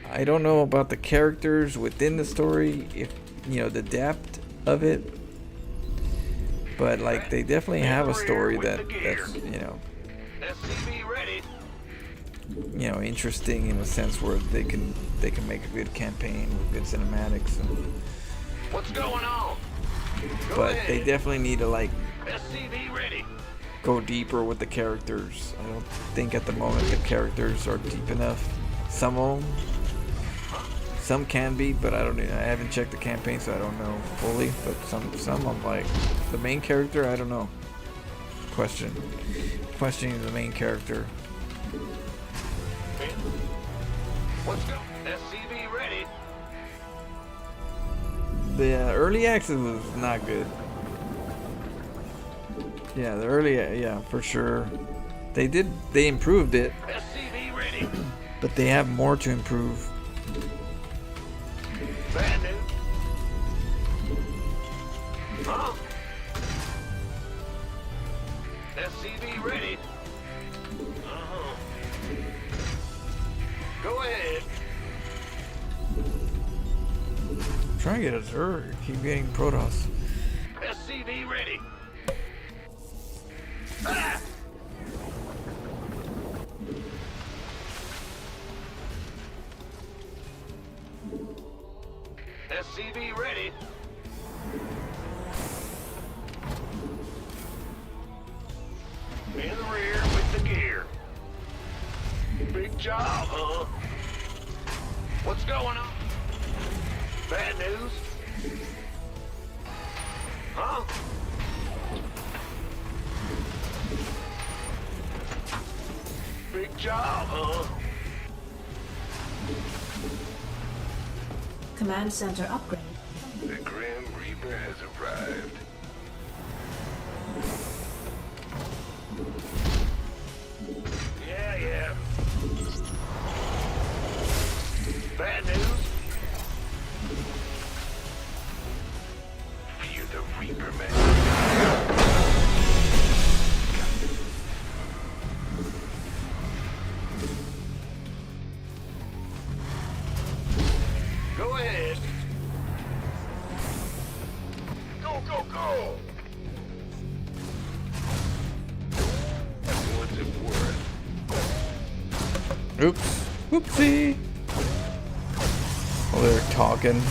I don't know about the characters within the story, if you know the depth of it, but like they definitely have a story that's you know interesting in a sense where they can make a good campaign with good cinematics and What's going on? But they definitely need to like go deeper with the characters. I don't think at the moment the characters are deep enough. Some of them, some can be, but I haven't checked the campaign, so I don't know fully. But some I'm like the main character. I don't know. Questioning the main character. Let's go. SCV ready. The early access was not good. Yeah, the early, yeah, for sure. They improved it, SCV ready. but they have more to improve. Brand new. Huh? SCV ready. Uh-huh. Go ahead. Try and get a Zerg. Keep getting Protoss. SCV ready. Ah! SCV ready. In the rear with the gear. job, huh? What's going on? Bad news? Huh? Big job, huh? Command center upgrade. The Grim Reaper has arrived. Yeah. Bad news? Fear the Reaper, man. Go ahead. Go. What's it worth? Oops. Whoopsie. Oh, they're talking.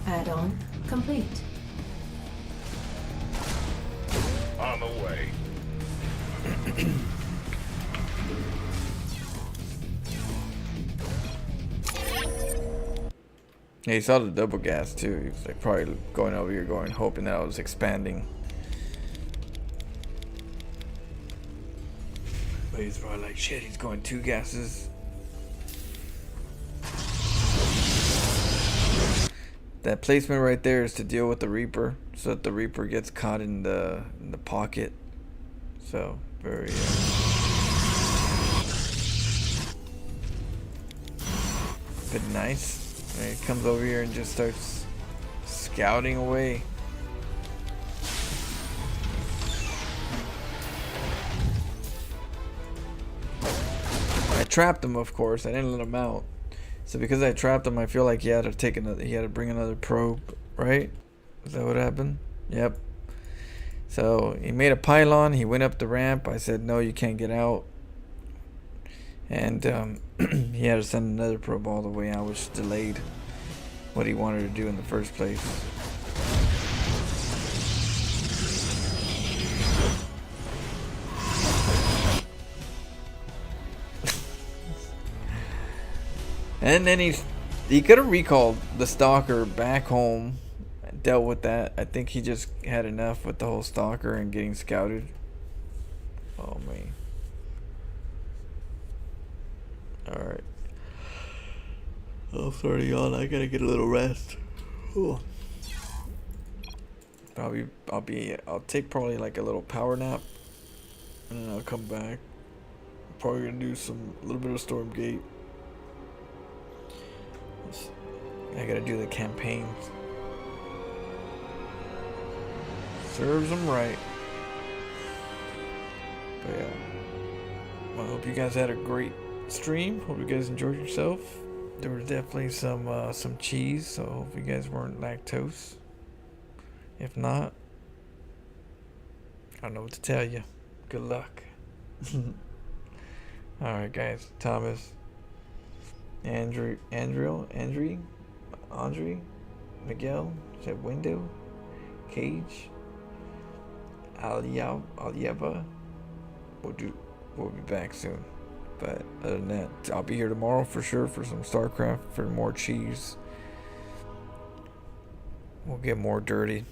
Add-on complete. On the way. Yeah, he saw the double gas too. He was like probably going over here, hoping that I was expanding. But he's probably like, shit, he's going 2 gases. That placement right there is to deal with the Reaper, so that the Reaper gets caught in the pocket. So very. Bit nice. And he comes over here and just starts scouting away. I trapped him, of course. I didn't let him out. So because I trapped him, I feel like he had to bring another probe, right? Is that what happened? Yep. So he made a pylon. He went up the ramp. I said, no, you can't get out. And he had to send another probe all the way out, which delayed what he wanted to do in the first place. And then he could have recalled the stalker back home and dealt with that. I think he just had enough with the whole stalker and getting scouted. Oh man. Alright. Oh, sorry y'all, I gotta get a little rest. Ooh. I'll take probably like a little power nap, and then I'll come back. Probably gonna do a little bit of Stormgate. I gotta do the campaigns. Serves them right. But yeah. Well, I hope you guys had a great stream. Hope you guys enjoyed yourself. There was definitely some cheese, so hope you guys weren't lactose. If not, I don't know what to tell you. Good luck. Alright guys, Thomas, Andre, Miguel, said Window, Cage, Aliaba. We'll be back soon. But other than that, I'll be here tomorrow for sure for some StarCraft, for more cheese. We'll get more dirty.